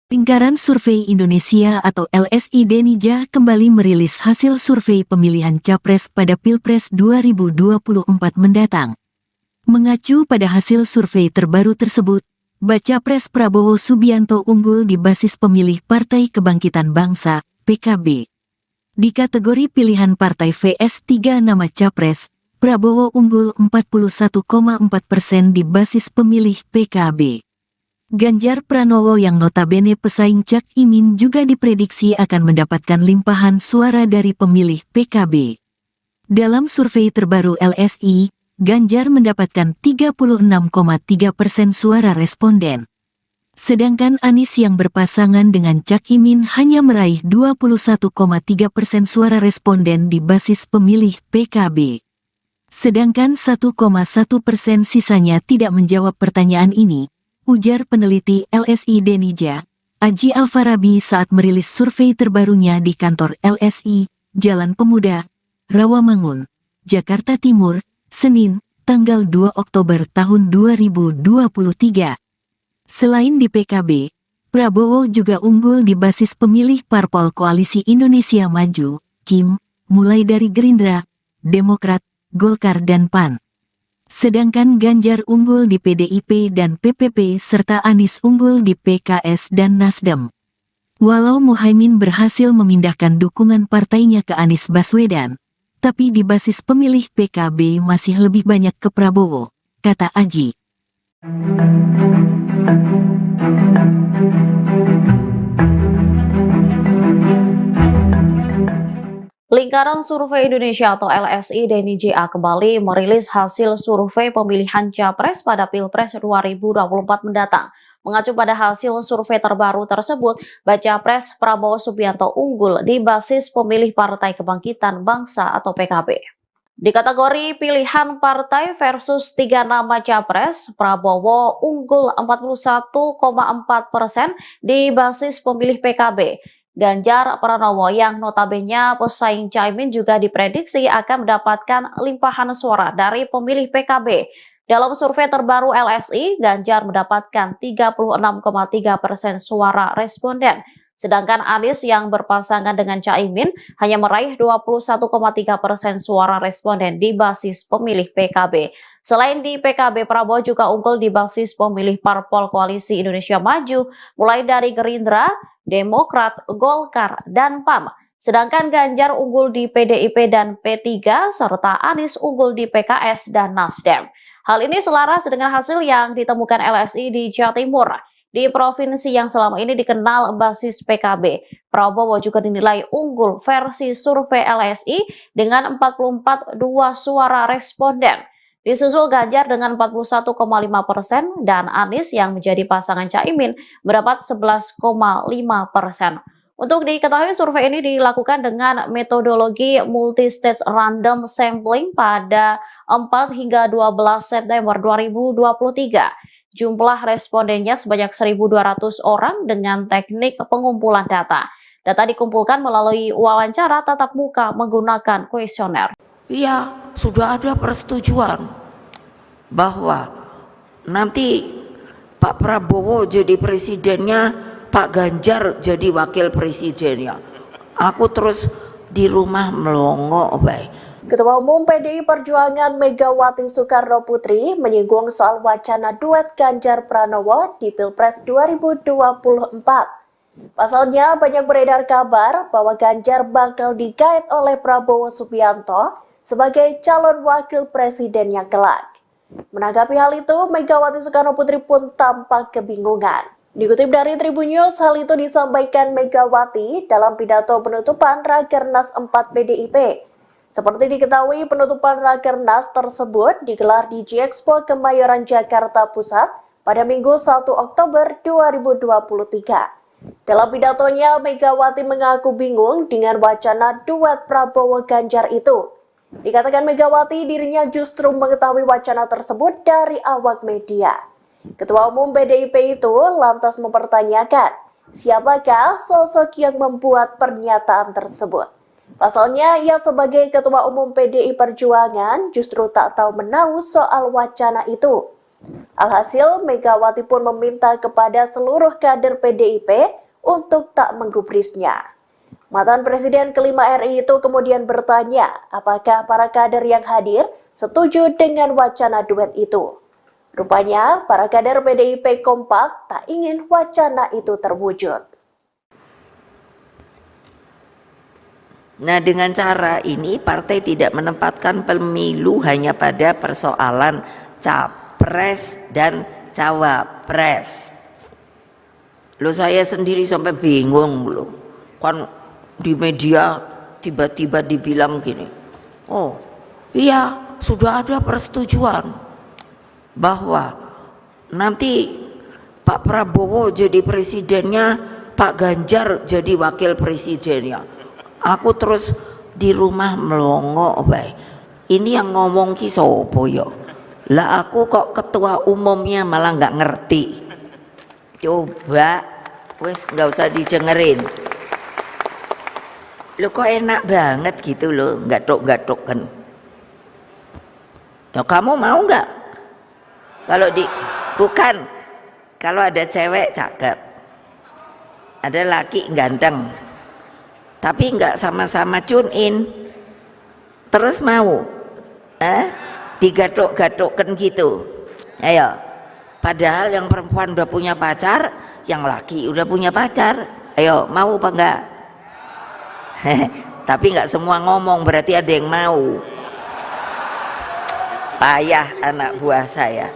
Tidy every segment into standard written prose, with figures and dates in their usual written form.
Lingkaran Survei Indonesia atau LSI Denija kembali merilis hasil survei pemilihan Capres pada Pilpres 2024 mendatang. Mengacu pada hasil survei terbaru tersebut, Baca Pres Prabowo Subianto unggul di basis pemilih Partai Kebangkitan Bangsa, PKB. Di kategori pilihan partai vs 3 nama Capres, Prabowo unggul 41,4% di basis pemilih PKB. Ganjar Pranowo yang notabene pesaing Cak Imin juga diprediksi akan mendapatkan limpahan suara dari pemilih PKB. Dalam survei terbaru LSI, Ganjar mendapatkan 36,3% suara responden. Sedangkan Anies yang berpasangan dengan Cak Imin hanya meraih 21,3% suara responden di basis pemilih PKB. Sedangkan 1,1% sisanya tidak menjawab pertanyaan ini, ujar peneliti LSI Denija, Aji Alfarabi saat merilis survei terbarunya di kantor LSI, Jalan Pemuda, Rawamangun, Jakarta Timur, Senin, tanggal 2 Oktober tahun 2023. Selain di PKB, Prabowo juga unggul di basis pemilih parpol Koalisi Indonesia Maju, KIM, mulai dari Gerindra, Demokrat, Golkar dan PAN. Sedangkan Ganjar unggul di PDIP dan PPP serta Anies unggul di PKS dan Nasdem. Walau Muhaimin berhasil memindahkan dukungan partainya ke Anies Baswedan, tapi di basis pemilih PKB masih lebih banyak ke Prabowo, kata Aji. Lingkaran Survei Indonesia atau LSI Denija kembali merilis hasil survei pemilihan Capres pada Pilpres 2024 mendatang. Mengacu pada hasil survei terbaru tersebut, Baca Pres Prabowo Subianto unggul di basis pemilih Partai Kebangkitan Bangsa atau PKB. Di kategori pilihan partai versus 3 nama Capres, Prabowo unggul 41,4% di basis pemilih PKB. Ganjar Pranowo yang notabene pesaing Caimin juga diprediksi akan mendapatkan limpahan suara dari pemilih PKB. Dalam survei terbaru LSI, Ganjar mendapatkan 36,3% suara responden. Sedangkan Anies yang berpasangan dengan Caimin hanya meraih 21,3% suara responden di basis pemilih PKB. Selain di PKB, Prabowo juga unggul di basis pemilih parpol Koalisi Indonesia Maju, mulai dari Gerindra, Demokrat, Golkar, dan PAN. Sedangkan Ganjar unggul di PDIP dan P3, serta Anies unggul di PKS dan Nasdem. Hal ini selaras dengan hasil yang ditemukan LSI di Jawa Timur. Di provinsi yang selama ini dikenal basis PKB, Prabowo juga dinilai unggul versi survei LSI dengan 44,2 suara responden. Disusul Ganjar dengan 41,5% dan Anies yang menjadi pasangan Caimin mendapat 11,5%. Untuk diketahui survei ini dilakukan dengan metodologi multi-stage random sampling pada 4 hingga 12 September 2023. Jumlah respondennya sebanyak 1.200 orang dengan teknik pengumpulan data. Data dikumpulkan melalui wawancara tatap muka menggunakan kuesioner. Iya, sudah ada persetujuan bahwa nanti Pak Prabowo jadi presidennya, Pak Ganjar jadi wakil presidennya. Aku terus di rumah melongo baik. Ketua Umum PDI Perjuangan Megawati Soekarno Putri menyinggung soal wacana duet Ganjar Pranowo di Pilpres 2024. Pasalnya banyak beredar kabar bahwa Ganjar bakal digait oleh Prabowo Subianto sebagai calon wakil presidennya kelak. Menanggapi hal itu, Megawati Soekarno Putri pun tampak kebingungan. Dikutip dari Tribun News, hal itu disampaikan Megawati dalam pidato penutupan Rakernas 4 PDIP. Seperti diketahui, penutupan Rakernas tersebut digelar di G-Expo Kemayoran Jakarta Pusat pada Minggu 1 Oktober 2023. Dalam pidatonya, Megawati mengaku bingung dengan wacana duet Prabowo Ganjar itu. Dikatakan Megawati dirinya justru mengetahui wacana tersebut dari awak media. Ketua Umum PDIP itu lantas mempertanyakan siapakah sosok yang membuat pernyataan tersebut. Pasalnya ia sebagai Ketua Umum PDI Perjuangan justru tak tahu menahu soal wacana itu. Alhasil, Megawati pun meminta kepada seluruh kader PDIP untuk tak menggubrisnya. Mantan Presiden kelima RI itu kemudian bertanya apakah para kader yang hadir setuju dengan wacana duet itu. Rupanya, para kader PDIP kompak tak ingin wacana itu terwujud. Nah, dengan cara ini partai tidak menempatkan pemilu hanya pada persoalan capres dan cawapres. Loh, saya sendiri sampai bingung loh. Kan di media tiba-tiba dibilang gini, oh iya sudah ada persetujuan bahwa nanti Pak Prabowo jadi presidennya, Pak Ganjar jadi wakil presidennya. Aku terus di rumah melongo, baik. Ini yang ngomong ki sopo yo? Lah aku kok ketua umumnya malah nggak ngerti. Coba, wes nggak usah didengerin. Lo kok enak banget gitu loh, gatok-gatok kan. Ya, kamu mau nggak? Bukan, kalau ada cewek cakep, ada laki ganteng, tapi nggak sama-sama tune in, terus mau digatok-gatokkan gitu. Ayo, padahal yang perempuan udah punya pacar, yang laki udah punya pacar. Ayo, mau apa enggak? Tapi nggak semua ngomong, berarti ada yang mau. Payah anak buah saya.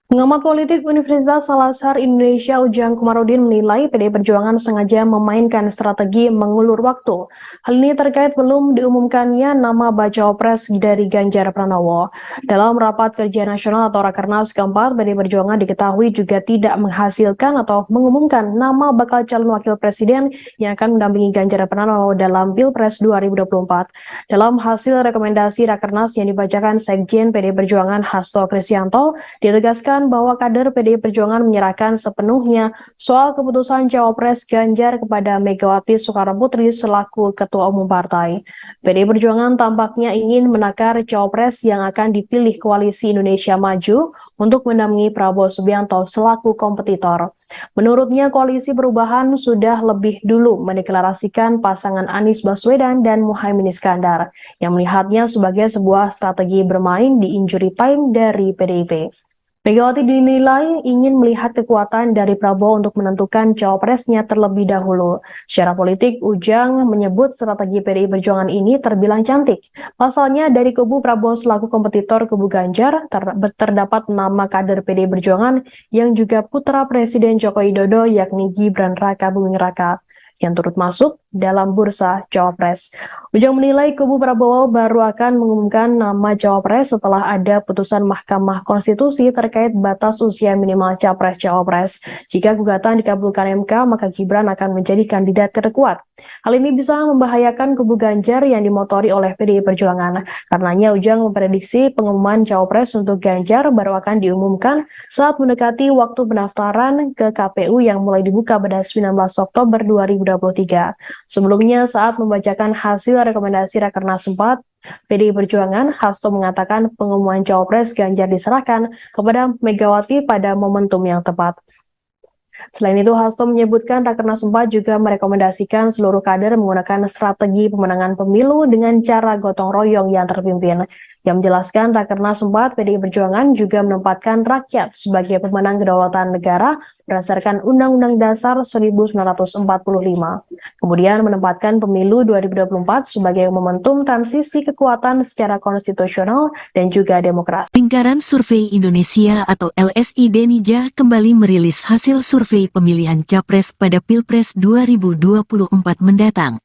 Pengamat politik Universitas Al-Azhar Indonesia Ujang Komarudin menilai PDI Perjuangan sengaja memainkan strategi mengulur waktu. Hal ini terkait belum diumumkannya nama bacawa pres dari Ganjar Pranowo. Dalam rapat kerja nasional atau Rakernas keempat, PDI Perjuangan diketahui juga tidak menghasilkan atau mengumumkan nama bakal calon wakil presiden yang akan mendampingi Ganjar Pranowo dalam Pilpres 2024. Dalam hasil rekomendasi Rakernas yang dibacakan Sekjen PDI Perjuangan Hasto Kristianto, ditegaskan bahwa kader PDI Perjuangan menyerahkan sepenuhnya soal keputusan Cawapres Ganjar kepada Megawati Soekarnoputri selaku Ketua Umum Partai. PDI Perjuangan tampaknya ingin menakar Cawapres yang akan dipilih Koalisi Indonesia Maju untuk mendampingi Prabowo Subianto selaku kompetitor. Menurutnya, Koalisi Perubahan sudah lebih dulu mendeklarasikan pasangan Anies Baswedan dan Muhaimin Iskandar, yang melihatnya sebagai sebuah strategi bermain di injury time dari PDIP. Megawati dinilai ingin melihat kekuatan dari Prabowo untuk menentukan cawapresnya terlebih dahulu. Secara politik, Ujang menyebut strategi PDI Perjuangan ini terbilang cantik. Pasalnya, dari kubu Prabowo selaku kompetitor kubu Ganjar, terdapat nama kader PDI Perjuangan yang juga putra Presiden Joko Widodo, yakni Gibran Raka Buming Raka, yang turut masuk dalam bursa Cawapres. Ujang menilai kubu Prabowo baru akan mengumumkan nama Cawapres setelah ada putusan Mahkamah Konstitusi terkait batas usia minimal Capres-Cawapres. Jika gugatan dikabulkan MK, maka Gibran akan menjadi kandidat terkuat. Hal ini bisa membahayakan kubu Ganjar yang dimotori oleh PDI Perjuangan. Karenanya Ujang memprediksi pengumuman Cawapres untuk Ganjar baru akan diumumkan saat mendekati waktu pendaftaran ke KPU yang mulai dibuka pada 19 Oktober 2023. Sebelumnya, saat membacakan hasil rekomendasi Rakernas 4, PDI Perjuangan, Hasto mengatakan pengumuman Cawapres Ganjar diserahkan kepada Megawati pada momentum yang tepat. Selain itu, Hasto menyebutkan Rakernas 4 juga merekomendasikan seluruh kader menggunakan strategi pemenangan pemilu dengan cara gotong royong yang terpimpin. Yang menjelaskan Rakernas 4 PDI Perjuangan juga menempatkan rakyat sebagai pemenang kedaulatan negara berdasarkan Undang-Undang Dasar 1945. Kemudian menempatkan pemilu 2024 sebagai momentum transisi kekuatan secara konstitusional dan juga demokrasi. Lingkaran Survei Indonesia atau LSI Denija kembali merilis hasil survei pemilihan Capres pada Pilpres 2024 mendatang.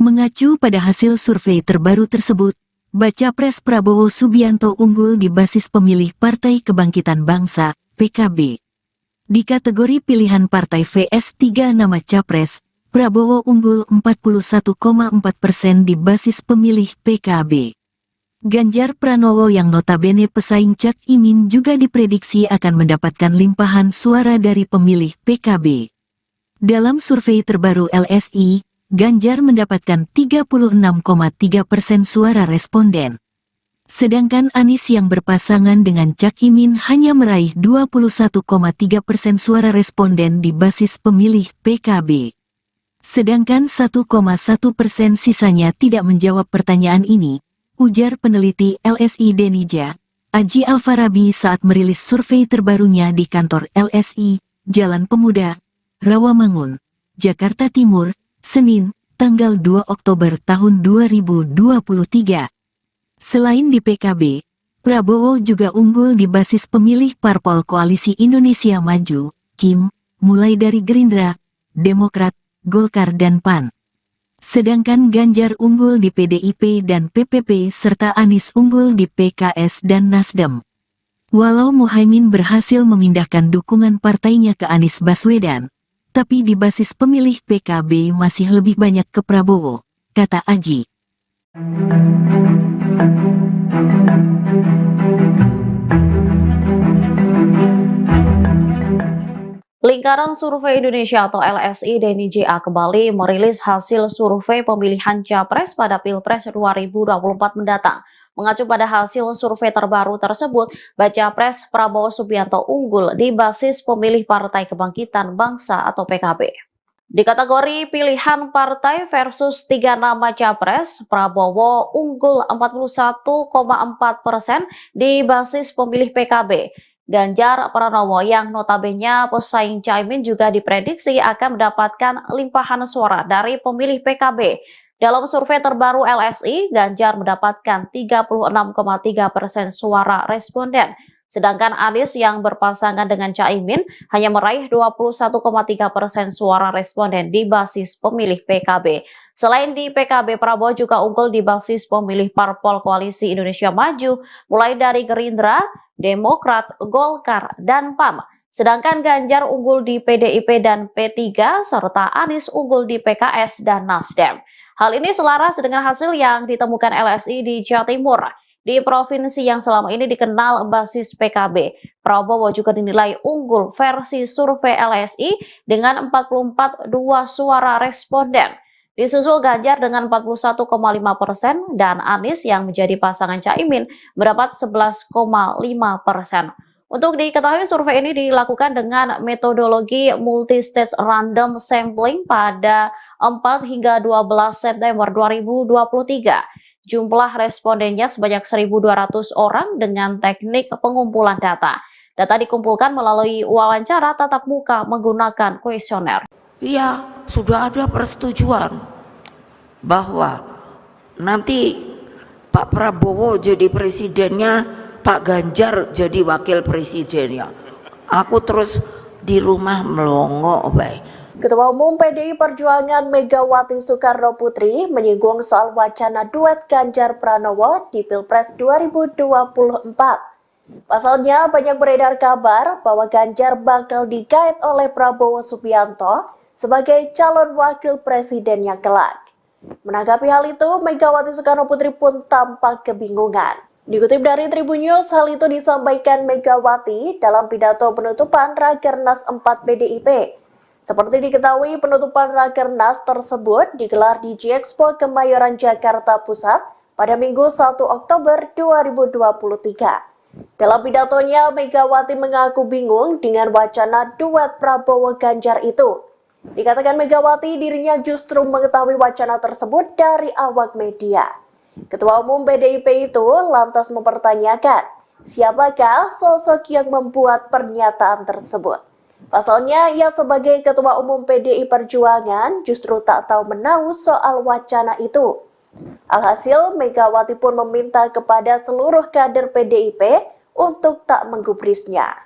Mengacu pada hasil survei terbaru tersebut, Baca Pres Prabowo Subianto unggul di basis pemilih Partai Kebangkitan Bangsa, PKB. Di kategori pilihan partai VS 3 nama Capres, Prabowo unggul 41,4% di basis pemilih PKB. Ganjar Pranowo yang notabene pesaing Cak Imin juga diprediksi akan mendapatkan limpahan suara dari pemilih PKB. Dalam survei terbaru LSI, Ganjar mendapatkan 36,3% suara responden. Sedangkan Anies yang berpasangan dengan Cak Imin hanya meraih 21,3% suara responden di basis pemilih PKB. Sedangkan 1,1% sisanya tidak menjawab pertanyaan ini, ujar peneliti LSI Denija, Aji Alfarabi saat merilis survei terbarunya di kantor LSI, Jalan Pemuda, Rawamangun, Jakarta Timur, Senin, tanggal 2 Oktober tahun 2023. Selain di PKB, Prabowo juga unggul di basis pemilih parpol Koalisi Indonesia Maju, KIM, mulai dari Gerindra, Demokrat, Golkar dan PAN. Sedangkan Ganjar unggul di PDIP dan PPP serta Anies unggul di PKS dan Nasdem. Walau Muhaimin berhasil memindahkan dukungan partainya ke Anies Baswedan, tapi di basis pemilih PKB masih lebih banyak ke Prabowo, kata Aji. Lingkaran Survei Indonesia atau LSI DNIJA kembali merilis hasil survei pemilihan Capres pada Pilpres 2024 mendatang. Mengacu pada hasil survei terbaru tersebut, Baca Pres Prabowo Subianto unggul di basis pemilih Partai Kebangkitan Bangsa atau PKB. Di kategori pilihan partai versus 3 nama Capres, Prabowo unggul 41,4% di basis pemilih PKB. Ganjar Pranowo yang notabene pesaing Caimin juga diprediksi akan mendapatkan limpahan suara dari pemilih PKB. Dalam survei terbaru LSI, Ganjar mendapatkan 36,3% suara responden. Sedangkan Anies yang berpasangan dengan Caimin hanya meraih 21,3% suara responden di basis pemilih PKB. Selain di PKB, Prabowo juga unggul di basis pemilih parpol Koalisi Indonesia Maju, mulai dari Gerindra, Demokrat, Golkar, dan PAN. Sedangkan Ganjar unggul di PDIP dan P3, serta Anies unggul di PKS dan Nasdem. Hal ini selaras dengan hasil yang ditemukan LSI di Jawa Timur. Di provinsi yang selama ini dikenal basis PKB, Prabowo juga dinilai unggul versi survei LSI dengan 44,2 suara responden. Disusul Ganjar dengan 41,5% dan Anies yang menjadi pasangan Caimin mendapat 11,5%. Untuk diketahui, survei ini dilakukan dengan metodologi multi-stage random sampling pada 4 hingga 12 September 2023. Jumlah respondennya sebanyak 1.200 orang dengan teknik pengumpulan data. Data dikumpulkan melalui wawancara tatap muka menggunakan kuesioner. Iya, sudah ada persetujuan bahwa nanti Pak Prabowo jadi presidennya, Pak Ganjar jadi wakil presidennya. Aku terus di rumah melongo baik. Ketua Umum PDI Perjuangan Megawati Soekarno Putri menyinggung soal wacana duet Ganjar Pranowo di Pilpres 2024. Pasalnya banyak beredar kabar bahwa Ganjar bakal digait oleh Prabowo Subianto sebagai calon wakil presidennya kelak. Menanggapi hal itu, Megawati Soekarno Putri pun tampak kebingungan. Dikutip dari Tribun News, hal itu disampaikan Megawati dalam pidato penutupan Rakernas 4 PDIP. Seperti diketahui, penutupan Rakernas tersebut digelar di G-Expo Kemayoran Jakarta Pusat pada Minggu 1 Oktober 2023. Dalam pidatonya, Megawati mengaku bingung dengan wacana duet Prabowo Ganjar itu. Dikatakan Megawati dirinya justru mengetahui wacana tersebut dari awak media. Ketua Umum PDIP itu lantas mempertanyakan, siapakah sosok yang membuat pernyataan tersebut? Pasalnya, ia sebagai Ketua Umum PDI Perjuangan justru tak tahu menahu soal wacana itu. Alhasil, Megawati pun meminta kepada seluruh kader PDIP untuk tak menggubrisnya.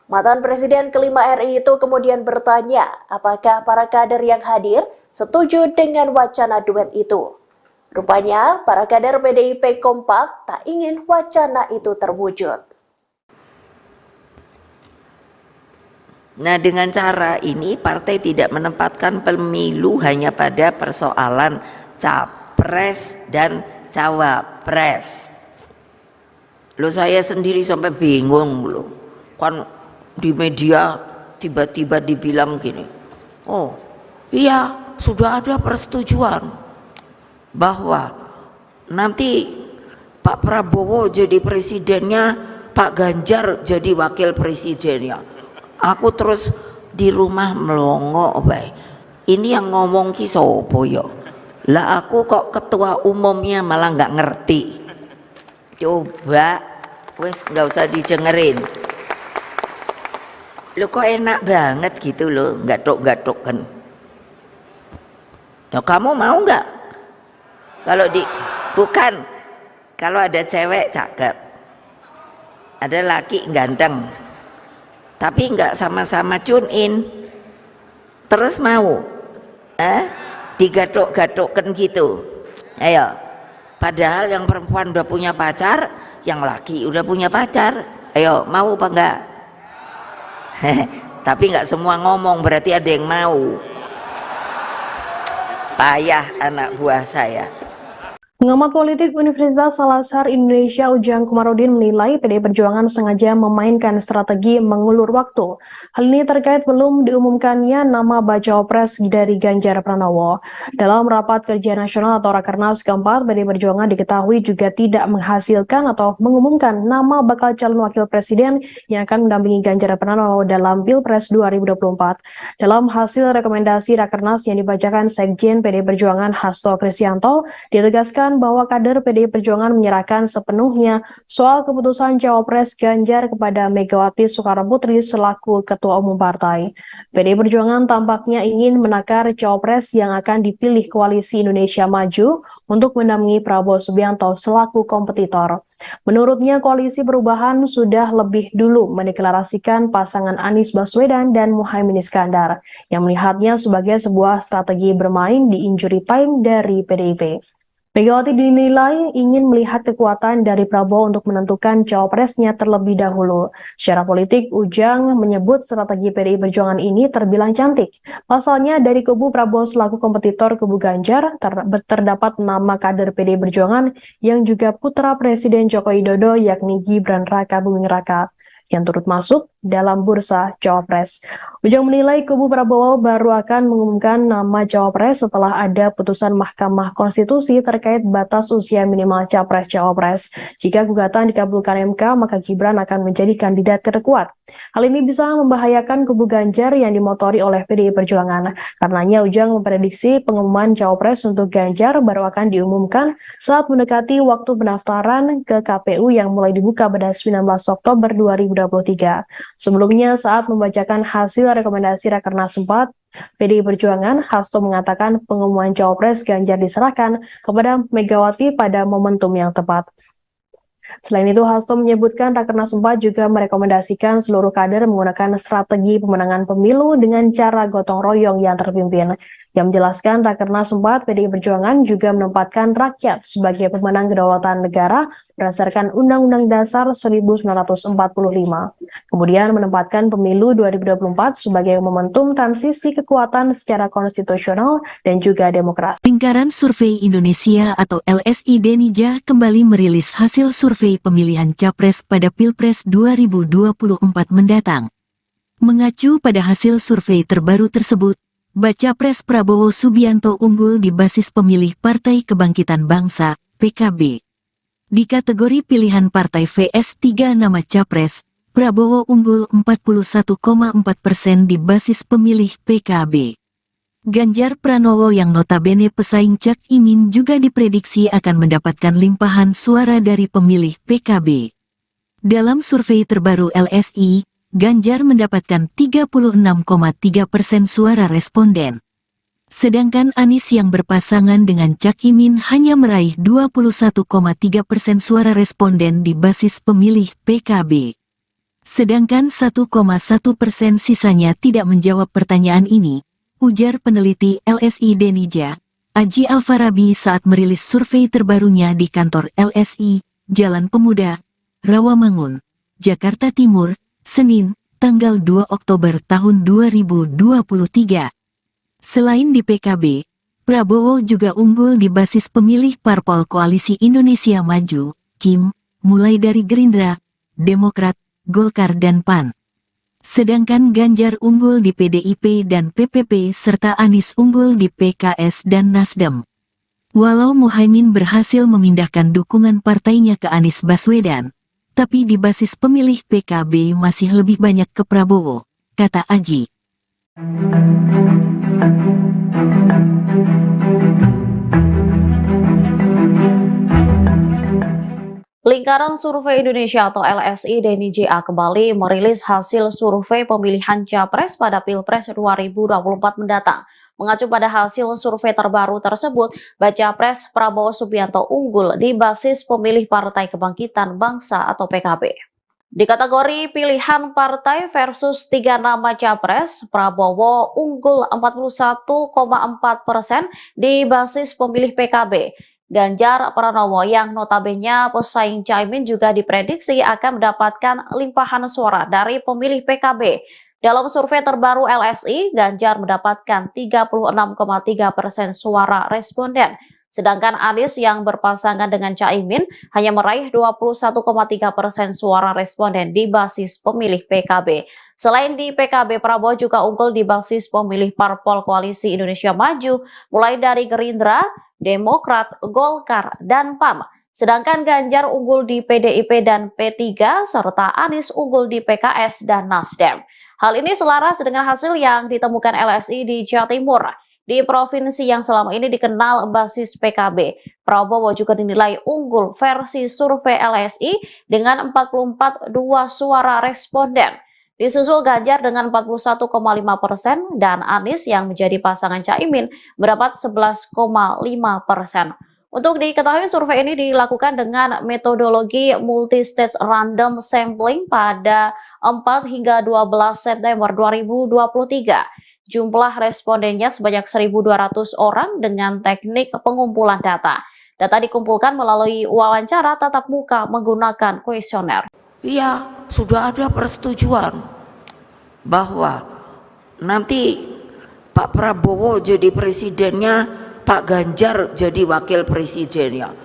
Mantan Presiden kelima RI itu kemudian bertanya, apakah para kader yang hadir setuju dengan wacana duet itu. Rupanya, para kader PDIP kompak tak ingin wacana itu terwujud. Nah, dengan cara ini partai tidak menempatkan pemilu hanya pada persoalan capres dan cawapres. Loh, saya sendiri sampai bingung loh. Kan di media tiba-tiba dibilang gini, oh iya sudah ada persetujuan bahwa nanti Pak Prabowo jadi presidennya, Pak Ganjar jadi wakil presidennya. Aku terus di rumah melongo bae. Ini yang ngomong ki sopo yo? Lah aku kok ketua umumnya malah nggak ngerti. Coba wes nggak usah didengerin. Lo kok enak banget gitu loh, gatuk-gatuk kan. Nah, kamu mau nggak? Kalau bukan, kalau ada cewek cakep, ada laki ganteng, tapi nggak sama-sama tune in, terus mau, digatuk-gatukkan gitu. Ayo, padahal yang perempuan udah punya pacar, yang laki udah punya pacar. Ayo, mau apa enggak? Tapi nggak semua ngomong, berarti ada yang mau. Payah anak buah saya. Pengamat politik Universitas Al-Azhar Indonesia Ujang Komarudin menilai PDI Perjuangan sengaja memainkan strategi mengulur waktu. Hal ini terkait belum diumumkannya nama bacawa pres dari Ganjar Pranowo. Dalam rapat kerja nasional atau Rakernas keempat, PDI Perjuangan diketahui juga tidak menghasilkan atau mengumumkan nama bakal calon wakil presiden yang akan mendampingi Ganjar Pranowo dalam Pilpres 2024. Dalam hasil rekomendasi Rakernas yang dibacakan Sekjen PDI Perjuangan Hasto Kristianto, ditegaskan bahwa kader PDI Perjuangan menyerahkan sepenuhnya soal keputusan Cawapres Ganjar kepada Megawati Soekarnoputri selaku Ketua Umum Partai. PDI Perjuangan tampaknya ingin menakar Cawapres yang akan dipilih Koalisi Indonesia Maju untuk mendampingi Prabowo Subianto selaku kompetitor. Menurutnya, Koalisi Perubahan sudah lebih dulu mendeklarasikan pasangan Anies Baswedan dan Muhaimin Iskandar, yang melihatnya sebagai sebuah strategi bermain di injury time dari PDIP. Megawati dinilai ingin melihat kekuatan dari Prabowo untuk menentukan cawapresnya terlebih dahulu. Secara politik, Ujang menyebut strategi PDI Perjuangan ini terbilang cantik. Pasalnya, dari kubu Prabowo selaku kompetitor kubu Ganjar, terdapat nama kader PDI Perjuangan yang juga putra Presiden Joko Widodo, yakni Gibran Raka Buming Raka, yang turut masuk dalam bursa Cawapres. Ujang menilai kubu Prabowo baru akan mengumumkan nama Cawapres setelah ada putusan Mahkamah Konstitusi terkait batas usia minimal Capres-Cawapres. Jika gugatan dikabulkan MK, maka Gibran akan menjadi kandidat terkuat. Hal ini bisa membahayakan kubu Ganjar yang dimotori oleh PDI Perjuangan. Karenanya Ujang memprediksi pengumuman Cawapres untuk Ganjar baru akan diumumkan saat mendekati waktu pendaftaran ke KPU yang mulai dibuka pada 19 Oktober 2023. Sebelumnya, saat membacakan hasil rekomendasi Rakernas 4, PDI Perjuangan, Hasto mengatakan pengumuman Cawapres Ganjar diserahkan kepada Megawati pada momentum yang tepat. Selain itu, Hasto menyebutkan Rakernas 4 juga merekomendasikan seluruh kader menggunakan strategi pemenangan pemilu dengan cara gotong royong yang terpimpin. Yang menjelaskan Rakernas 4 PDI Perjuangan juga menempatkan rakyat sebagai pemenang kedaulatan negara berdasarkan Undang-Undang Dasar 1945. Kemudian menempatkan pemilu 2024 sebagai momentum transisi kekuatan secara konstitusional dan juga demokrasi. Lingkaran Survei Indonesia atau LSI Denija kembali merilis hasil survei pemilihan Capres pada Pilpres 2024 mendatang. Mengacu pada hasil survei terbaru tersebut, Baca Pres Prabowo Subianto unggul di basis pemilih Partai Kebangkitan Bangsa, PKB. Di kategori pilihan partai VS 3 nama Capres, Prabowo unggul 41,4% di basis pemilih PKB. Ganjar Pranowo yang notabene pesaing Cak Imin juga diprediksi akan mendapatkan limpahan suara dari pemilih PKB. Dalam survei terbaru LSI, Ganjar mendapatkan 36,3% suara responden. Sedangkan Anies yang berpasangan dengan Cak Imin hanya meraih 21,3% suara responden di basis pemilih PKB. Sedangkan 1,1% sisanya tidak menjawab pertanyaan ini, ujar peneliti LSI Denija, Aji Alfarabi saat merilis survei terbarunya di kantor LSI, Jalan Pemuda, Rawamangun, Jakarta Timur, Senin, tanggal 2 Oktober tahun 2023. Selain di PKB, Prabowo juga unggul di basis pemilih Parpol Koalisi Indonesia Maju, KIM, mulai dari Gerindra, Demokrat, Golkar dan PAN. Sedangkan Ganjar unggul di PDIP dan PPP serta Anies unggul di PKS dan Nasdem. Walau Muhaimin berhasil memindahkan dukungan partainya ke Anies Baswedan, tapi di basis pemilih PKB masih lebih banyak ke Prabowo, kata Aji. Lingkaran Survei Indonesia atau LSI Denny JA kembali merilis hasil survei pemilihan Capres pada Pilpres 2024 mendatang. Mengacu pada hasil survei terbaru tersebut, Baca Pres Prabowo Subianto unggul di basis pemilih Partai Kebangkitan Bangsa atau PKB. Di kategori pilihan partai versus 3 nama Capres, Prabowo unggul 41,4% di basis pemilih PKB. Ganjar Pranowo yang notabene pesaing Caimin juga diprediksi akan mendapatkan limpahan suara dari pemilih PKB. Dalam survei terbaru LSI, Ganjar mendapatkan 36,3% suara responden. Sedangkan Anies yang berpasangan dengan Caimin hanya meraih 21,3% suara responden di basis pemilih PKB. Selain di PKB, Prabowo juga unggul di basis pemilih Parpol Koalisi Indonesia Maju, mulai dari Gerindra, Demokrat, Golkar, dan PAN. Sedangkan Ganjar unggul di PDIP dan P3, serta Anies unggul di PKS dan Nasdem. Hal ini selaras dengan hasil yang ditemukan LSI di Jawa Timur. Di provinsi yang selama ini dikenal basis PKB, Prabowo juga dinilai unggul versi survei LSI dengan 44,2 suara responden. Disusul Ganjar dengan 41,5% dan Anies yang menjadi pasangan Caimin mendapat 11,5%. Untuk diketahui, survei ini dilakukan dengan metodologi multi-stage random sampling pada 4 hingga 12 September 2023. Jumlah respondennya sebanyak 1.200 orang dengan teknik pengumpulan data. Data dikumpulkan melalui wawancara tatap muka menggunakan kuesioner. Iya, sudah ada persetujuan bahwa nanti Pak Prabowo jadi presidennya, Pak Ganjar jadi wakil presidennya.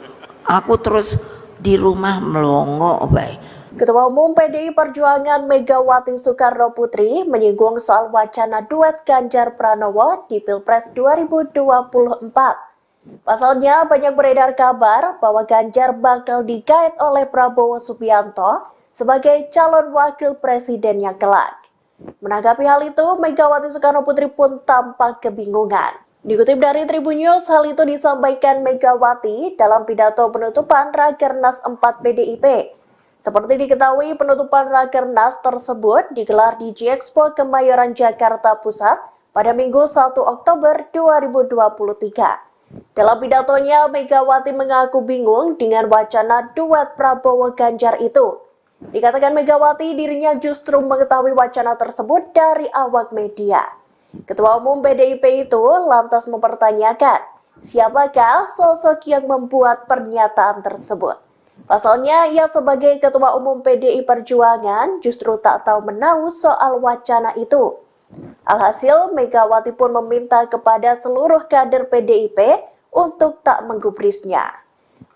Aku terus di rumah melongo baik. Ketua Umum PDI Perjuangan Megawati Soekarno Putri menyinggung soal wacana duet Ganjar Pranowo di Pilpres 2024. Pasalnya banyak beredar kabar bahwa Ganjar bakal digait oleh Prabowo Subianto sebagai calon wakil presidennya kelak. Menanggapi hal itu, Megawati Soekarno Putri pun tampak kebingungan. Dikutip dari Tribun News, hal itu disampaikan Megawati dalam pidato penutupan Rakernas 4 PDIP. Seperti diketahui, penutupan Rakernas tersebut digelar di G-Expo Kemayoran Jakarta Pusat pada Minggu 1 Oktober 2023. Dalam pidatonya, Megawati mengaku bingung dengan wacana duet Prabowo Ganjar itu. Dikatakan Megawati dirinya justru mengetahui wacana tersebut dari awak media. Ketua Umum PDIP itu lantas mempertanyakan, siapakah sosok yang membuat pernyataan tersebut? Pasalnya, ia sebagai Ketua Umum PDI Perjuangan justru tak tahu menahu soal wacana itu. Alhasil, Megawati pun meminta kepada seluruh kader PDIP untuk tak menggubrisnya.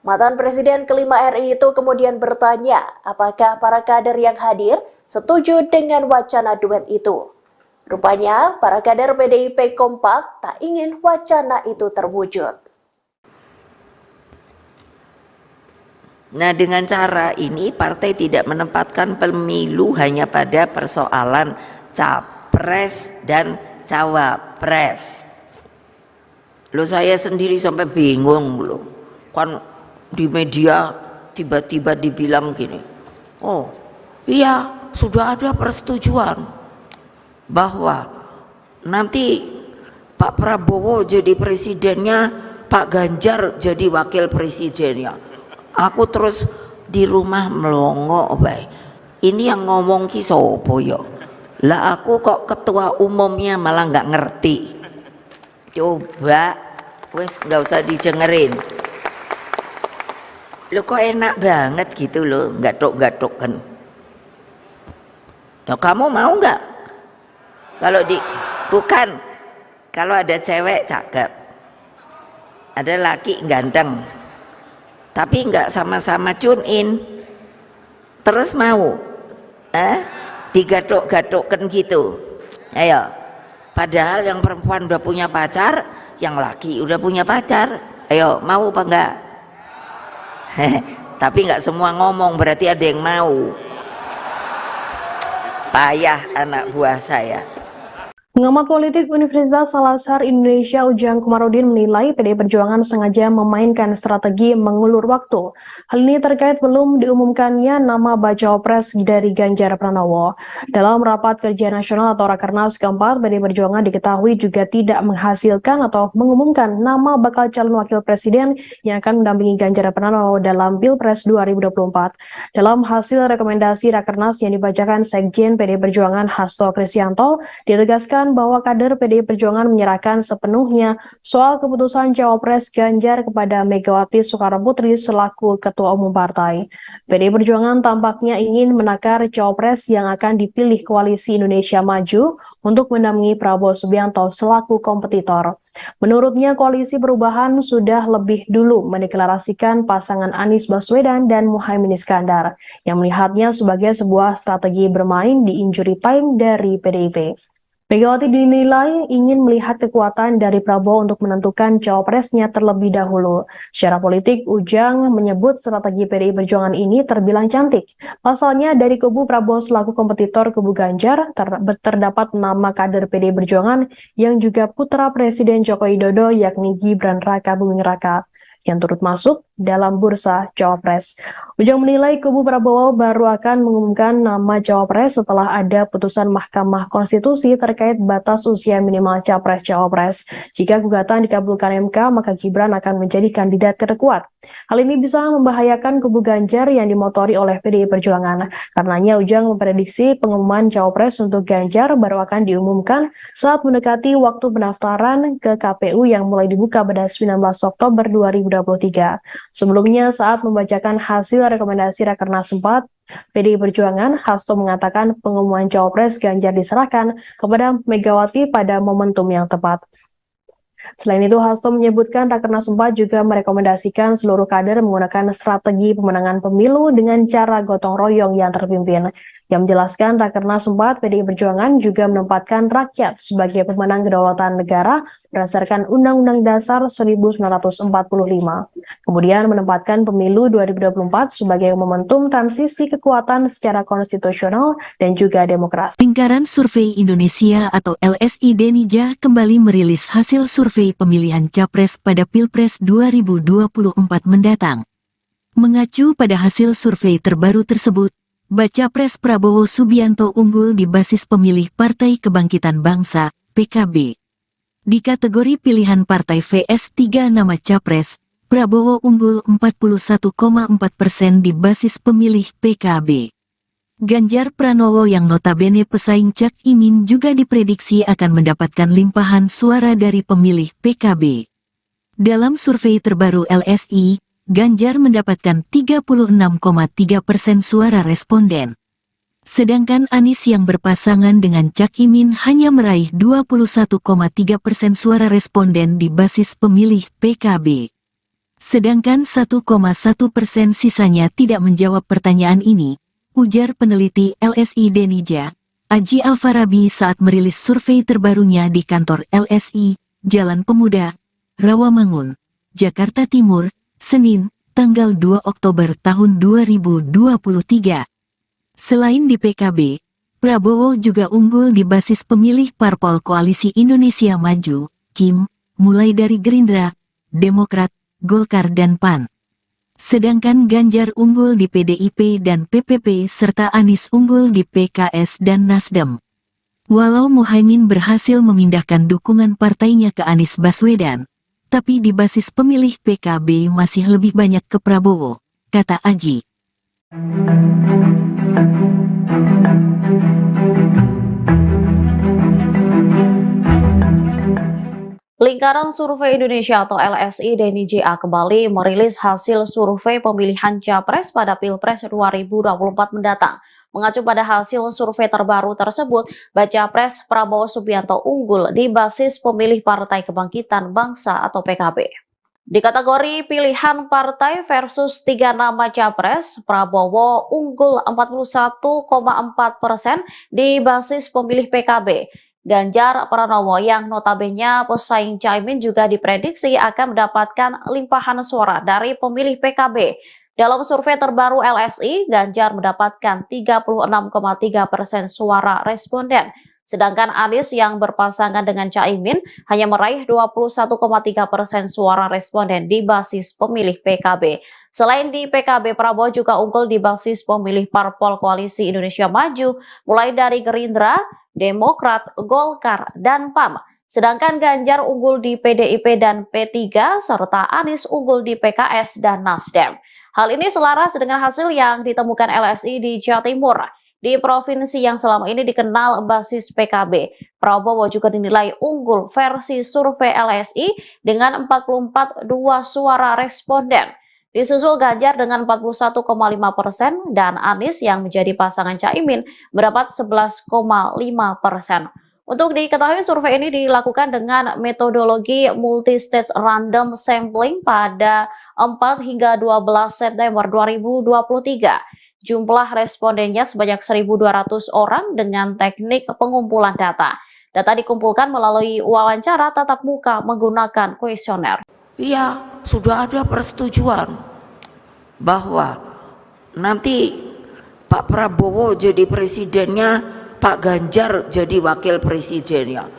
Mantan Presiden kelima RI itu kemudian bertanya, apakah para kader yang hadir setuju dengan wacana duet itu. Rupanya, para kader PDIP kompak tak ingin wacana itu terwujud. Nah, dengan cara ini partai tidak menempatkan pemilu hanya pada persoalan capres dan cawapres. Loh, saya sendiri sampai bingung loh. Kan di media tiba-tiba dibilang gini, oh iya sudah ada persetujuan bahwa nanti Pak Prabowo jadi presidennya, Pak Ganjar jadi wakil presidennya. Aku terus di rumah melongo baik. Ini yang ngomong ki sopo yo. Lah aku kok ketua umumnya malah nggak ngerti. Coba wes nggak usah didengerin. Lo kok enak banget gitu loh, gatok-gatok kan. Nah, kamu mau nggak? Bukan, kalau ada cewek cakep, ada laki ganteng, tapi nggak sama-sama tune in, terus mau digadok-gadokkan gitu. Ayo, padahal yang perempuan udah punya pacar, yang laki udah punya pacar, Ayo, mau apa enggak? Tapi enggak semua ngomong, berarti ada yang mau. Payah anak buah saya. Pengamat politik Universitas Al-Azhar Indonesia Ujang Komarudin menilai PDI Perjuangan sengaja memainkan strategi mengulur waktu. Hal ini terkait belum diumumkannya nama bacawa pres dari Ganjar Pranowo. Dalam rapat kerja nasional atau Rakernas keempat, PDI Perjuangan diketahui juga tidak menghasilkan atau mengumumkan nama bakal calon wakil presiden yang akan mendampingi Ganjar Pranowo dalam Pilpres 2024. Dalam hasil rekomendasi Rakernas yang dibacakan Sekjen PDI Perjuangan Hasto Kristianto, ditegaskan bahwa kader PDI Perjuangan menyerahkan sepenuhnya soal keputusan Cawapres Ganjar kepada Megawati Soekarnoputri selaku Ketua Umum Partai. PDI Perjuangan tampaknya ingin menakar Cawapres yang akan dipilih Koalisi Indonesia Maju untuk mendampingi Prabowo Subianto selaku kompetitor. Menurutnya, Koalisi Perubahan sudah lebih dulu mendeklarasikan pasangan Anies Baswedan dan Muhaimin Iskandar, yang melihatnya sebagai sebuah strategi bermain di injury time dari PDIP. Megawati dinilai ingin melihat kekuatan dari Prabowo untuk menentukan cawapresnya terlebih dahulu. Secara politik, Ujang menyebut strategi PDI Perjuangan ini terbilang cantik. Pasalnya, dari kubu Prabowo selaku kompetitor kubu Ganjar, terdapat nama kader PDI Perjuangan yang juga putra Presiden Joko Widodo, yakni Gibran Raka Buming Raka, yang turut masuk dalam bursa Cawapres. Ujang menilai kubu Prabowo baru akan mengumumkan nama Cawapres setelah ada putusan Mahkamah Konstitusi terkait batas usia minimal Capres-Cawapres. Jika gugatan dikabulkan MK, maka Gibran akan menjadi kandidat terkuat. Hal ini bisa membahayakan kubu Ganjar yang dimotori oleh PDI Perjuangan. Karenanya Ujang memprediksi pengumuman Cawapres untuk Ganjar baru akan diumumkan saat mendekati waktu pendaftaran ke KPU yang mulai dibuka pada 19 Oktober 2023. Sebelumnya, saat membacakan hasil rekomendasi Rakernas 4, PDI Perjuangan, Hasto mengatakan pengumuman Cawapres Ganjar diserahkan kepada Megawati pada momentum yang tepat. Selain itu, Hasto menyebutkan Rakernas 4 juga merekomendasikan seluruh kader menggunakan strategi pemenangan pemilu dengan cara gotong royong yang terpimpin. Yang menjelaskan Rakernas 4 PDI Perjuangan juga menempatkan rakyat sebagai pemenang kedaulatan negara berdasarkan Undang-Undang Dasar 1945. Kemudian menempatkan pemilu 2024 sebagai momentum transisi kekuatan secara konstitusional dan juga demokrasi. Lingkaran Survei Indonesia atau LSI Denija kembali merilis hasil survei pemilihan Capres pada Pilpres 2024 mendatang. Mengacu pada hasil survei terbaru tersebut, Baca Pres Prabowo Subianto unggul di basis pemilih Partai Kebangkitan Bangsa, PKB. Di kategori pilihan partai VS 3 nama Capres, Prabowo unggul 41,4% di basis pemilih PKB. Ganjar Pranowo yang notabene pesaing Cak Imin juga diprediksi akan mendapatkan limpahan suara dari pemilih PKB. Dalam survei terbaru LSI, Ganjar mendapatkan 36,3% suara responden. Sedangkan Anies yang berpasangan dengan Cak Imin hanya meraih 21,3% suara responden di basis pemilih PKB. Sedangkan 1,1% sisanya tidak menjawab pertanyaan ini, ujar peneliti LSI Denija, Aji Alfarabi saat merilis survei terbarunya di kantor LSI, Jalan Pemuda, Rawamangun, Jakarta Timur, Senin, tanggal 2 Oktober tahun 2023. Selain di PKB, Prabowo juga unggul di basis pemilih parpol Koalisi Indonesia Maju, KIM, mulai dari Gerindra, Demokrat, Golkar dan PAN. Sedangkan Ganjar unggul di PDIP dan PPP serta Anies unggul di PKS dan Nasdem. Walau Muhaimin berhasil memindahkan dukungan partainya ke Anies Baswedan, tapi di basis pemilih PKB masih lebih banyak ke Prabowo, kata Aji. Lingkaran Survei Indonesia atau LSI Denija kembali merilis hasil survei pemilihan Capres pada Pilpres 2024 mendatang. Mengacu pada hasil survei terbaru tersebut, Baca Pres Prabowo Subianto unggul di basis pemilih Partai Kebangkitan Bangsa atau PKB. Di kategori pilihan partai versus 3 nama Capres, Prabowo unggul 41,4% di basis pemilih PKB. Ganjar Pranowo yang notabene pesaing Caimin juga diprediksi akan mendapatkan limpahan suara dari pemilih PKB. Dalam survei terbaru LSI, Ganjar mendapatkan 36,3% suara responden. Sedangkan Anies yang berpasangan dengan Caimin hanya meraih 21,3% suara responden di basis pemilih PKB. Selain di PKB, Prabowo juga unggul di basis pemilih parpol Koalisi Indonesia Maju, mulai dari Gerindra, Demokrat, Golkar, dan PAN. Sedangkan Ganjar unggul di PDIP dan P3, serta Anies unggul di PKS dan Nasdem. Hal ini selaras dengan hasil yang ditemukan LSI di Jawa Timur. Di provinsi yang selama ini dikenal basis PKB, Prabowo juga dinilai unggul versi survei LSI dengan 44,2 suara responden. Disusul Ganjar dengan 41,5% dan Anies yang menjadi pasangan Caimin mendapat 11,5%. Untuk diketahui, survei ini dilakukan dengan metodologi multi-stage random sampling pada 4 hingga 12 September 2023. Jumlah respondennya sebanyak 1.200 orang dengan teknik pengumpulan data. Data dikumpulkan melalui wawancara tatap muka menggunakan kuesioner. Iya, sudah ada persetujuan bahwa nanti Pak Prabowo jadi presidennya, Pak Ganjar jadi wakil presidennya.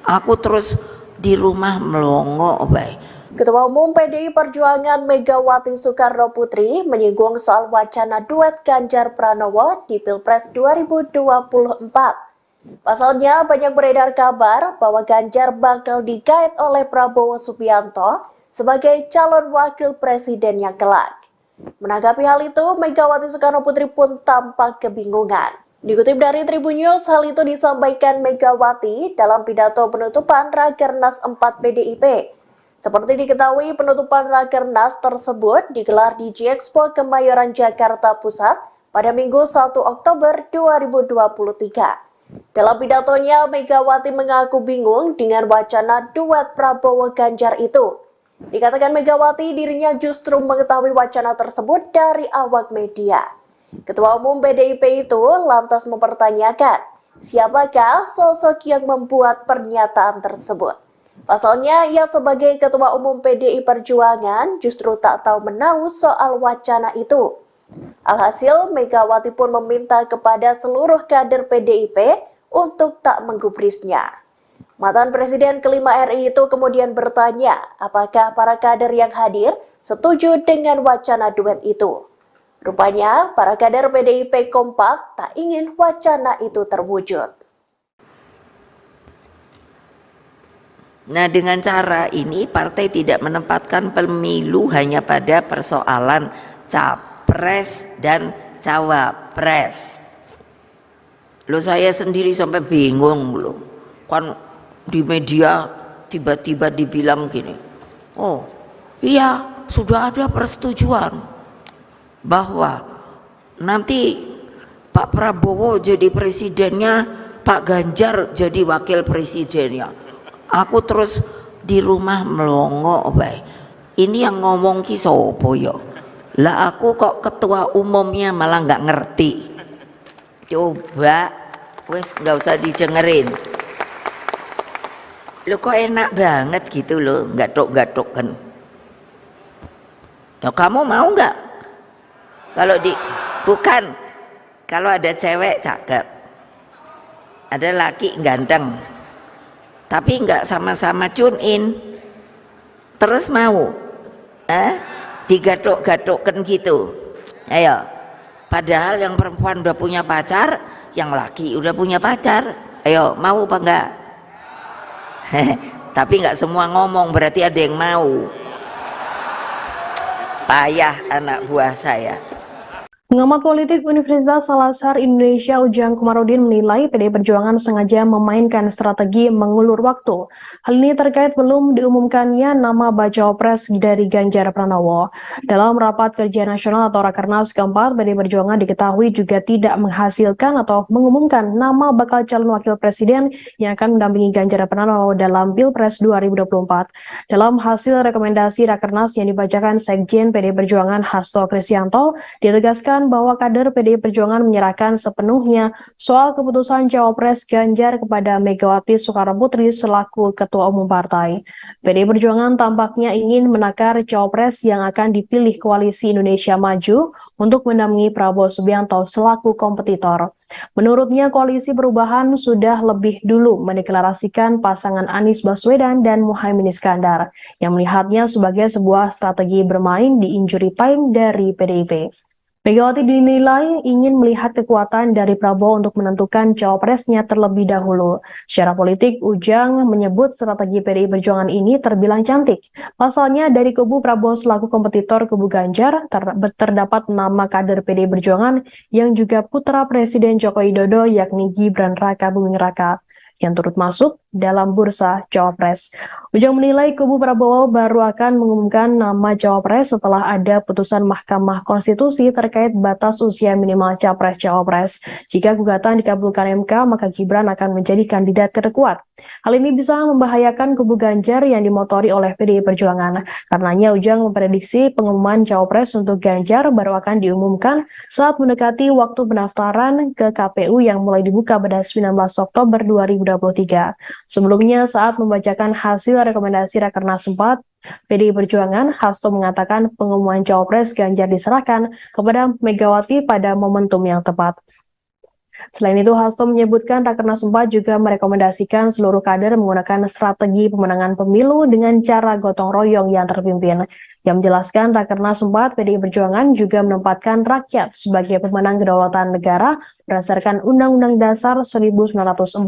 Aku terus di rumah melongo baik. Ketua Umum PDI Perjuangan Megawati Soekarno Putri menyinggung soal wacana duet Ganjar Pranowo di Pilpres 2024. Pasalnya, banyak beredar kabar bahwa Ganjar bakal digait oleh Prabowo Subianto sebagai calon wakil presiden yang kelak. Menanggapi hal itu, Megawati Soekarno Putri pun tampak kebingungan. Dikutip dari Tribun News, hal itu disampaikan Megawati dalam pidato penutupan Rakernas 4 PDIP. Seperti diketahui, penutupan Rakernas tersebut digelar di G-Expo Kemayoran Jakarta Pusat pada Minggu 1 Oktober 2023. Dalam pidatonya, Megawati mengaku bingung dengan wacana duet Prabowo Ganjar itu. Dikatakan Megawati dirinya justru mengetahui wacana tersebut dari awak media. Ketua Umum PDIP itu lantas mempertanyakan, siapakah sosok yang membuat pernyataan tersebut. Pasalnya, ia sebagai Ketua Umum PDI Perjuangan justru tak tahu menahu soal wacana itu. Alhasil, Megawati pun meminta kepada seluruh kader PDIP untuk tak menggubrisnya. Mantan Presiden kelima RI itu kemudian bertanya, apakah para kader yang hadir setuju dengan wacana duet itu. Rupanya, para kader PDIP kompak tak ingin wacana itu terwujud. Nah, dengan cara ini partai tidak menempatkan pemilu hanya pada persoalan capres dan cawapres. Loh, saya sendiri sampai bingung loh. Kan di media tiba-tiba dibilang gini, oh iya sudah ada persetujuan bahwa nanti Pak Prabowo jadi presidennya, Pak Ganjar jadi wakil presidennya. Aku terus di rumah melongo baik. Ini yang ngomong ki sopo yo? Lah aku kok ketua umumnya malah nggak ngerti. Coba wes nggak usah didengerin. Lo kok enak banget gitu loh, gatok-gatok kan. Nah, kamu mau nggak? Bukan, kalau ada cewek cakep, ada laki ganteng, tapi nggak sama-sama tune in, terus mau, digatok-gatokkan gitu. Ayo, padahal yang perempuan udah punya pacar, yang laki udah punya pacar. Ayo, mau apa enggak? Tapi nggak semua ngomong, berarti ada yang mau. Payah anak buah saya. Pengamat politik Universitas Al-Azhar Indonesia Ujang Komarudin menilai PDI Perjuangan sengaja memainkan strategi mengulur waktu. Hal ini terkait belum diumumkannya nama bacawa pres dari Ganjar Pranowo. Dalam rapat kerja nasional atau Rakernas keempat, PDI Perjuangan diketahui juga tidak menghasilkan atau mengumumkan nama bakal calon wakil presiden yang akan mendampingi Ganjar Pranowo dalam Pilpres 2024. Dalam hasil rekomendasi Rakernas yang dibacakan Sekjen PDI Perjuangan Hasto Kristianto, ditegaskan menyatakan bahwa kader PDI Perjuangan menyerahkan sepenuhnya soal keputusan Cawapres Ganjar kepada Megawati Soekarnoputri selaku Ketua Umum Partai. PDI Perjuangan tampaknya ingin menakar Cawapres yang akan dipilih Koalisi Indonesia Maju untuk mendampingi Prabowo Subianto selaku kompetitor. Menurutnya, Koalisi Perubahan sudah lebih dulu mendeklarasikan pasangan Anies Baswedan dan Muhaimin Iskandar, yang melihatnya sebagai sebuah strategi bermain di injury time dari PDIP. Megawati dinilai ingin melihat kekuatan dari Prabowo untuk menentukan cawapresnya terlebih dahulu. Secara politik, Ujang menyebut strategi PDI Perjuangan ini terbilang cantik. Pasalnya, dari kubu Prabowo selaku kompetitor kubu Ganjar, terdapat nama kader PDI Perjuangan yang juga putra Presiden Joko Widodo, yakni Gibran Raka Buming Raka, yang turut masuk dalam bursa Cawapres. Ujang menilai kubu Prabowo baru akan mengumumkan nama Cawapres setelah ada putusan Mahkamah Konstitusi terkait batas usia minimal Capres-Cawapres. Jika gugatan dikabulkan MK, maka Gibran akan menjadi kandidat terkuat. Hal ini bisa membahayakan kubu Ganjar yang dimotori oleh PDI Perjuangan. Karenanya Ujang memprediksi pengumuman Cawapres untuk Ganjar baru akan diumumkan saat mendekati waktu pendaftaran ke KPU yang mulai dibuka pada 19 Oktober 2023. Sebelumnya, saat membacakan hasil rekomendasi Rakernas 4 PDI Perjuangan, Hasto mengatakan pengumuman Cawapres Ganjar diserahkan kepada Megawati pada momentum yang tepat. Selain itu, Hasto menyebutkan Rakernas 4 juga merekomendasikan seluruh kader menggunakan strategi pemenangan pemilu dengan cara gotong royong yang terpimpin. Yang menjelaskan Rakernas 4 PDI Perjuangan juga menempatkan rakyat sebagai pemenang kedaulatan negara berdasarkan Undang-Undang Dasar 1945.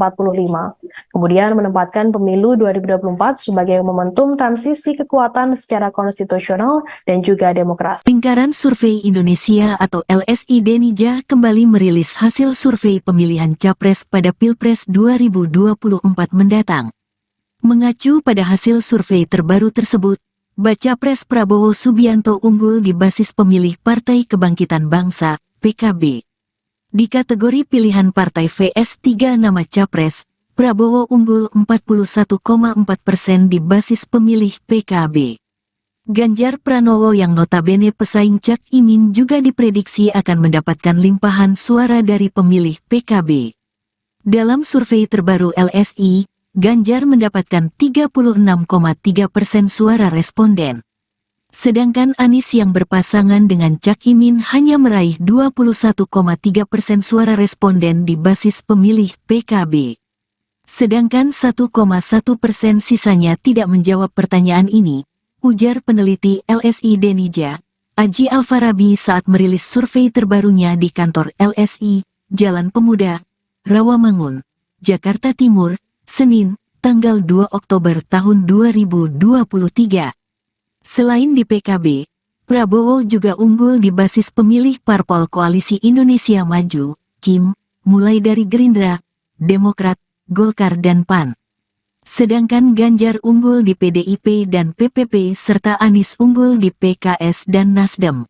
Kemudian menempatkan pemilu 2024 sebagai momentum transisi kekuatan secara konstitusional dan juga demokrasi. Lingkaran Survei Indonesia atau LSI Denija kembali merilis hasil survei pemilihan Capres pada Pilpres 2024 mendatang. Mengacu pada hasil survei terbaru tersebut, Baca Pres Prabowo Subianto unggul di basis pemilih Partai Kebangkitan Bangsa, PKB. Di kategori pilihan partai VS 3 nama Capres, Prabowo unggul 41,4% di basis pemilih PKB. Ganjar Pranowo yang notabene pesaing Cak Imin juga diprediksi akan mendapatkan limpahan suara dari pemilih PKB. Dalam survei terbaru LSI, Ganjar mendapatkan 36,3% suara responden. Sedangkan Anies yang berpasangan dengan Cak Imin hanya meraih 21,3% suara responden di basis pemilih PKB. Sedangkan 1,1% sisanya tidak menjawab pertanyaan ini, ujar peneliti LSI Denija, Aji Alfarabi saat merilis survei terbarunya di kantor LSI, Jalan Pemuda, Rawamangun, Jakarta Timur, Senin, tanggal 2 Oktober tahun 2023. Selain di PKB, Prabowo juga unggul di basis pemilih Parpol Koalisi Indonesia Maju, KIM, mulai dari Gerindra, Demokrat, Golkar dan PAN. Sedangkan Ganjar unggul di PDIP dan PPP serta Anies unggul di PKS dan Nasdem.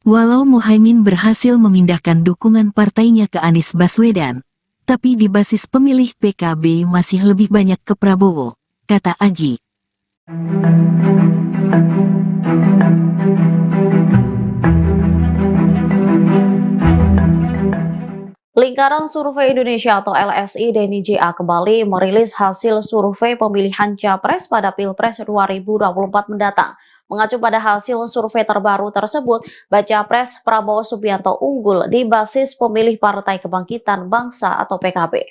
Walau Muhaimin berhasil memindahkan dukungan partainya ke Anies Baswedan, tapi di basis pemilih PKB masih lebih banyak ke Prabowo, kata Aji. Lingkaran Survei Indonesia atau LSI Denija kembali merilis hasil survei pemilihan Capres pada Pilpres 2024 mendatang. Mengacu pada hasil survei terbaru tersebut, Baca Pres Prabowo Subianto unggul di basis pemilih Partai Kebangkitan Bangsa atau PKB.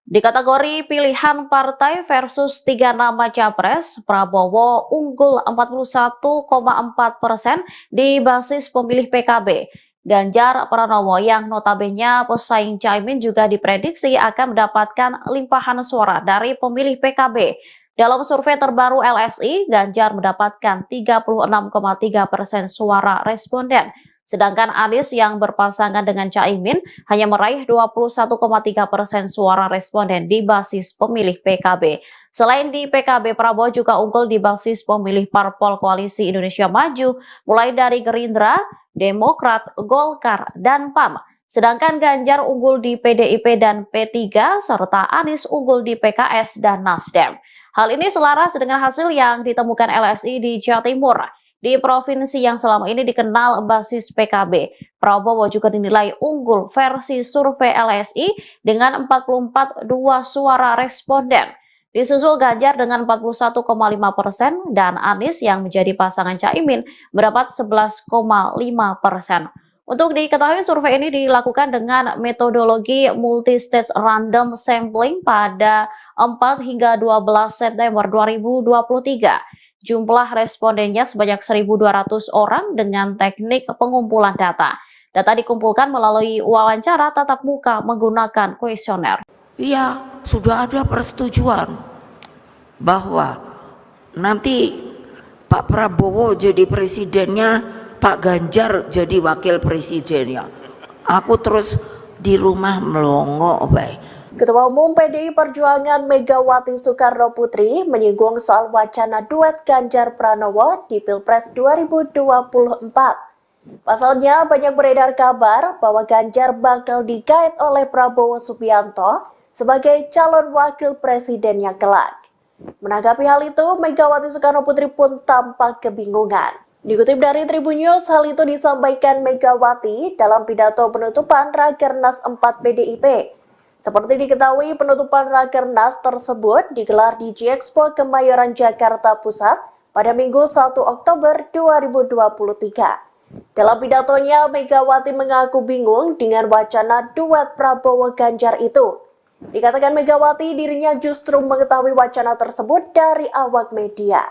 Di kategori pilihan partai versus 3 nama Capres, Prabowo unggul 41,4% di basis pemilih PKB. Ganjar Pranowo yang notabene pesaing Caimin juga diprediksi akan mendapatkan limpahan suara dari pemilih PKB. Dalam survei terbaru LSI, Ganjar mendapatkan 36,3% suara responden. Sedangkan Anies yang berpasangan dengan Caimin hanya meraih 21,3% suara responden di basis pemilih PKB. Selain di PKB, Prabowo juga unggul di basis pemilih Parpol Koalisi Indonesia Maju, mulai dari Gerindra, Demokrat, Golkar, dan PAN. Sedangkan Ganjar unggul di PDIP dan P3, serta Anies unggul di PKS dan Nasdem. Hal ini selaras dengan hasil yang ditemukan LSI di Jawa Timur, di provinsi yang selama ini dikenal basis PKB. Prabowo juga dinilai unggul versi survei LSI dengan 44,2 suara responden. Disusul Ganjar dengan 41,5% dan Anies yang menjadi pasangan Caimin mendapat 11,5%. Untuk diketahui, survei ini dilakukan dengan metodologi multi-stage random sampling pada 4 hingga 12 September 2023. Jumlah respondennya sebanyak 1.200 orang dengan teknik pengumpulan data. Data dikumpulkan melalui wawancara tatap muka menggunakan kuesioner. Iya, sudah ada persetujuan bahwa nanti Pak Prabowo jadi presidennya, Pak Ganjar jadi wakil presidennya. Aku terus di rumah melongo baik. Ketua Umum PDI Perjuangan Megawati Soekarno Putri menyinggung soal wacana duet Ganjar Pranowo di Pilpres 2024. Pasalnya banyak beredar kabar bahwa Ganjar bakal digait oleh Prabowo Subianto sebagai calon wakil presidennya kelak. Menanggapi hal itu, Megawati Soekarno Putri pun tampak kebingungan. Dikutip dari Tribun News, hal itu disampaikan Megawati dalam pidato penutupan Rakernas 4 PDIP. Seperti diketahui, penutupan Rakernas tersebut digelar di G-Expo Kemayoran, Jakarta Pusat pada Minggu 1 Oktober 2023. Dalam pidatonya, Megawati mengaku bingung dengan wacana duet Prabowo Ganjar itu. Dikatakan Megawati dirinya justru mengetahui wacana tersebut dari awak media.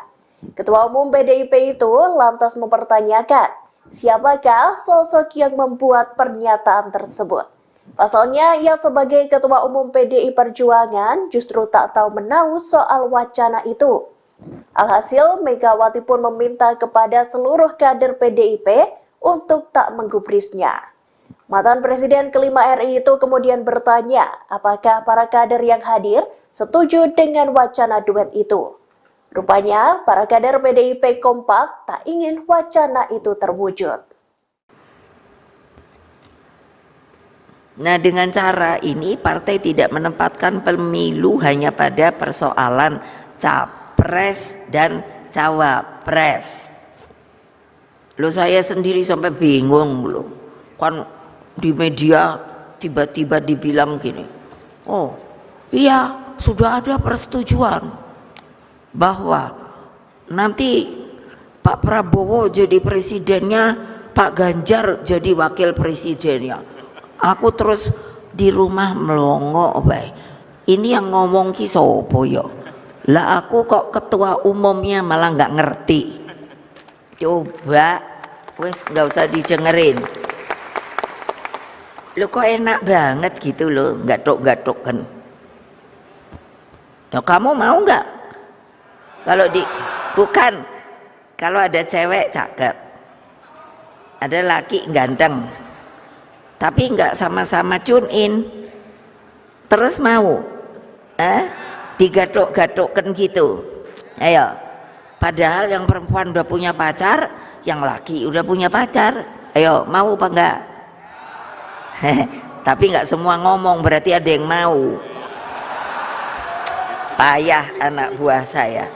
Ketua Umum PDIP itu lantas mempertanyakan siapakah sosok yang membuat pernyataan tersebut. Pasalnya, ia sebagai Ketua Umum PDI Perjuangan justru tak tahu menahu soal wacana itu. Alhasil, Megawati pun meminta kepada seluruh kader PDIP untuk tak menggubrisnya. Mantan Presiden kelima RI itu kemudian bertanya apakah para kader yang hadir setuju dengan wacana duet itu. Rupanya, para kader PDIP kompak tak ingin wacana itu terwujud. Nah, dengan cara ini partai tidak menempatkan pemilu hanya pada persoalan capres dan cawapres. Loh, saya sendiri sampai bingung loh. Kan di media tiba-tiba dibilang gini, oh iya sudah ada persetujuan bahwa nanti Pak Prabowo jadi presidennya, Pak Ganjar jadi wakil presidennya. Aku terus di rumah melongo baik. Ini yang ngomong ki sopo yo. Lah aku kok ketua umumnya malah nggak ngerti. Coba wes nggak usah didengerin. Lo kok enak banget gitu loh, gatuk-gatuk kan. Nah, kamu mau nggak? Bukan, kalau ada cewek cakep, ada laki ganteng, tapi nggak sama-sama tune in, terus mau, digatuk-gatukkan gitu, ayo. Padahal yang perempuan udah punya pacar, yang laki udah punya pacar, ayo mau apa enggak? Tapi nggak semua ngomong, berarti ada yang mau. Payah anak buah saya.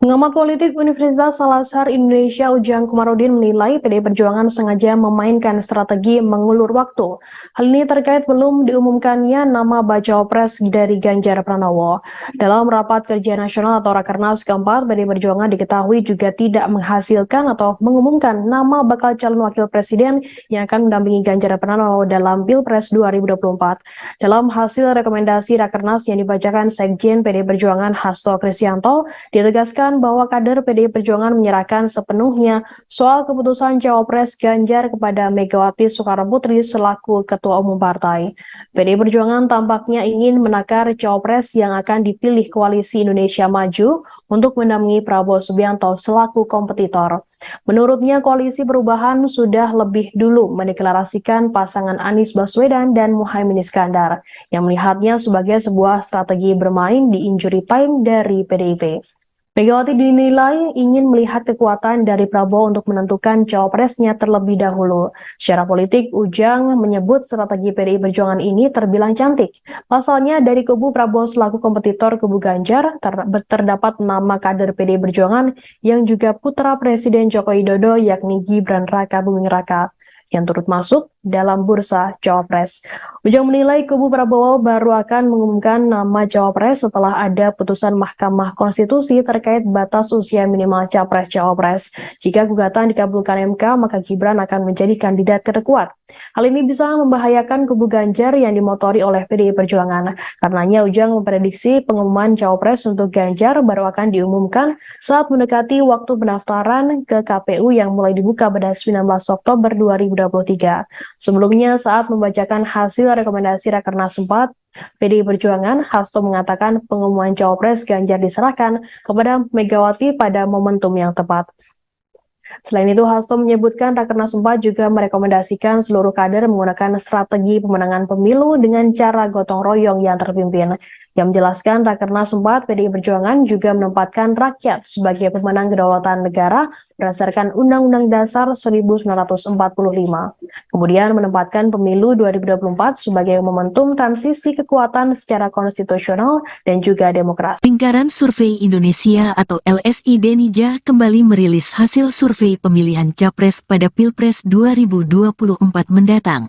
Pengamat politik Universitas Al-Azhar Indonesia Ujang Komarudin menilai PDI Perjuangan sengaja memainkan strategi mengulur waktu. Hal ini terkait belum diumumkannya nama bacawa pres dari Ganjar Pranowo. Dalam rapat kerja nasional atau Rakernas keempat, PDI Perjuangan diketahui juga tidak menghasilkan atau mengumumkan nama bakal calon wakil presiden yang akan mendampingi Ganjar Pranowo dalam Pilpres 2024. Dalam hasil rekomendasi Rakernas yang dibacakan Sekjen PDI Perjuangan Hasto Kristianto, ditegaskan bahwa kader PDI Perjuangan menyerahkan sepenuhnya soal keputusan Cawapres Ganjar kepada Megawati Soekarno Putri selaku Ketua Umum Partai. PDI Perjuangan tampaknya ingin menakar Cawapres yang akan dipilih Koalisi Indonesia Maju untuk mendampingi Prabowo Subianto selaku kompetitor. Menurutnya, Koalisi Perubahan sudah lebih dulu mendeklarasikan pasangan Anies Baswedan dan Muhaimin Iskandar, yang melihatnya sebagai sebuah strategi bermain di injury time dari PDIP. Megawati dinilai ingin melihat kekuatan dari Prabowo untuk menentukan cawapresnya terlebih dahulu. Secara politik, Ujang menyebut strategi PDI Perjuangan ini terbilang cantik. Pasalnya, dari kubu Prabowo selaku kompetitor kubu Ganjar, terdapat nama kader PDI Perjuangan yang juga putra Presiden Joko Widodo yakni Gibran Raka Buming Raka yang turut masuk dalam bursa cawapres. Ujang menilai kubu Prabowo baru akan mengumumkan nama cawapres setelah ada putusan Mahkamah Konstitusi terkait batas usia minimal capres-cawapres. Jika gugatan dikabulkan MK, maka Gibran akan menjadi kandidat terkuat. Hal ini bisa membahayakan kubu Ganjar yang dimotori oleh PDI Perjuangan. Karenanya Ujang memprediksi pengumuman cawapres untuk Ganjar baru akan diumumkan saat mendekati waktu pendaftaran ke KPU yang mulai dibuka pada 19 Oktober 2023. Sebelumnya, saat membacakan hasil rekomendasi Rakernas 4 PDI Perjuangan, Hasto mengatakan pengumuman cawapres Ganjar diserahkan kepada Megawati pada momentum yang tepat. Selain itu, Hasto menyebutkan Rakernas 4 juga merekomendasikan seluruh kader menggunakan strategi pemenangan pemilu dengan cara gotong royong yang terpimpin. Yang menjelaskan Rakernas 4 PDI Perjuangan juga menempatkan rakyat sebagai pemenang kedaulatan negara berdasarkan Undang-Undang Dasar 1945. Kemudian menempatkan pemilu 2024 sebagai momentum transisi kekuatan secara konstitusional dan juga demokrasi. Lingkaran Survei Indonesia atau LSI Denija kembali merilis hasil survei pemilihan Capres pada Pilpres 2024 mendatang.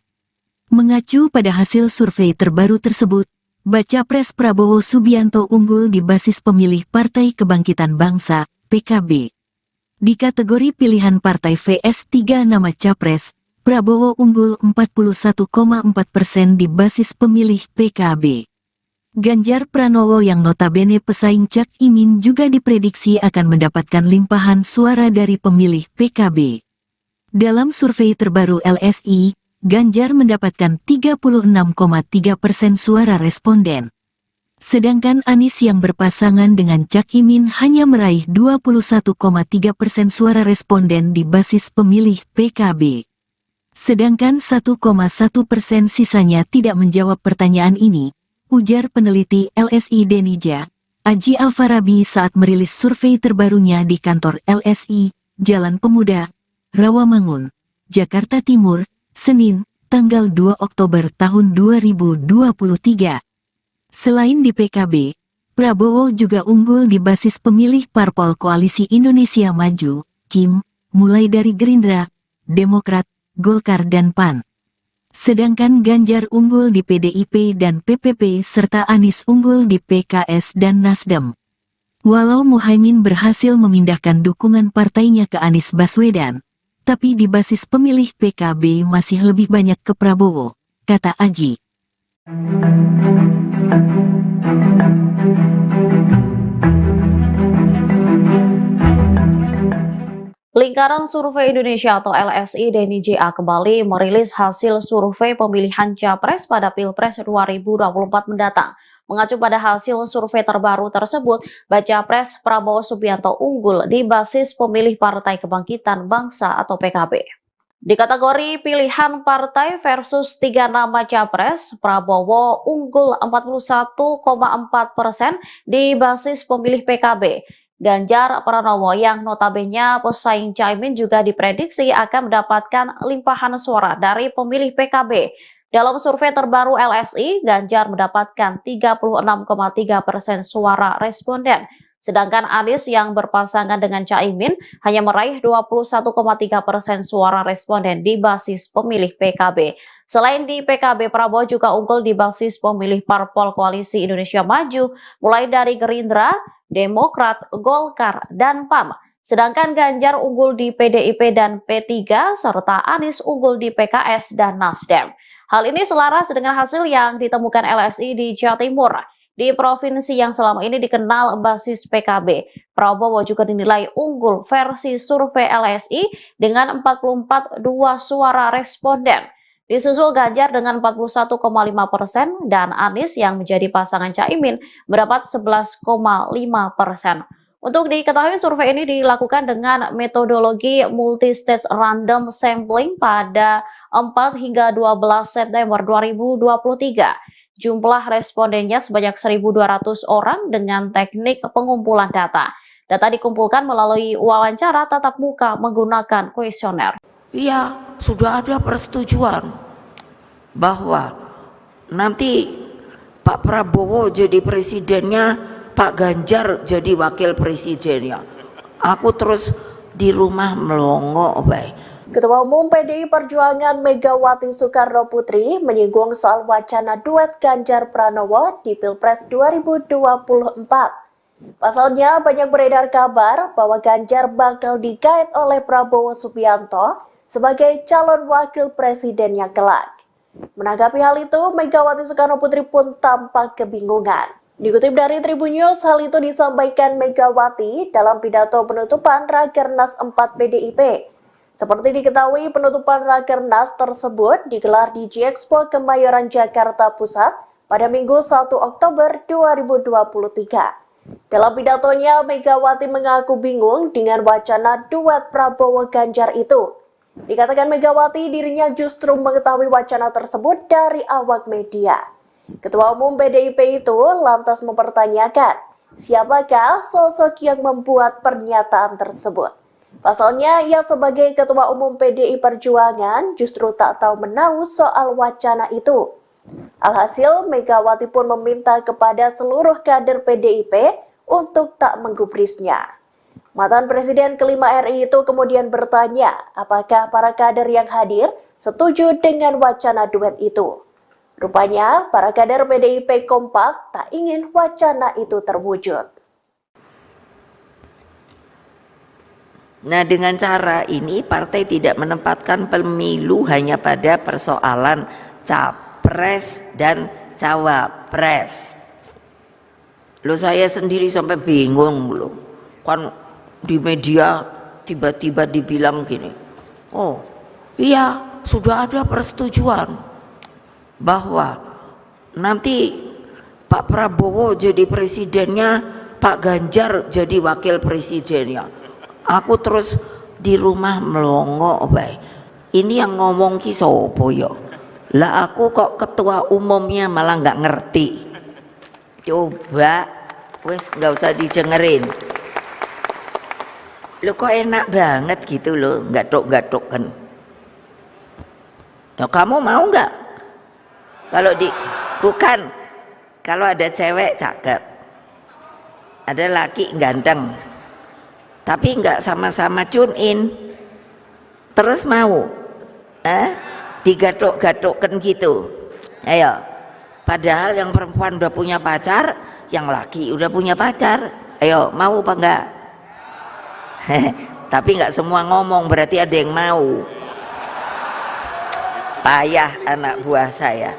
Mengacu pada hasil survei terbaru tersebut, Baca Pres Prabowo Subianto unggul di basis pemilih Partai Kebangkitan Bangsa, PKB. Di kategori pilihan partai VS 3 nama Capres, Prabowo unggul 41,4% di basis pemilih PKB. Ganjar Pranowo yang notabene pesaing Cak Imin juga diprediksi akan mendapatkan limpahan suara dari pemilih PKB. Dalam survei terbaru LSI, Ganjar mendapatkan 36,3% suara responden. Sedangkan Anies yang berpasangan dengan Cak Imin hanya meraih 21,3% suara responden di basis pemilih PKB. Sedangkan 1,1% sisanya tidak menjawab pertanyaan ini, ujar peneliti LSI Denija, Aji Alfarabi saat merilis survei terbarunya di kantor LSI, Jalan Pemuda, Rawamangun, Jakarta Timur, Senin, tanggal 2 Oktober tahun 2023. Selain di PKB, Prabowo juga unggul di basis pemilih parpol Koalisi Indonesia Maju, KIM, mulai dari Gerindra, Demokrat, Golkar dan PAN. Sedangkan Ganjar unggul di PDIP dan PPP serta Anies unggul di PKS dan Nasdem. Walau Muhaimin berhasil memindahkan dukungan partainya ke Anies Baswedan, tapi di basis pemilih PKB masih lebih banyak ke Prabowo, kata Aji. Lingkaran Survei Indonesia atau LSI Denija kembali merilis hasil survei pemilihan Capres pada Pilpres 2024 mendatang. Mengacu pada hasil survei terbaru tersebut, Baca Pres Prabowo Subianto unggul di basis pemilih Partai Kebangkitan Bangsa atau PKB. Di kategori pilihan partai versus 3 nama Capres, Prabowo unggul 41,4% di basis pemilih PKB. Ganjar Pranowo yang notabene pesaing Caimin juga diprediksi akan mendapatkan limpahan suara dari pemilih PKB. Dalam survei terbaru LSI, Ganjar mendapatkan 36,3% suara responden. Sedangkan Anies yang berpasangan dengan Caimin hanya meraih 21,3% suara responden di basis pemilih PKB. Selain di PKB, Prabowo juga unggul di basis pemilih parpol Koalisi Indonesia Maju, mulai dari Gerindra, Demokrat, Golkar, dan PAN. Sedangkan Ganjar unggul di PDIP dan P3, serta Anies unggul di PKS dan Nasdem. Hal ini selaras dengan hasil yang ditemukan LSI di Jawa Timur, di provinsi yang selama ini dikenal basis PKB. Prabowo juga dinilai unggul versi survei LSI dengan 44,2 suara responden. Disusul Ganjar dengan 41,5% dan Anies yang menjadi pasangan Caimin mendapat 11,5%. Untuk diketahui, survei ini dilakukan dengan metodologi multi-stage random sampling pada 4 hingga 12 September 2023. Jumlah respondennya sebanyak 1.200 orang dengan teknik pengumpulan data. Data dikumpulkan melalui wawancara tatap muka menggunakan kuesioner. Iya, sudah ada persetujuan bahwa nanti Pak Prabowo jadi presidennya, Pak Ganjar jadi wakil presidennya. Aku terus di rumah melongo baik. Ketua Umum PDI Perjuangan Megawati Soekarno Putri menyinggung soal wacana duet Ganjar Pranowo di Pilpres 2024. Pasalnya banyak beredar kabar bahwa Ganjar bakal digait oleh Prabowo Subianto sebagai calon wakil presidennya kelak. Menanggapi hal itu, Megawati Soekarno Putri pun tampak kebingungan. Dikutip dari Tribun News, hal itu disampaikan Megawati dalam pidato penutupan Rakernas 4 PDIP. Seperti diketahui, penutupan Rakernas tersebut digelar di G-Expo Kemayoran Jakarta Pusat pada Minggu 1 Oktober 2023. Dalam pidatonya, Megawati mengaku bingung dengan wacana duet Prabowo Ganjar itu. Dikatakan Megawati dirinya justru mengetahui wacana tersebut dari awak media. Ketua Umum PDIP itu lantas mempertanyakan, siapakah sosok yang membuat pernyataan tersebut? Pasalnya, ia sebagai Ketua Umum PDI Perjuangan justru tak tahu menahu soal wacana itu. Alhasil, Megawati pun meminta kepada seluruh kader PDIP untuk tak menggubrisnya. Mantan Presiden kelima RI itu kemudian bertanya apakah para kader yang hadir setuju dengan wacana duet itu. Rupanya, para kader PDIP kompak tak ingin wacana itu terwujud. Nah, dengan cara ini partai tidak menempatkan pemilu hanya pada persoalan capres dan cawapres. Loh, saya sendiri sampai bingung loh. Kan di media tiba-tiba dibilang gini, oh iya sudah ada persetujuan bahwa nanti Pak Prabowo jadi presidennya, Pak Ganjar jadi wakil presidennya. Aku terus di rumah melongo baik. Ini yang ngomong ki sopo yo? Lah aku kok ketua umumnya malah nggak ngerti. Coba wes nggak usah didengerin. Lo kok enak banget gitu loh, gatok-gatok kan. Nah, kamu mau nggak? Bukan, kalau ada cewek cakep, ada laki ganteng, tapi nggak sama-sama tune in, terus mau digatok-gatokkan gitu. Ayo, padahal yang perempuan udah punya pacar, yang laki udah punya pacar. Ayo, mau apa enggak? Tapi nggak semua ngomong, berarti ada yang mau. Payah anak buah saya.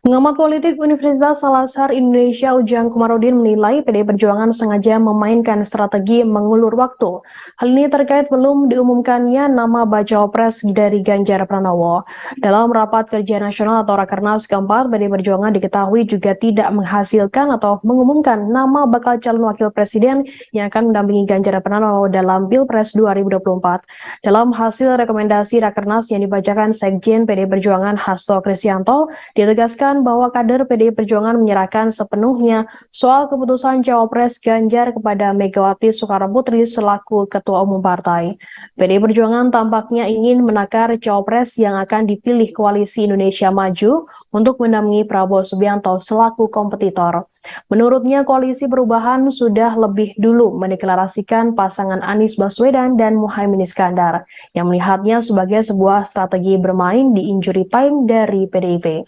Pengamat politik Universitas Al-Azhar Indonesia Ujang Komarudin menilai PDI Perjuangan sengaja memainkan strategi mengulur waktu. Hal ini terkait belum diumumkannya nama bacawa pres dari Ganjar Pranowo. Dalam rapat kerja nasional atau Rakernas keempat, PDI Perjuangan diketahui juga tidak menghasilkan atau mengumumkan nama bakal calon wakil presiden yang akan mendampingi Ganjar Pranowo dalam Pilpres 2024. Dalam hasil rekomendasi Rakernas yang dibacakan Sekjen PDI Perjuangan Hasto Kristianto, ditegaskan bahwa kader PDI Perjuangan menyerahkan sepenuhnya soal keputusan Cawapres Ganjar kepada Megawati Soekarno Putri selaku Ketua Umum Partai. PDI Perjuangan tampaknya ingin menakar Cawapres yang akan dipilih Koalisi Indonesia Maju untuk mendampingi Prabowo Subianto selaku kompetitor. Menurutnya, Koalisi Perubahan sudah lebih dulu mendeklarasikan pasangan Anies Baswedan dan Muhaimin Iskandar, yang melihatnya sebagai sebuah strategi bermain di injury time dari PDIP.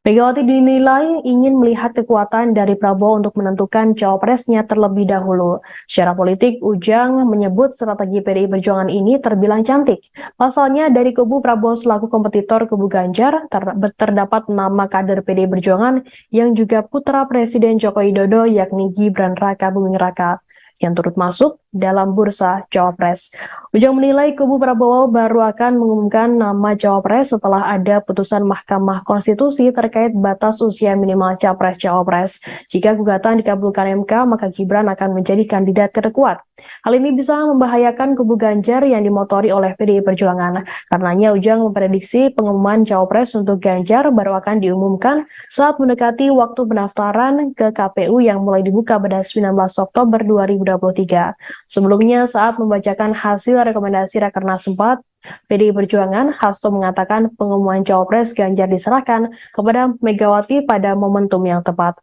Megawati dinilai ingin melihat kekuatan dari Prabowo untuk menentukan cawapresnya terlebih dahulu. Secara politik, Ujang menyebut strategi PDI Perjuangan ini terbilang cantik. Pasalnya, dari kubu Prabowo selaku kompetitor kubu Ganjar, terdapat nama kader PDI Perjuangan yang juga putra Presiden Joko Widodo, yakni Gibran Raka Buming Raka, yang turut masuk dalam bursa cawapres. Ujang menilai kubu Prabowo baru akan mengumumkan nama cawapres setelah ada putusan Mahkamah Konstitusi terkait batas usia minimal capres-cawapres. Jika gugatan dikabulkan MK, maka Gibran akan menjadi kandidat terkuat. Hal ini bisa membahayakan kubu Ganjar yang dimotori oleh PDI Perjuangan. Karenanya Ujang memprediksi pengumuman cawapres untuk Ganjar baru akan diumumkan saat mendekati waktu pendaftaran ke KPU yang mulai dibuka pada 19 Oktober 2023. Sebelumnya saat membacakan hasil rekomendasi Rakernas 4, PDI Perjuangan, Hasto mengatakan pengumuman cawapres Ganjar diserahkan kepada Megawati pada momentum yang tepat.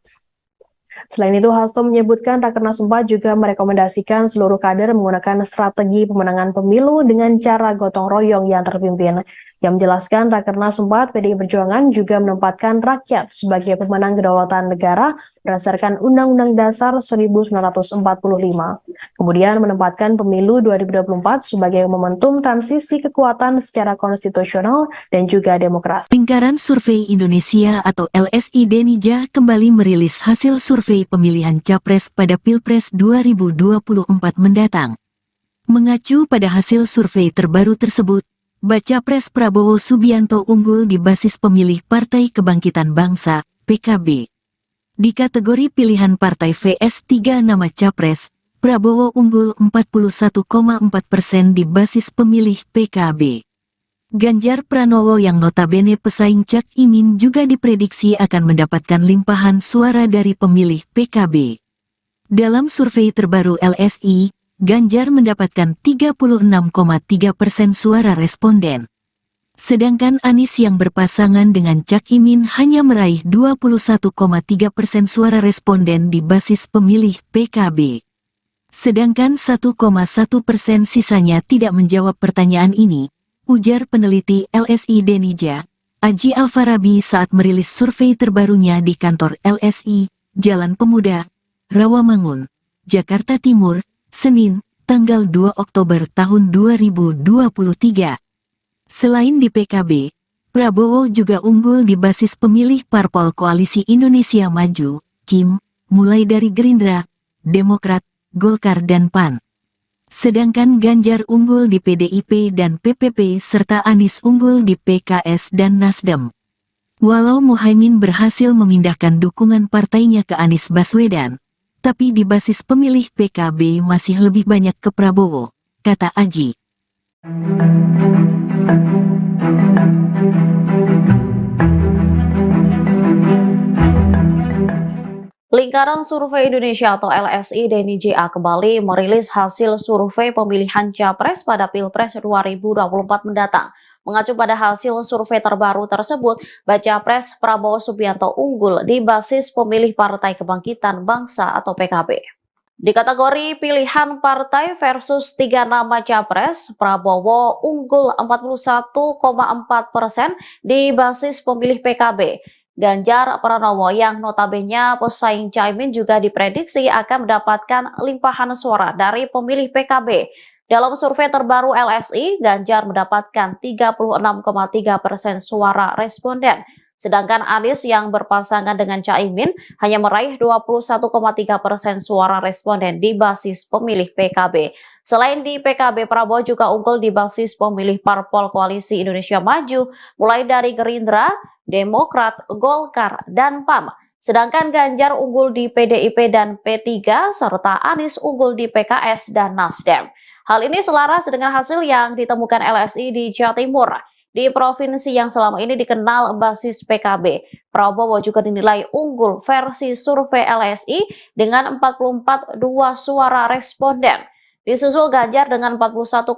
Selain itu, Hasto menyebutkan Rakernas 4 juga merekomendasikan seluruh kader menggunakan strategi pemenangan pemilu dengan cara gotong royong yang terpimpin. Yang menjelaskan Rakernas 4 PDI Perjuangan juga menempatkan rakyat sebagai pemenang kedaulatan negara berdasarkan Undang-Undang Dasar 1945. Kemudian menempatkan pemilu 2024 sebagai momentum transisi kekuatan secara konstitusional dan juga demokrasi. Lingkaran Survei Indonesia atau LSI Denija kembali merilis hasil survei pemilihan capres pada Pilpres 2024 mendatang. Mengacu pada hasil survei terbaru tersebut, Baca Pres Prabowo Subianto unggul di basis pemilih Partai Kebangkitan Bangsa, PKB. Di kategori pilihan partai VS 3 nama Capres, Prabowo unggul 41,4% di basis pemilih PKB. Ganjar Pranowo yang notabene pesaing Cak Imin juga diprediksi akan mendapatkan limpahan suara dari pemilih PKB. Dalam survei terbaru LSI, Ganjar mendapatkan 36,3% suara responden. Sedangkan Anies yang berpasangan dengan Cak Imin hanya meraih 21,3% suara responden di basis pemilih PKB. Sedangkan 1,1% sisanya tidak menjawab pertanyaan ini, ujar peneliti LSI Denija, Aji Alfarabi saat merilis survei terbarunya di kantor LSI, Jalan Pemuda, Rawamangun, Jakarta Timur, Senin, tanggal 2 Oktober tahun 2023. Selain di PKB, Prabowo juga unggul di basis pemilih parpol Koalisi Indonesia Maju, KIM, mulai dari Gerindra, Demokrat, Golkar dan PAN. Sedangkan Ganjar unggul di PDIP dan PPP serta Anies unggul di PKS dan Nasdem. Walau Muhaimin berhasil memindahkan dukungan partainya ke Anies Baswedan, tapi di basis pemilih PKB masih lebih banyak ke Prabowo, kata Aji. Lingkaran Survei Indonesia atau LSI DNIJA kembali merilis hasil survei pemilihan Capres pada Pilpres 2024 mendatang. Mengacu pada hasil survei terbaru tersebut, Baca Pres Prabowo Subianto unggul di basis pemilih Partai Kebangkitan Bangsa atau PKB. Di kategori pilihan partai versus 3 nama Capres, Prabowo unggul 41,4% di basis pemilih PKB. Ganjar Pranowo yang notabene pesaing Caimin juga diprediksi akan mendapatkan limpahan suara dari pemilih PKB. Dalam survei terbaru LSI, Ganjar mendapatkan 36,3% suara responden. Sedangkan Anies yang berpasangan dengan Caimin hanya meraih 21,3% suara responden di basis pemilih PKB. Selain di PKB, Prabowo juga unggul di basis pemilih parpol Koalisi Indonesia Maju, mulai dari Gerindra, Demokrat, Golkar, dan PAN. Sedangkan Ganjar unggul di PDIP dan P3, serta Anies unggul di PKS dan Nasdem. Hal ini selaras dengan hasil yang ditemukan LSI di Jawa Timur, di provinsi yang selama ini dikenal basis PKB. Prabowo juga dinilai unggul versi survei LSI dengan 44,2 suara responden. Disusul Ganjar dengan 41,5%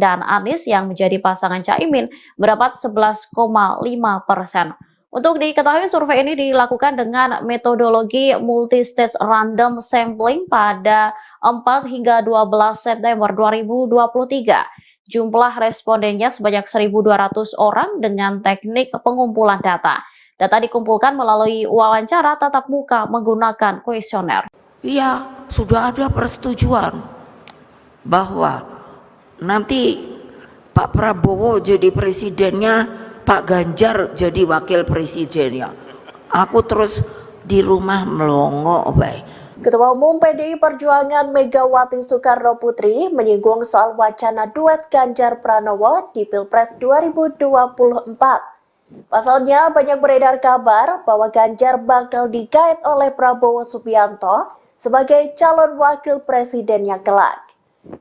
dan Anies yang menjadi pasangan Caimin mendapat 11,5%. Untuk diketahui, survei ini dilakukan dengan metodologi multi-stage random sampling pada 4 hingga 12 September 2023. Jumlah respondennya sebanyak 1.200 orang dengan teknik pengumpulan data. Data dikumpulkan melalui wawancara tatap muka menggunakan kuesioner. Iya, sudah ada persetujuan bahwa nanti Pak Prabowo jadi presidennya, Pak Ganjar jadi wakil presidennya. Aku terus di rumah melongo, baik. Ketua Umum PDI Perjuangan Megawati Soekarno Putri menyinggung soal wacana duet Ganjar Pranowo di Pilpres 2024. Pasalnya banyak beredar kabar bahwa Ganjar bakal digait oleh Prabowo Subianto sebagai calon wakil presidennya kelak.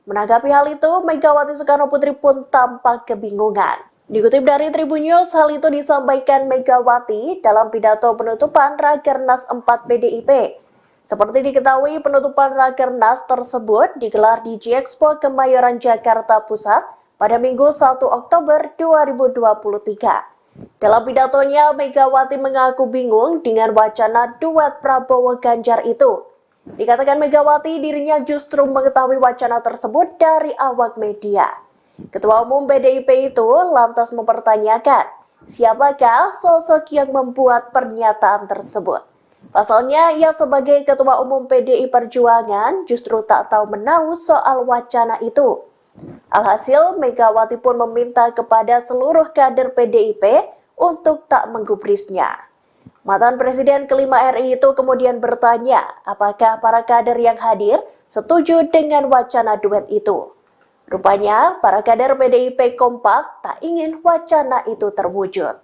Menanggapi hal itu, Megawati Soekarno Putri pun tampak kebingungan. Dikutip dari Tribun News, hal itu disampaikan Megawati dalam pidato penutupan Rakernas 4 PDIP. Seperti diketahui, penutupan Rakernas tersebut digelar di G-Expo Kemayoran Jakarta Pusat pada Minggu 1 Oktober 2023. Dalam pidatonya, Megawati mengaku bingung dengan wacana duet Prabowo Ganjar itu. Dikatakan Megawati dirinya justru mengetahui wacana tersebut dari awak media. Ketua Umum PDIP itu lantas mempertanyakan, siapakah sosok yang membuat pernyataan tersebut? Pasalnya, ia sebagai Ketua Umum PDI Perjuangan justru tak tahu menahu soal wacana itu. Alhasil, Megawati pun meminta kepada seluruh kader PDIP untuk tak menggubrisnya. Mantan Presiden kelima RI itu kemudian bertanya apakah para kader yang hadir setuju dengan wacana duet itu. Rupanya, para kader PDIP kompak tak ingin wacana itu terwujud.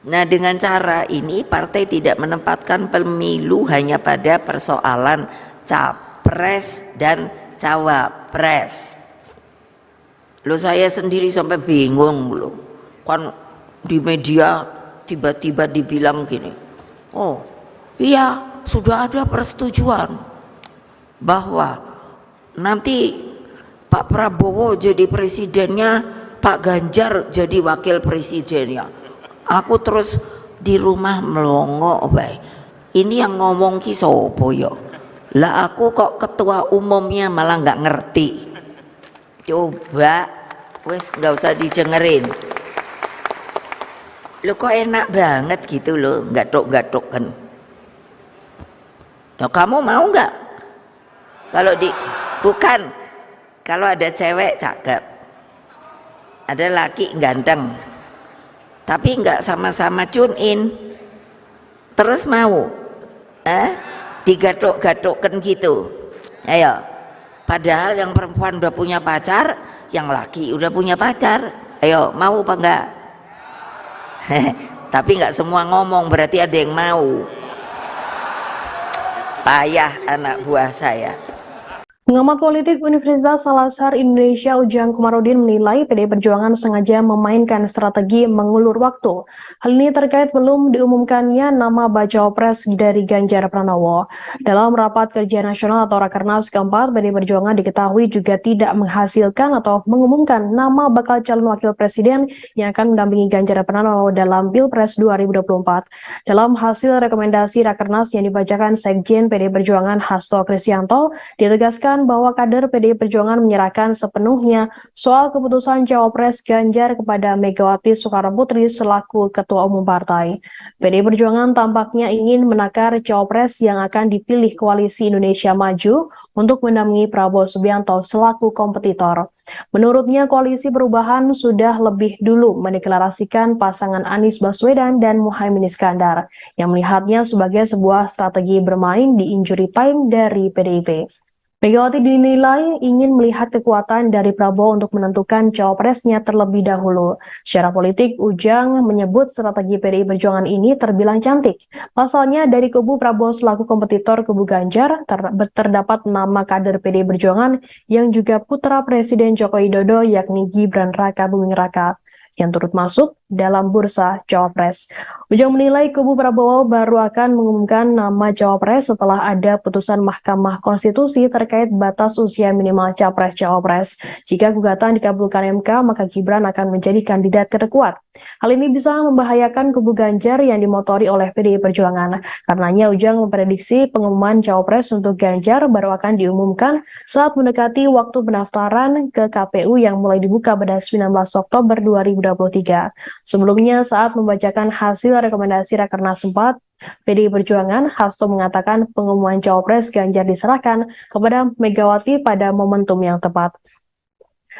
Nah, dengan cara ini partai tidak menempatkan pemilu hanya pada persoalan capres dan cawapres. Loh, saya sendiri sampai bingung loh. Kan di media tiba-tiba dibilang gini, oh iya sudah ada persetujuan bahwa nanti Pak Prabowo jadi presidennya, Pak Ganjar jadi wakil presidennya. Aku terus di rumah melongo, baik. Ini yang ngomong ki sopo yo? Lah aku kok ketua umumnya malah nggak ngerti. Coba, wes nggak usah didengerin. Lo kok enak banget gitu loh, gatuk-gatuk kan. Nah, kamu mau nggak? Bukan, kalau ada cewek cakep, ada laki ganteng, tapi nggak sama-sama tune in, terus mau, digatuk-gatukkan gitu. Ayo, padahal yang perempuan udah punya pacar, yang laki udah punya pacar. Ayo, mau apa enggak? Tapi nggak semua ngomong, berarti ada yang mau. Payah anak buah saya. Pengamat politik Universitas Al-Azhar Indonesia Ujang Komarudin menilai PDI Perjuangan sengaja memainkan strategi mengulur waktu. Hal ini terkait belum diumumkannya nama Bacawa Pres dari Ganjar Pranowo. Dalam rapat kerja nasional atau Rakernas keempat, PDI Perjuangan diketahui juga tidak menghasilkan atau mengumumkan nama bakal calon wakil presiden yang akan mendampingi Ganjar Pranowo dalam Pilpres 2024. Dalam hasil rekomendasi Rakernas yang dibacakan Sekjen PDI Perjuangan Hasto Kristianto, ditegaskan bahwa kader PDI Perjuangan menyerahkan sepenuhnya soal keputusan Cawapres Ganjar kepada Megawati Soekarno Putri selaku Ketua Umum Partai. PDI Perjuangan tampaknya ingin menakar Cawapres yang akan dipilih Koalisi Indonesia Maju untuk mendampingi Prabowo Subianto selaku kompetitor. Menurutnya, Koalisi Perubahan sudah lebih dulu mendeklarasikan pasangan Anies Baswedan dan Muhaimin Iskandar, yang melihatnya sebagai sebuah strategi bermain di injury time dari PDIP. Megawati dinilai ingin melihat kekuatan dari Prabowo untuk menentukan cawapresnya terlebih dahulu. Secara politik, Ujang menyebut strategi PDI Perjuangan ini terbilang cantik. Pasalnya, dari kubu Prabowo selaku kompetitor kubu Ganjar, terdapat nama kader PDI Perjuangan yang juga putra Presiden Joko Widodo, yakni Gibran Raka Buming Raka, yang turut masuk dalam bursa Cawapres. Ujang menilai kubu Prabowo baru akan mengumumkan nama Cawapres setelah ada putusan Mahkamah Konstitusi terkait batas usia minimal Capres-Cawapres. Jika gugatan dikabulkan MK, maka Gibran akan menjadi kandidat terkuat. Hal ini bisa membahayakan kubu Ganjar yang dimotori oleh PDI Perjuangan. Karenanya Ujang memprediksi pengumuman Cawapres untuk Ganjar baru akan diumumkan saat mendekati waktu pendaftaran ke KPU yang mulai dibuka pada 19 Oktober 2023. Sebelumnya, saat membacakan hasil rekomendasi Rakernas 4, PDI Perjuangan, Hasto mengatakan pengumuman Cawapres Ganjar diserahkan kepada Megawati pada momentum yang tepat.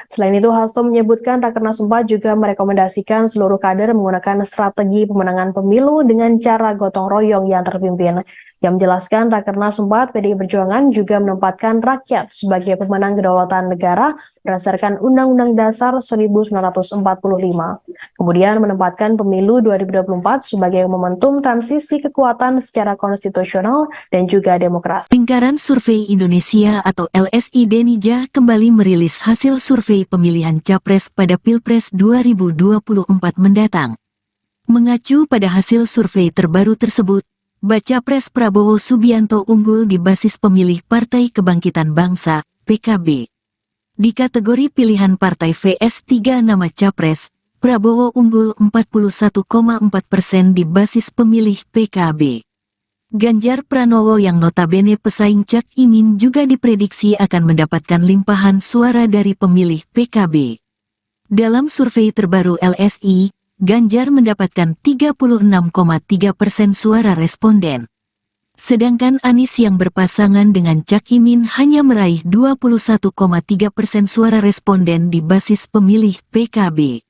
Selain itu, Hasto menyebutkan Rakernas 4 juga merekomendasikan seluruh kader menggunakan strategi pemenangan pemilu dengan cara gotong royong yang terpimpin. Yang menjelaskan Rakernas 4 PDI Perjuangan juga menempatkan rakyat sebagai pemenang kedaulatan negara berdasarkan Undang-Undang Dasar 1945. Kemudian menempatkan pemilu 2024 sebagai momentum transisi kekuatan secara konstitusional dan juga demokrasi. Lingkaran Survei Indonesia atau LSI Denija kembali merilis hasil survei pemilihan Capres pada Pilpres 2024 mendatang. Mengacu pada hasil survei terbaru tersebut, Baca Pres Prabowo Subianto unggul di basis pemilih Partai Kebangkitan Bangsa, PKB. Di kategori pilihan partai VS 3 nama Capres, Prabowo unggul 41,4% di basis pemilih PKB. Ganjar Pranowo yang notabene pesaing Cak Imin juga diprediksi akan mendapatkan limpahan suara dari pemilih PKB. Dalam survei terbaru LSI, Ganjar mendapatkan 36,3% suara responden. Sedangkan Anies yang berpasangan dengan Cak Imin hanya meraih 21,3% suara responden di basis pemilih PKB.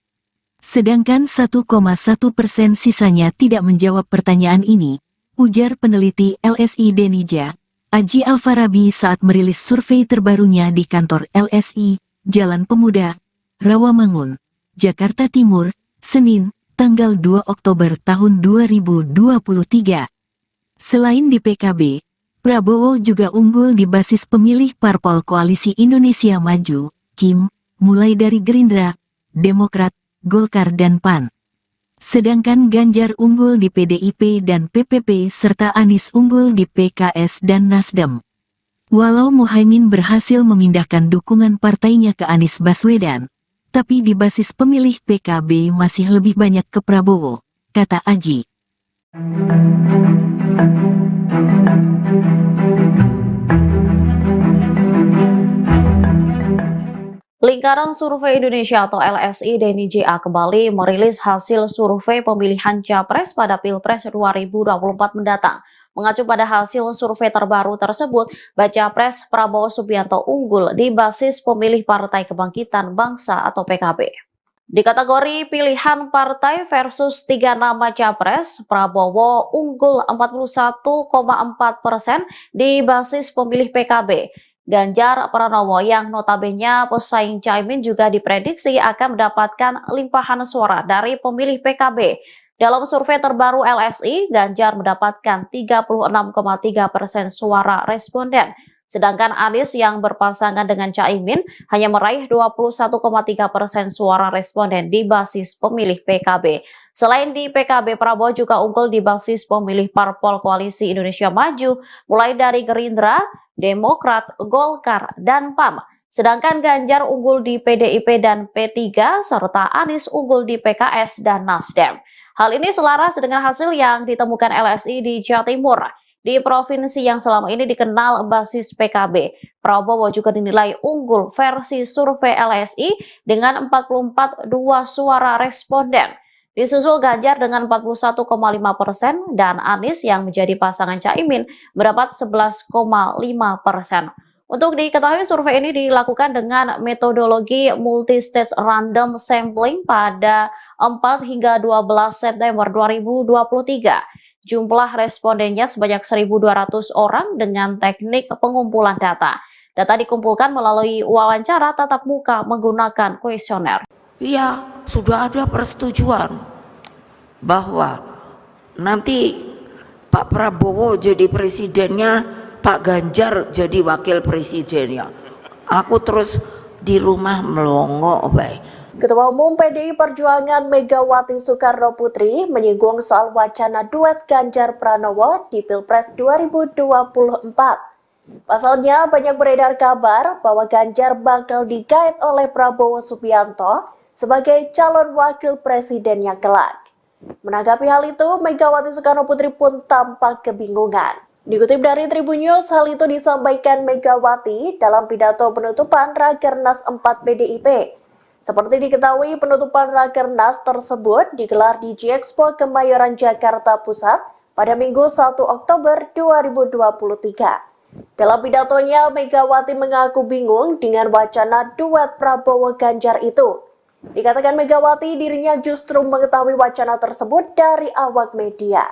Sedangkan 1,1% sisanya tidak menjawab pertanyaan ini, ujar peneliti LSI Denija, Aji Alfarabi saat merilis survei terbarunya di kantor LSI, Jalan Pemuda, Rawamangun, Jakarta Timur, Senin, tanggal 2 Oktober tahun 2023. Selain di PKB, Prabowo juga unggul di basis pemilih parpol Koalisi Indonesia Maju, KIM, mulai dari Gerindra, Demokrat, Golkar dan PAN. Sedangkan Ganjar unggul di PDIP dan PPP serta Anies unggul di PKS dan Nasdem. Walau Muhaimin berhasil memindahkan dukungan partainya ke Anies Baswedan, tapi di basis pemilih PKB masih lebih banyak ke Prabowo, kata Aji. Lingkaran Survei Indonesia atau LSI Denija kembali merilis hasil survei pemilihan Capres pada Pilpres 2024 mendatang. Mengacu pada hasil survei terbaru tersebut, Baca Pres Prabowo Subianto unggul di basis pemilih Partai Kebangkitan Bangsa atau PKB. Di kategori pilihan partai versus 3 nama Capres, Prabowo unggul 41,4% di basis pemilih PKB. Ganjar Pranowo yang notabene pesaing Caimin juga diprediksi akan mendapatkan limpahan suara dari pemilih PKB. Dalam survei terbaru LSI, Ganjar mendapatkan 36,3% suara responden. Sedangkan Anies yang berpasangan dengan Caimin hanya meraih 21,3% suara responden di basis pemilih PKB. Selain di PKB, Prabowo juga unggul di basis pemilih parpol Koalisi Indonesia Maju, mulai dari Gerindra, Demokrat, Golkar, dan PAN. Sedangkan Ganjar unggul di PDIP dan P3, serta Anies unggul di PKS dan Nasdem. Hal ini selaras dengan hasil yang ditemukan LSI di Jawa Timur. Di provinsi yang selama ini dikenal basis PKB, Prabowo juga dinilai unggul versi survei LSI dengan 44,2 suara responden. Disusul Ganjar dengan 41,5% dan Anies yang menjadi pasangan Caimin mendapat 11,5%. Untuk diketahui, survei ini dilakukan dengan metodologi multi-stage random sampling pada 4 hingga 12 September 2023. Jumlah respondennya sebanyak 1.200 orang dengan teknik pengumpulan data. Data dikumpulkan melalui wawancara tatap muka menggunakan kuesioner. Iya, sudah ada persetujuan bahwa nanti Pak Prabowo jadi presidennya, Pak Ganjar jadi wakil presidennya. Aku terus di rumah melongo baik. Ketua Umum PDI Perjuangan Megawati Soekarno Putri menyinggung soal wacana duet Ganjar Pranowo di Pilpres 2024. Pasalnya banyak beredar kabar bahwa Ganjar bakal digait oleh Prabowo Subianto sebagai calon wakil presidennya kelak. Menanggapi hal itu, Megawati Soekarno Putri pun tampak kebingungan. Dikutip dari Tribun News, hal itu disampaikan Megawati dalam pidato penutupan Rakernas 4 PDIP. Seperti diketahui, penutupan Rakernas tersebut digelar di G-Expo Kemayoran Jakarta Pusat pada Minggu 1 Oktober 2023. Dalam pidatonya, Megawati mengaku bingung dengan wacana duet Prabowo-Ganjar itu. Dikatakan Megawati dirinya justru mengetahui wacana tersebut dari awak media.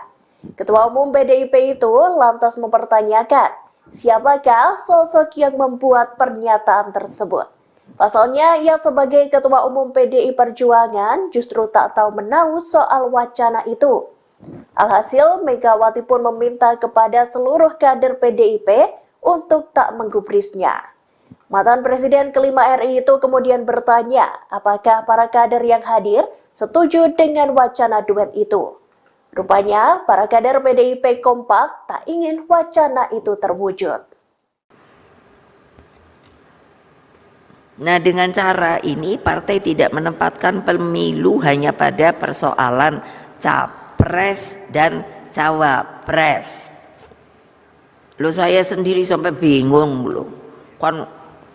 Ketua Umum PDIP itu lantas mempertanyakan, siapakah sosok yang membuat pernyataan tersebut? Pasalnya, ia sebagai Ketua Umum PDI Perjuangan justru tak tahu menahu soal wacana itu. Alhasil, Megawati pun meminta kepada seluruh kader PDIP untuk tak menggubrisnya. Mantan Presiden kelima RI itu kemudian bertanya, apakah para kader yang hadir setuju dengan wacana duet itu. Rupanya, para kader PDIP kompak tak ingin wacana itu terwujud. Nah, dengan cara ini partai tidak menempatkan pemilu hanya pada persoalan capres dan cawapres. Loh, saya sendiri sampai bingung loh. Kan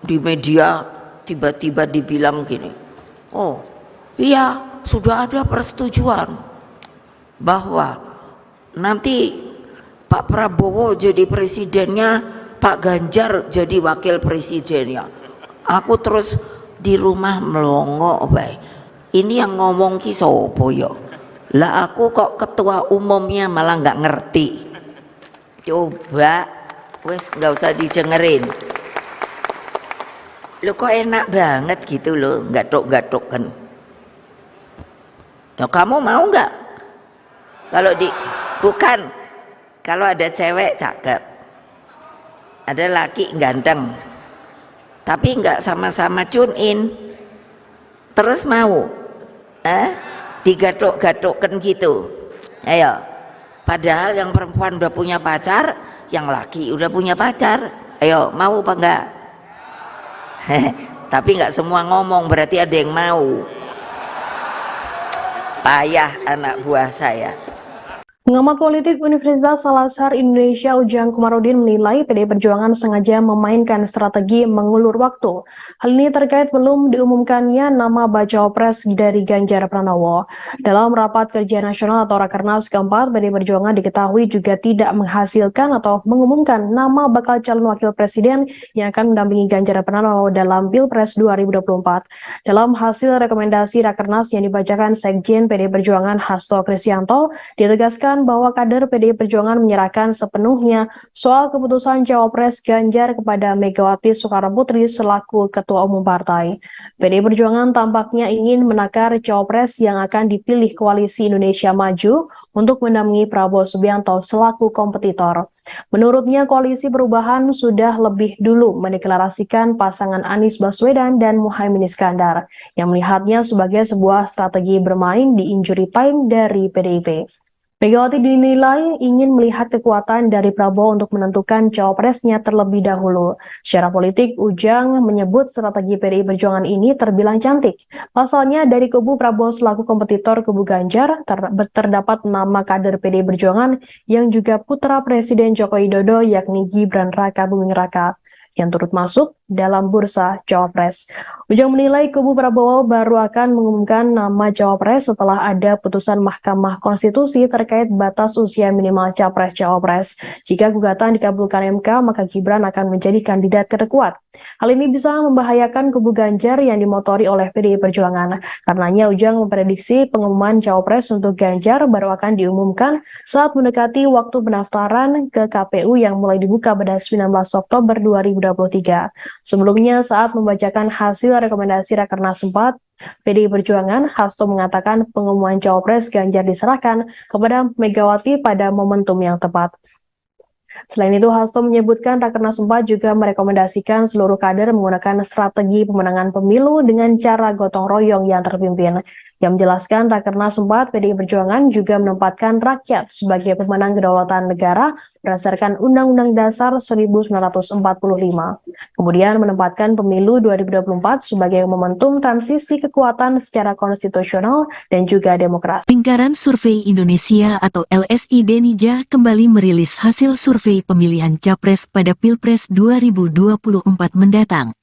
di media tiba-tiba dibilang gini, oh iya sudah ada persetujuan bahwa nanti Pak Prabowo jadi presidennya, Pak Ganjar jadi wakil presidennya. Aku terus di rumah melongo, baik. Ini yang ngomong ki sopo yo? Lah aku kok ketua umumnya malah nggak ngerti. Coba, wes nggak usah didengerin. Lo kok enak banget gitu loh, gatok-gatok kan. Nah, kamu mau nggak? Bukan, kalau ada cewek cakep, ada laki ganteng, tapi nggak sama-sama tune in, terus mau digatok-gatokkan gitu. Ayo, padahal yang perempuan udah punya pacar, yang laki udah punya pacar. Ayo, mau apa enggak? Tapi nggak semua ngomong, berarti ada yang mau. Payah anak buah saya. Pengamat politik Universitas Al-Azhar Indonesia Ujang Komarudin menilai PDI Perjuangan sengaja memainkan strategi mengulur waktu. Hal ini terkait belum diumumkannya nama bacawa pres dari Ganjar Pranowo. Dalam rapat kerja nasional atau Rakernas keempat, PDI Perjuangan diketahui juga tidak menghasilkan atau mengumumkan nama bakal calon wakil presiden yang akan mendampingi Ganjar Pranowo dalam Pilpres 2024. Dalam hasil rekomendasi Rakernas yang dibacakan Sekjen PDI Perjuangan Hasto Kristianto, ditegaskan bahwa kader PDI Perjuangan menyerahkan sepenuhnya soal keputusan Cawapres Ganjar kepada Megawati Soekarnoputri selaku Ketua Umum Partai. PDI Perjuangan tampaknya ingin menakar Cawapres yang akan dipilih Koalisi Indonesia Maju untuk mendampingi Prabowo Subianto selaku kompetitor. Menurutnya, Koalisi Perubahan sudah lebih dulu mendeklarasikan pasangan Anies Baswedan dan Muhaimin Iskandar, yang melihatnya sebagai sebuah strategi bermain di injury time dari PDIP. Megawati dinilai ingin melihat kekuatan dari Prabowo untuk menentukan cawapresnya terlebih dahulu. Secara politik, Ujang menyebut strategi PDI Perjuangan ini terbilang cantik. Pasalnya, dari kubu Prabowo selaku kompetitor kubu Ganjar, terdapat nama kader PDI Perjuangan yang juga putra Presiden Joko Widodo, yakni Gibran Raka Buming Raka, yang turut masuk dalam bursa Cawapres. Ujang menilai kubu Prabowo baru akan mengumumkan nama Cawapres setelah ada putusan Mahkamah Konstitusi terkait batas usia minimal Capres-Cawapres. Jika gugatan dikabulkan MK, maka Gibran akan menjadi kandidat terkuat. Hal ini bisa membahayakan kubu Ganjar yang dimotori oleh PDI Perjuangan. Karenanya Ujang memprediksi pengumuman Cawapres untuk Ganjar baru akan diumumkan saat mendekati waktu pendaftaran ke KPU yang mulai dibuka pada 19 Oktober 2023. Sebelumnya, saat membacakan hasil rekomendasi Rakernas 4, PDI Perjuangan, Hasto mengatakan pengumuman Cawapres Ganjar diserahkan kepada Megawati pada momentum yang tepat. Selain itu, Hasto menyebutkan Rakernas 4 juga merekomendasikan seluruh kader menggunakan strategi pemenangan pemilu dengan cara gotong royong yang terpimpin. Yang menjelaskan Rakernas 4 PDI Perjuangan juga menempatkan rakyat sebagai pemenang kedaulatan negara berdasarkan Undang-Undang Dasar 1945. Kemudian menempatkan pemilu 2024 sebagai momentum transisi kekuatan secara konstitusional dan juga demokrasi. Lingkaran Survei Indonesia atau LSI Denija kembali merilis hasil survei pemilihan Capres pada Pilpres 2024 mendatang.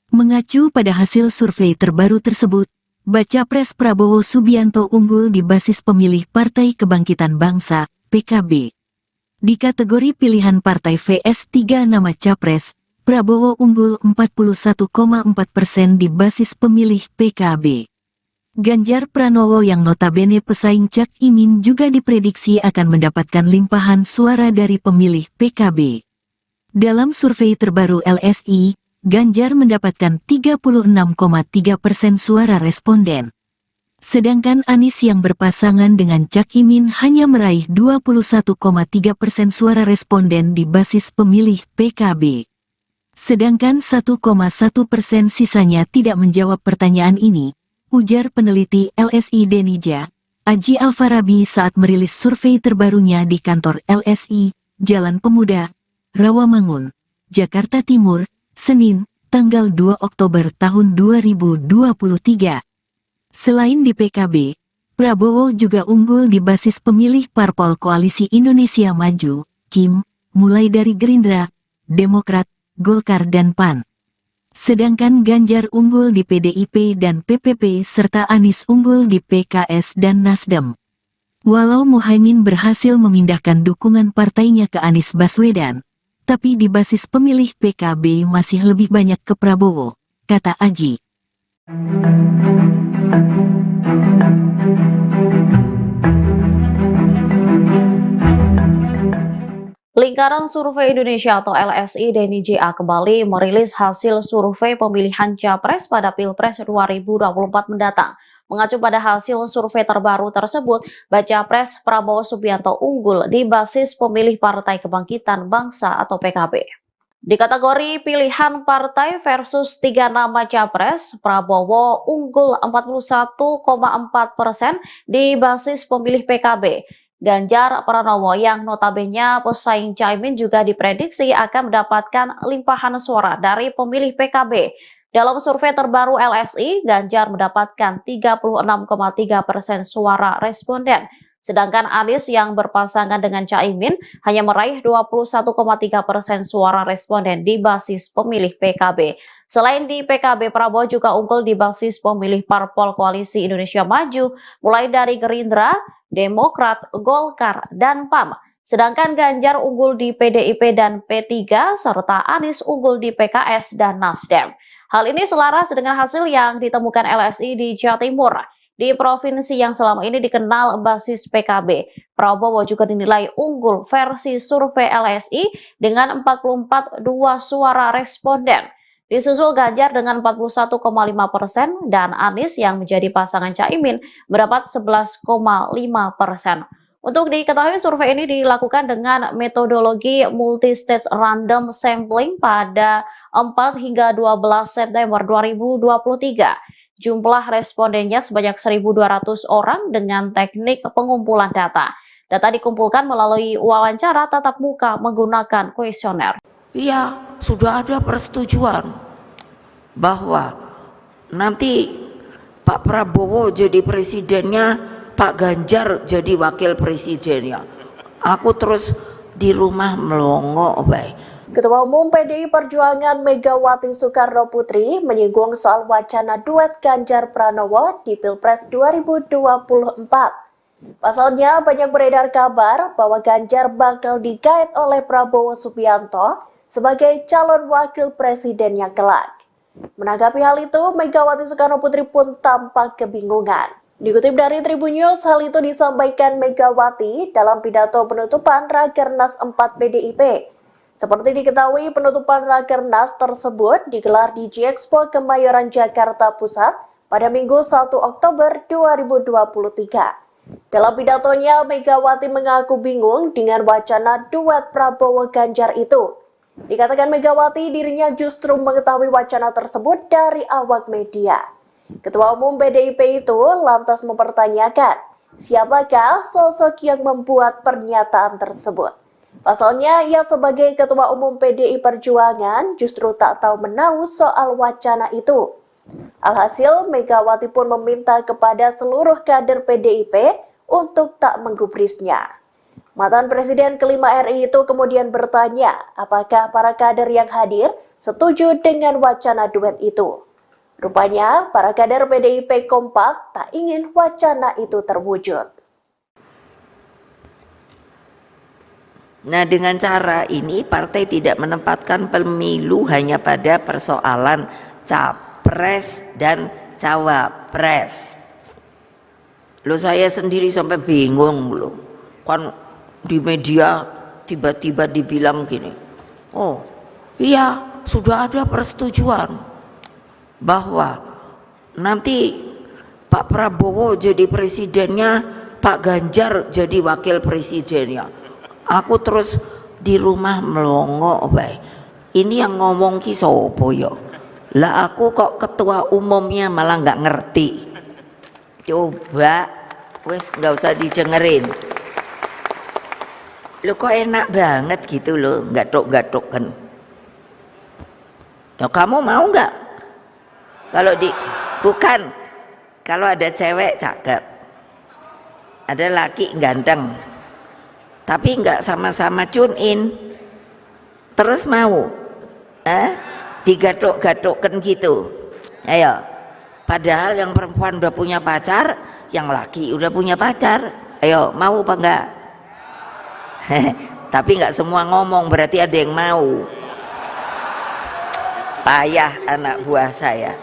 Mengacu pada hasil survei terbaru tersebut, Baca Pres Prabowo Subianto unggul di basis pemilih Partai Kebangkitan Bangsa, PKB. Di kategori pilihan partai vs 3 nama capres, Prabowo unggul 41,4% di basis pemilih PKB. Ganjar Pranowo yang notabene pesaing Cak Imin juga diprediksi akan mendapatkan limpahan suara dari pemilih PKB. Dalam survei terbaru LSI, Ganjar mendapatkan 36,3% suara responden. Sedangkan Anies yang berpasangan dengan Cak Imin hanya meraih 21,3% suara responden di basis pemilih PKB. Sedangkan 1,1% sisanya tidak menjawab pertanyaan ini, ujar peneliti LSI Denija, Aji Alfarabi saat merilis survei terbarunya di kantor LSI, Jalan Pemuda, Rawamangun, Jakarta Timur, Senin, tanggal 2 Oktober tahun 2023. Selain di PKB, Prabowo juga unggul di basis pemilih parpol Koalisi Indonesia Maju, KIM, mulai dari Gerindra, Demokrat, Golkar dan PAN. Sedangkan Ganjar unggul di PDIP dan PPP serta Anies unggul di PKS dan Nasdem. Walau Muhaimin berhasil memindahkan dukungan partainya ke Anies Baswedan, tapi di basis pemilih PKB masih lebih banyak ke Prabowo, kata Aji. Lingkaran Survei Indonesia atau LSI DNIJA kembali merilis hasil survei pemilihan Capres pada Pilpres 2024 mendatang. Mengacu pada hasil survei terbaru tersebut, Baca Pres Prabowo Subianto unggul di basis pemilih Partai Kebangkitan Bangsa atau PKB. Di kategori pilihan partai versus 3 nama Capres, Prabowo unggul 41,4% di basis pemilih PKB. Ganjar Pranowo yang notabene pesaing Caimin juga diprediksi akan mendapatkan limpahan suara dari pemilih PKB. Dalam survei terbaru LSI, Ganjar mendapatkan 36,3% suara responden. Sedangkan Anies yang berpasangan dengan Caimin hanya meraih 21,3% suara responden di basis pemilih PKB. Selain di PKB, Prabowo juga unggul di basis pemilih parpol Koalisi Indonesia Maju, mulai dari Gerindra, Demokrat, Golkar, dan PAN. Sedangkan Ganjar unggul di PDIP dan P3, serta Anies unggul di PKS dan Nasdem. Hal ini selaras dengan hasil yang ditemukan LSI di Jawa Timur. Di provinsi yang selama ini dikenal basis PKB, Prabowo juga dinilai unggul versi survei LSI dengan 44,2 suara responden. Disusul Ganjar dengan 41,5% dan Anies yang menjadi pasangan Caimin mendapat 11,5%. Untuk diketahui, survei ini dilakukan dengan metodologi multi-stage random sampling pada 4 hingga 12 September 2023. Jumlah respondennya sebanyak 1.200 orang dengan teknik pengumpulan data. Data dikumpulkan melalui wawancara tatap muka menggunakan kuesioner. Iya, sudah ada persetujuan bahwa nanti Pak Prabowo jadi presidennya, Pak Ganjar jadi wakil presidennya. Aku terus di rumah melongo baik. Ketua Umum PDI Perjuangan Megawati Soekarno Putri menyinggung soal wacana duet Ganjar Pranowo di Pilpres 2024. Pasalnya banyak beredar kabar bahwa Ganjar bakal digait oleh Prabowo Subianto sebagai calon wakil presidennya kelak. Menanggapi hal itu, Megawati Soekarno Putri pun tampak kebingungan. Dikutip dari Tribun News, hal itu disampaikan Megawati dalam pidato penutupan Rakernas 4 PDIP. Seperti diketahui, penutupan Rakernas tersebut digelar di G-Expo Kemayoran Jakarta Pusat pada Minggu 1 Oktober 2023. Dalam pidatonya, Megawati mengaku bingung dengan wacana duet Prabowo Ganjar itu. Dikatakan Megawati dirinya justru mengetahui wacana tersebut dari awak media. Ketua Umum PDIP itu lantas mempertanyakan, siapakah sosok yang membuat pernyataan tersebut? Pasalnya, ia sebagai Ketua Umum PDI Perjuangan justru tak tahu menahu soal wacana itu. Alhasil, Megawati pun meminta kepada seluruh kader PDIP untuk tak menggubrisnya. Mantan Presiden kelima RI itu kemudian bertanya apakah para kader yang hadir setuju dengan wacana duet itu. Rupanya, para kader PDIP kompak tak ingin wacana itu terwujud. Nah, dengan cara ini partai tidak menempatkan pemilu hanya pada persoalan capres dan cawapres. Loh, saya sendiri sampai bingung loh. Kan di media tiba-tiba dibilang gini, oh iya sudah ada persetujuan bahwa nanti Pak Prabowo jadi presidennya, Pak Ganjar jadi wakil presidennya. Aku terus di rumah melongo bae. Ini yang ngomong ki sopo ya? Lah aku kok ketua umumnya malah nggak ngerti. Coba wes nggak usah didengerin. Lo kok enak banget gitu loh, gatuk-gatuk kan. Ya kamu mau nggak? Bukan, kalau ada cewek cakep, ada laki ganteng, tapi nggak sama-sama tune in, terus mau digatuk-gatukkan gitu. Ayo, padahal yang perempuan udah punya pacar, yang laki udah punya pacar. Ayo, mau apa enggak? Tapi nggak semua ngomong, berarti ada yang mau. Payah anak buah saya.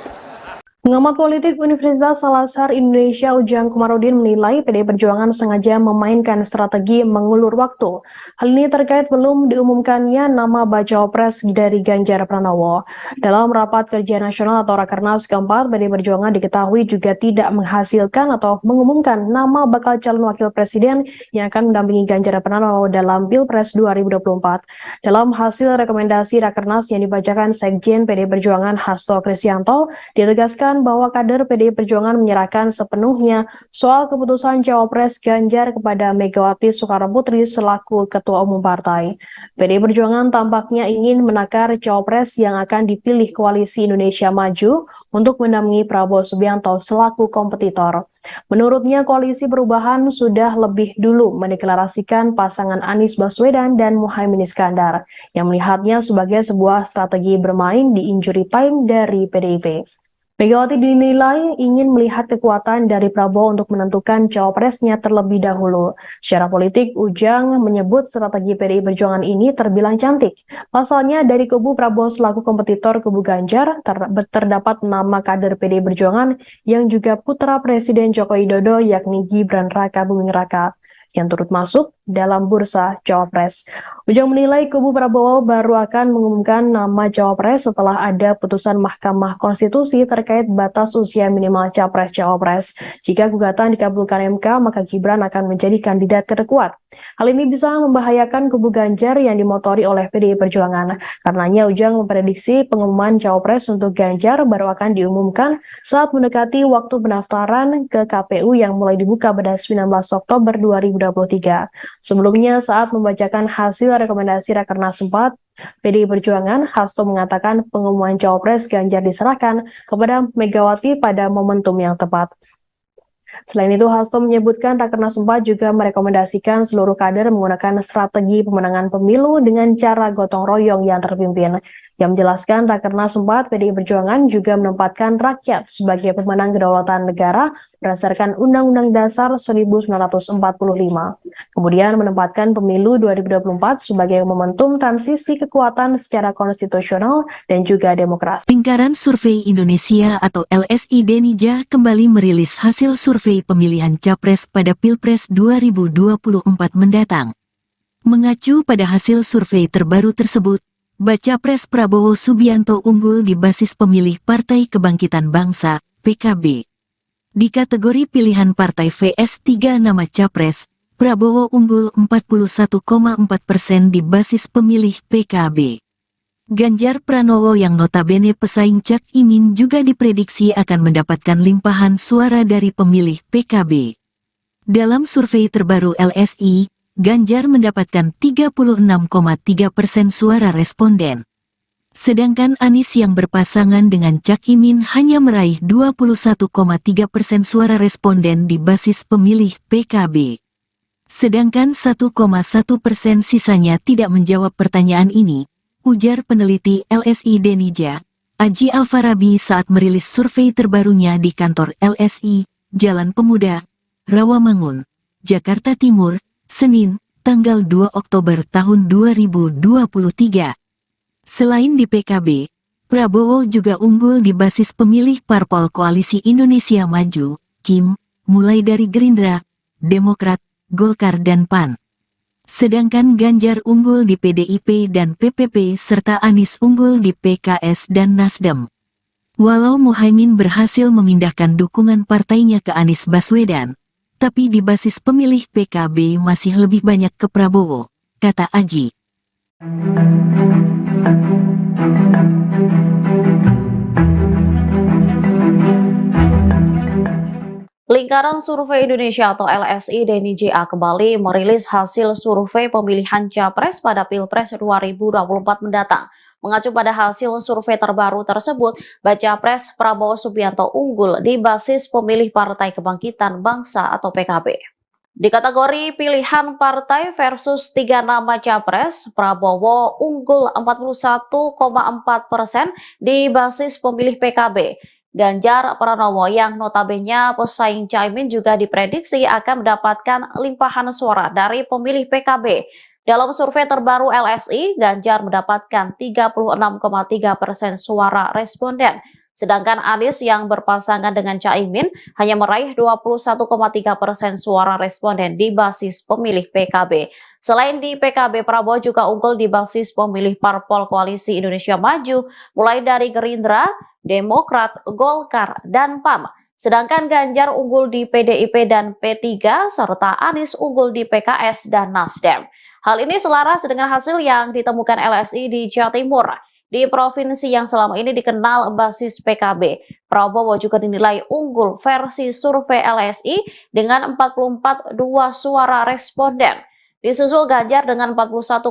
Pengamat politik Universitas Al-Azhar Indonesia Ujang Komarudin menilai PDI Perjuangan sengaja memainkan strategi mengulur waktu. Hal ini terkait belum diumumkannya nama bacawa pres dari Ganjar Pranowo. Dalam rapat kerja nasional atau Rakernas keempat, PDI Perjuangan diketahui juga tidak menghasilkan atau mengumumkan nama bakal calon wakil presiden yang akan mendampingi Ganjar Pranowo dalam Pilpres 2024. Dalam hasil rekomendasi Rakernas yang dibacakan Sekjen PDI Perjuangan Hasto Kristianto, ditegaskan bahwa kader PDI Perjuangan menyerahkan sepenuhnya soal keputusan Cawapres Ganjar kepada Megawati Soekarnoputri selaku Ketua Umum Partai. PDI Perjuangan tampaknya ingin menakar Cawapres yang akan dipilih Koalisi Indonesia Maju untuk mendampingi Prabowo Subianto selaku kompetitor. Menurutnya, Koalisi Perubahan sudah lebih dulu mendeklarasikan pasangan Anies Baswedan dan Muhaimin Iskandar, yang melihatnya sebagai sebuah strategi bermain di injury time dari PDIP. Megawati dinilai ingin melihat kekuatan dari Prabowo untuk menentukan cawapresnya terlebih dahulu. Secara politik, Ujang menyebut strategi PDI Perjuangan ini terbilang cantik. Pasalnya, dari kubu Prabowo selaku kompetitor kubu Ganjar, terdapat nama kader PDI Perjuangan yang juga putra Presiden Joko Widodo, yakni Gibran Raka Buming Raka, yang turut masuk dalam bursa Cawapres. Ujang menilai kubu Prabowo baru akan mengumumkan nama Cawapres setelah ada putusan Mahkamah Konstitusi terkait batas usia minimal Capres-Cawapres. Jika gugatan dikabulkan MK, maka Gibran akan menjadi kandidat terkuat. Hal ini bisa membahayakan kubu Ganjar yang dimotori oleh PDI Perjuangan. Karenanya Ujang memprediksi pengumuman Cawapres untuk Ganjar baru akan diumumkan saat mendekati waktu pendaftaran ke KPU yang mulai dibuka pada 19 Oktober 2023. Sebelumnya, saat membacakan hasil rekomendasi Rakernas 4, PDI Perjuangan, Hasto mengatakan pengumuman Cawapres Ganjar diserahkan kepada Megawati pada momentum yang tepat. Selain itu, Hasto menyebutkan Rakernas 4 juga merekomendasikan seluruh kader menggunakan strategi pemenangan pemilu dengan cara gotong royong yang terpimpin. Yang menjelaskan Rakernas 4 PDI Perjuangan juga menempatkan rakyat sebagai pemenang kedaulatan negara berdasarkan Undang-Undang Dasar 1945. Kemudian menempatkan pemilu 2024 sebagai momentum transisi kekuatan secara konstitusional dan juga demokrasi. Lingkaran Survei Indonesia atau LSI Denija kembali merilis hasil survei pemilihan Capres pada Pilpres 2024 mendatang. Mengacu pada hasil survei terbaru tersebut, Baca Pres Prabowo Subianto unggul di basis pemilih Partai Kebangkitan Bangsa, PKB. Di kategori pilihan partai VS 3 nama Capres, Prabowo unggul 41,4% di basis pemilih PKB. Ganjar Pranowo yang notabene pesaing Cak Imin juga diprediksi akan mendapatkan limpahan suara dari pemilih PKB. Dalam survei terbaru LSI, Ganjar mendapatkan 36,3% suara responden. Sedangkan Anies yang berpasangan dengan Cak Imin hanya meraih 21,3% suara responden di basis pemilih PKB. Sedangkan 1,1% sisanya tidak menjawab pertanyaan ini, ujar peneliti LSI Denija, Aji Alfarabi saat merilis survei terbarunya di kantor LSI, Jalan Pemuda, Rawamangun, Jakarta Timur, Senin, tanggal 2 Oktober tahun 2023. Selain di PKB, Prabowo juga unggul di basis pemilih parpol Koalisi Indonesia Maju, KIM, mulai dari Gerindra, Demokrat, Golkar dan PAN. Sedangkan Ganjar unggul di PDIP dan PPP serta Anies unggul di PKS dan Nasdem. Walau Muhaimin berhasil memindahkan dukungan partainya ke Anies Baswedan, tapi di basis pemilih PKB masih lebih banyak ke Prabowo, kata Aji. Lingkaran Survei Indonesia atau LSI Denny JA kembali merilis hasil survei pemilihan Capres pada Pilpres 2024 mendatang. Mengacu pada hasil survei terbaru tersebut, Baca Pres Prabowo Subianto unggul di basis pemilih Partai Kebangkitan Bangsa atau PKB. Di kategori pilihan partai versus 3 nama Capres, Prabowo unggul 41,4% di basis pemilih PKB. Ganjar Pranowo yang notabene pesaing Caimin juga diprediksi akan mendapatkan limpahan suara dari pemilih PKB. Dalam survei terbaru LSI, Ganjar mendapatkan 36,3% suara responden. Sedangkan Anies yang berpasangan dengan Caimin hanya meraih 21,3% suara responden di basis pemilih PKB. Selain di PKB, Prabowo juga unggul di basis pemilih parpol Koalisi Indonesia Maju, mulai dari Gerindra, Demokrat, Golkar, dan PAN. Sedangkan Ganjar unggul di PDIP dan P3, serta Anies unggul di PKS dan Nasdem. Hal ini selaras dengan hasil yang ditemukan LSI di Jawa Timur. Di provinsi yang selama ini dikenal basis PKB, Prabowo juga dinilai unggul versi survei LSI dengan 44,2 suara responden. Disusul Ganjar dengan 41,5%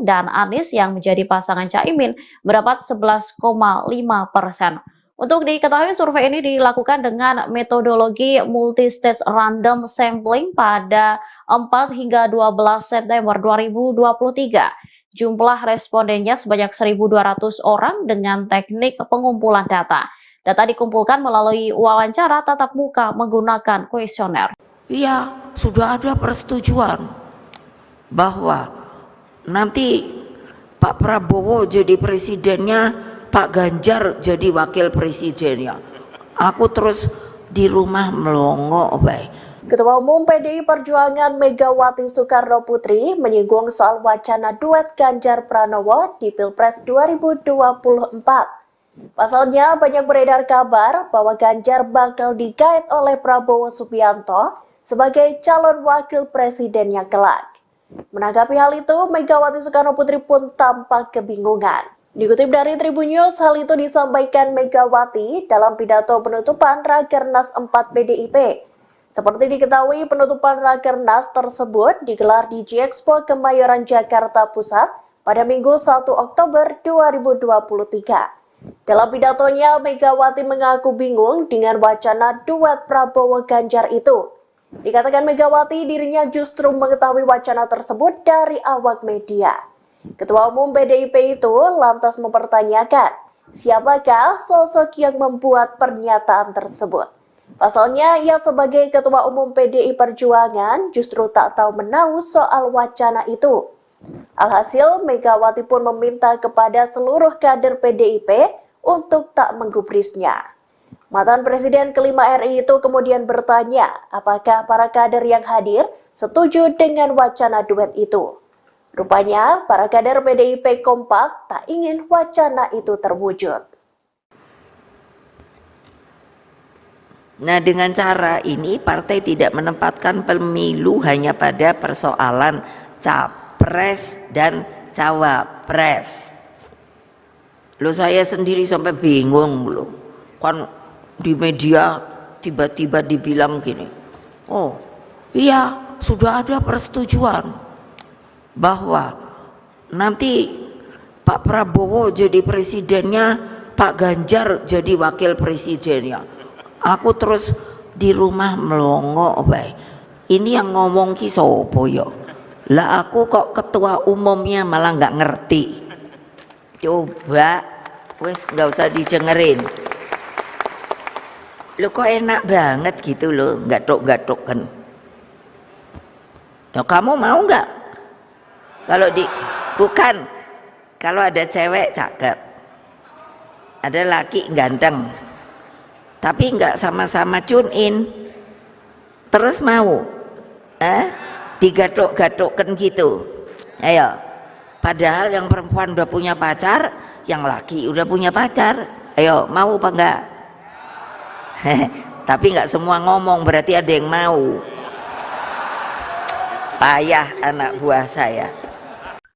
dan Anies yang menjadi pasangan Caimin mendapat 11,5%. Untuk diketahui, survei ini dilakukan dengan metodologi multi-stage random sampling pada 4 hingga 12 September 2023. Jumlah respondennya sebanyak 1.200 orang dengan teknik pengumpulan data. Data dikumpulkan melalui wawancara tatap muka menggunakan kuesioner. Iya, sudah ada persetujuan bahwa nanti Pak Prabowo jadi presidennya, Pak Ganjar jadi wakil presidennya. Aku terus di rumah melongo baik. Ketua Umum PDI Perjuangan Megawati Soekarno Putri menyinggung soal wacana duet Ganjar Pranowo di Pilpres 2024. Pasalnya banyak beredar kabar bahwa Ganjar bakal digait oleh Prabowo Subianto sebagai calon wakil presidennya kelak. Menanggapi hal itu, Megawati Soekarno Putri pun tampak kebingungan. Dikutip dari Tribun News, hal itu disampaikan Megawati dalam pidato penutupan Rakernas 4 PDIP. Seperti diketahui, penutupan Rakernas tersebut digelar di G-Expo Kemayoran Jakarta Pusat pada Minggu 1 Oktober 2023. Dalam pidatonya, Megawati mengaku bingung dengan wacana duet Prabowo Ganjar itu. Dikatakan Megawati dirinya justru mengetahui wacana tersebut dari awak media. Ketua Umum PDIP itu lantas mempertanyakan, siapakah sosok yang membuat pernyataan tersebut? Pasalnya, ia sebagai Ketua Umum PDI Perjuangan justru tak tahu menahu soal wacana itu. Alhasil, Megawati pun meminta kepada seluruh kader PDIP untuk tak menggubrisnya. Mantan Presiden kelima RI itu kemudian bertanya apakah para kader yang hadir setuju dengan wacana duet itu. Rupanya, para kader PDIP kompak tak ingin wacana itu terwujud. Nah, dengan cara ini partai tidak menempatkan pemilu hanya pada persoalan capres dan cawapres. Loh, saya sendiri sampai bingung loh. Kan di media tiba-tiba dibilang gini, oh iya sudah ada persetujuan bahwa nanti Pak Prabowo jadi presidennya, Pak Ganjar jadi wakil presidennya. Aku terus di rumah melongo baik. Ini yang ngomong ki sopo yo. Lah aku kok ketua umumnya malah nggak ngerti. Coba wes nggak usah didengerin. Lo kok enak banget gitu loh, gatok-gatok kan. Ya, kamu mau nggak? Kalau bukan, kalau ada cewek cakep, ada laki ganteng, tapi nggak sama-sama tune in, terus mau digadok-gadokkan gitu, ayo. Padahal yang perempuan udah punya pacar, yang laki udah punya pacar, ayo mau apa enggak? Tapi nggak semua ngomong, berarti ada yang mau. Payah anak buah saya.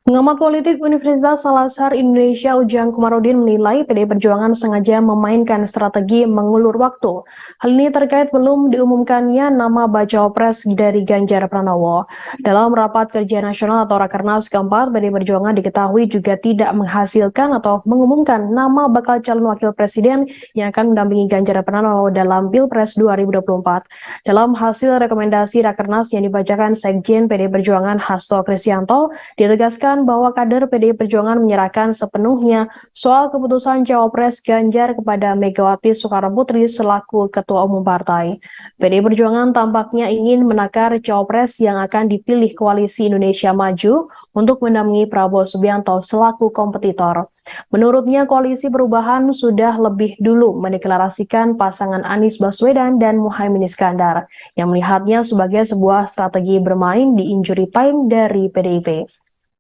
Pengamat politik Universitas Al-Azhar Indonesia Ujang Komarudin menilai PDI Perjuangan sengaja memainkan strategi mengulur waktu. Hal ini terkait belum diumumkannya nama bacawa pres dari Ganjar Pranowo. Dalam rapat kerja nasional atau Rakernas keempat, PDI Perjuangan diketahui juga tidak menghasilkan atau mengumumkan nama bakal calon wakil presiden yang akan mendampingi Ganjar Pranowo dalam Pilpres 2024. Dalam hasil rekomendasi Rakernas yang dibacakan Sekjen PDI Perjuangan Hasto Kristianto, ditegaskan bahwa kader PDI Perjuangan menyerahkan sepenuhnya soal keputusan Cawapres Ganjar kepada Megawati Soekarnoputri selaku Ketua Umum Partai. PDI Perjuangan tampaknya ingin menakar Cawapres yang akan dipilih Koalisi Indonesia Maju untuk mendampingi Prabowo Subianto selaku kompetitor. Menurutnya, Koalisi Perubahan sudah lebih dulu mendeklarasikan pasangan Anies Baswedan dan Muhaimin Iskandar, yang melihatnya sebagai sebuah strategi bermain di injury time dari PDIP.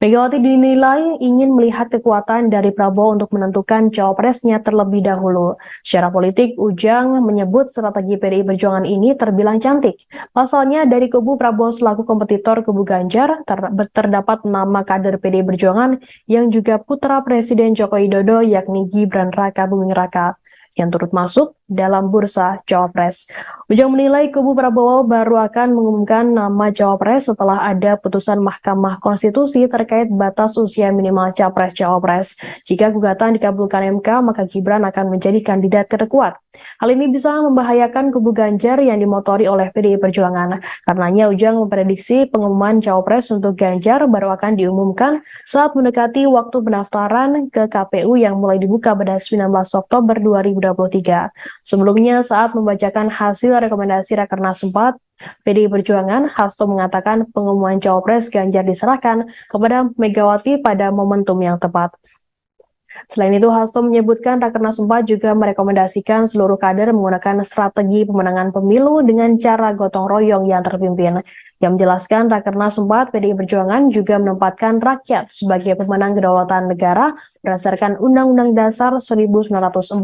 Megawati dinilai ingin melihat kekuatan dari Prabowo untuk menentukan cawapresnya terlebih dahulu. Secara politik, Ujang menyebut strategi PDI Perjuangan ini terbilang cantik. Pasalnya, dari kubu Prabowo selaku kompetitor kubu Ganjar, terdapat nama kader PDI Perjuangan yang juga putra Presiden Joko Widodo, yakni Gibran Raka Buming Raka, yang turut masuk dalam bursa Cawapres. Ujang menilai kubu Prabowo baru akan mengumumkan nama Cawapres setelah ada putusan Mahkamah Konstitusi terkait batas usia minimal Capres-Cawapres. Jika gugatan dikabulkan MK, maka Gibran akan menjadi kandidat terkuat. Hal ini bisa membahayakan kubu Ganjar yang dimotori oleh PDI Perjuangan. Karenanya Ujang memprediksi pengumuman Cawapres untuk Ganjar baru akan diumumkan saat mendekati waktu pendaftaran ke KPU yang mulai dibuka pada 19 Oktober 2023. Sebelumnya, saat membacakan hasil rekomendasi Rakernas 4, PDI Perjuangan, Hasto mengatakan pengumuman Cawapres Ganjar diserahkan kepada Megawati pada momentum yang tepat. Selain itu, Hasto menyebutkan Rakernas 4 juga merekomendasikan seluruh kader menggunakan strategi pemenangan pemilu dengan cara gotong royong yang terpimpin. Yang menjelaskan Rakernas 4 PDI Perjuangan juga menempatkan rakyat sebagai pemenang kedaulatan negara berdasarkan Undang-Undang Dasar 1945.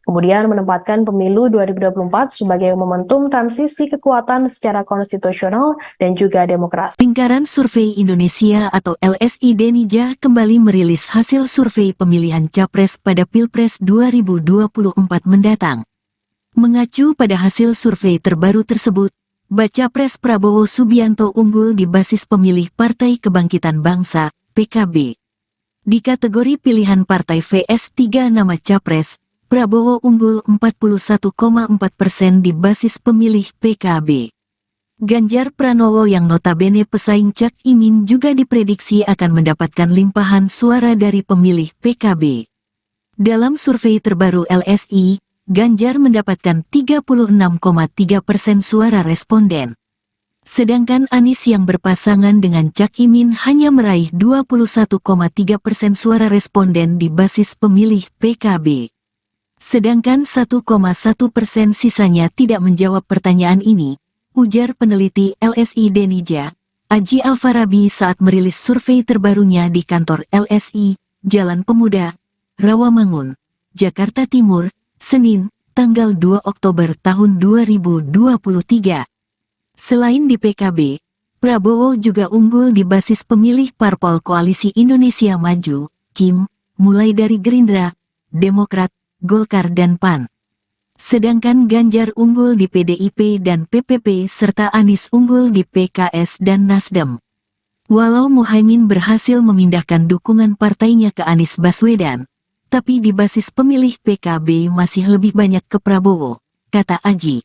Kemudian menempatkan pemilu 2024 sebagai momentum transisi kekuatan secara konstitusional dan juga demokrasi. Lingkaran Survei Indonesia atau LSI Denija kembali merilis hasil survei pemilihan Capres pada Pilpres 2024 mendatang. Mengacu pada hasil survei terbaru tersebut, Baca Pres Prabowo Subianto unggul di basis pemilih Partai Kebangkitan Bangsa, PKB. Di kategori pilihan partai VS 3 nama Capres, Prabowo unggul 41,4% di basis pemilih PKB. Ganjar Pranowo yang notabene pesaing Cak Imin juga diprediksi akan mendapatkan limpahan suara dari pemilih PKB. Dalam survei terbaru LSI, Ganjar mendapatkan 36,3% suara responden. Sedangkan Anies yang berpasangan dengan Cak Imin hanya meraih 21,3% suara responden di basis pemilih PKB. Sedangkan 1,1% sisanya tidak menjawab pertanyaan ini, ujar peneliti LSI Denija, Aji Alfarabi saat merilis survei terbarunya di kantor LSI, Jalan Pemuda, Rawamangun, Jakarta Timur, Senin, tanggal 2 Oktober tahun 2023. Selain di PKB, Prabowo juga unggul di basis pemilih Parpol Koalisi Indonesia Maju, KIM, mulai dari Gerindra, Demokrat, Golkar dan PAN. Sedangkan Ganjar unggul di PDIP dan PPP serta Anies unggul di PKS dan Nasdem. Walau Muhaimin berhasil memindahkan dukungan partainya ke Anies Baswedan, tapi di basis pemilih PKB masih lebih banyak ke Prabowo, kata Aji.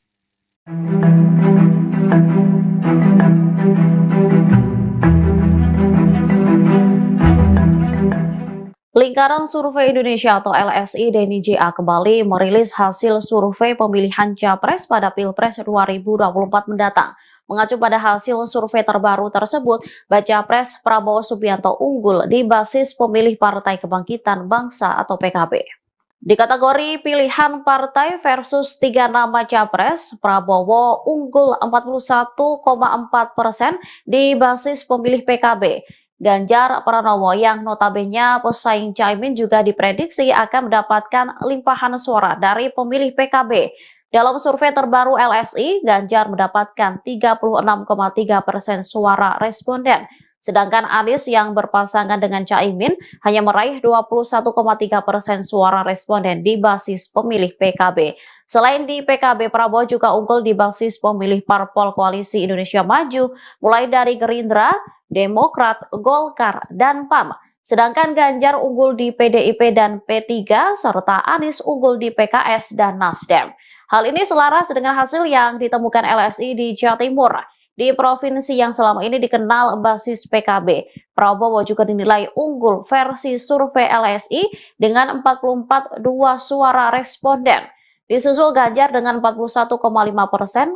Lingkaran Survei Indonesia atau LSI Denny JA kembali merilis hasil survei pemilihan Capres pada Pilpres 2024 mendatang. Mengacu pada hasil survei terbaru tersebut, Baca Pres Prabowo Subianto unggul di basis pemilih Partai Kebangkitan Bangsa atau PKB. Di kategori pilihan partai versus 3 nama Capres, Prabowo unggul 41,4% di basis pemilih PKB. Ganjar Pranowo yang notabene pesaing Caimin juga diprediksi akan mendapatkan limpahan suara dari pemilih PKB. Dalam survei terbaru LSI, Ganjar mendapatkan 36,3% suara responden. Sedangkan Anies yang berpasangan dengan Caimin hanya meraih 21,3% suara responden di basis pemilih PKB. Selain di PKB, Prabowo juga unggul di basis pemilih Parpol Koalisi Indonesia Maju, mulai dari Gerindra, Demokrat, Golkar, dan PAN. Sedangkan Ganjar unggul di PDIP dan P3, serta Anies unggul di PKS dan Nasdem. Hal ini selaras dengan hasil yang ditemukan LSI di Jawa Timur. Di provinsi yang selama ini dikenal basis PKB, Prabowo juga dinilai unggul versi survei LSI dengan 44,2 suara responden. Disusul Ganjar dengan 41,5%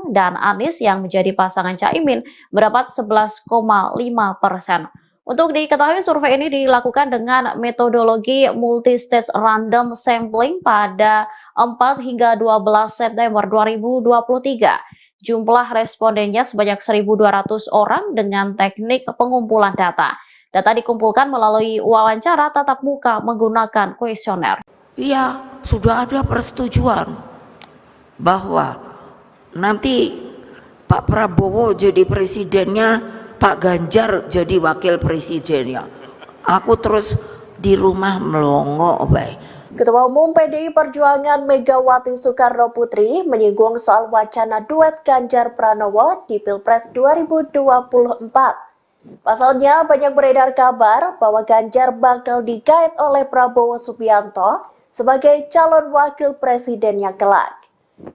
dan Anies yang menjadi pasangan Caimin mendapat 11,5%. Untuk diketahui, survei ini dilakukan dengan metodologi multi-stage random sampling pada 4 hingga 12 September 2023. Jumlah respondennya sebanyak 1.200 orang dengan teknik pengumpulan data. Data dikumpulkan melalui wawancara tatap muka menggunakan kuesioner. Iya, sudah ada persetujuan bahwa nanti Pak Prabowo jadi presidennya, Pak Ganjar jadi wakil presidennya. Aku terus di rumah melongo baik. Ketua Umum PDI Perjuangan Megawati Soekarno Putri menyinggung soal wacana duet Ganjar Pranowo di Pilpres 2024. Pasalnya banyak beredar kabar bahwa Ganjar bakal digait oleh Prabowo Subianto sebagai calon wakil presidennya kelak.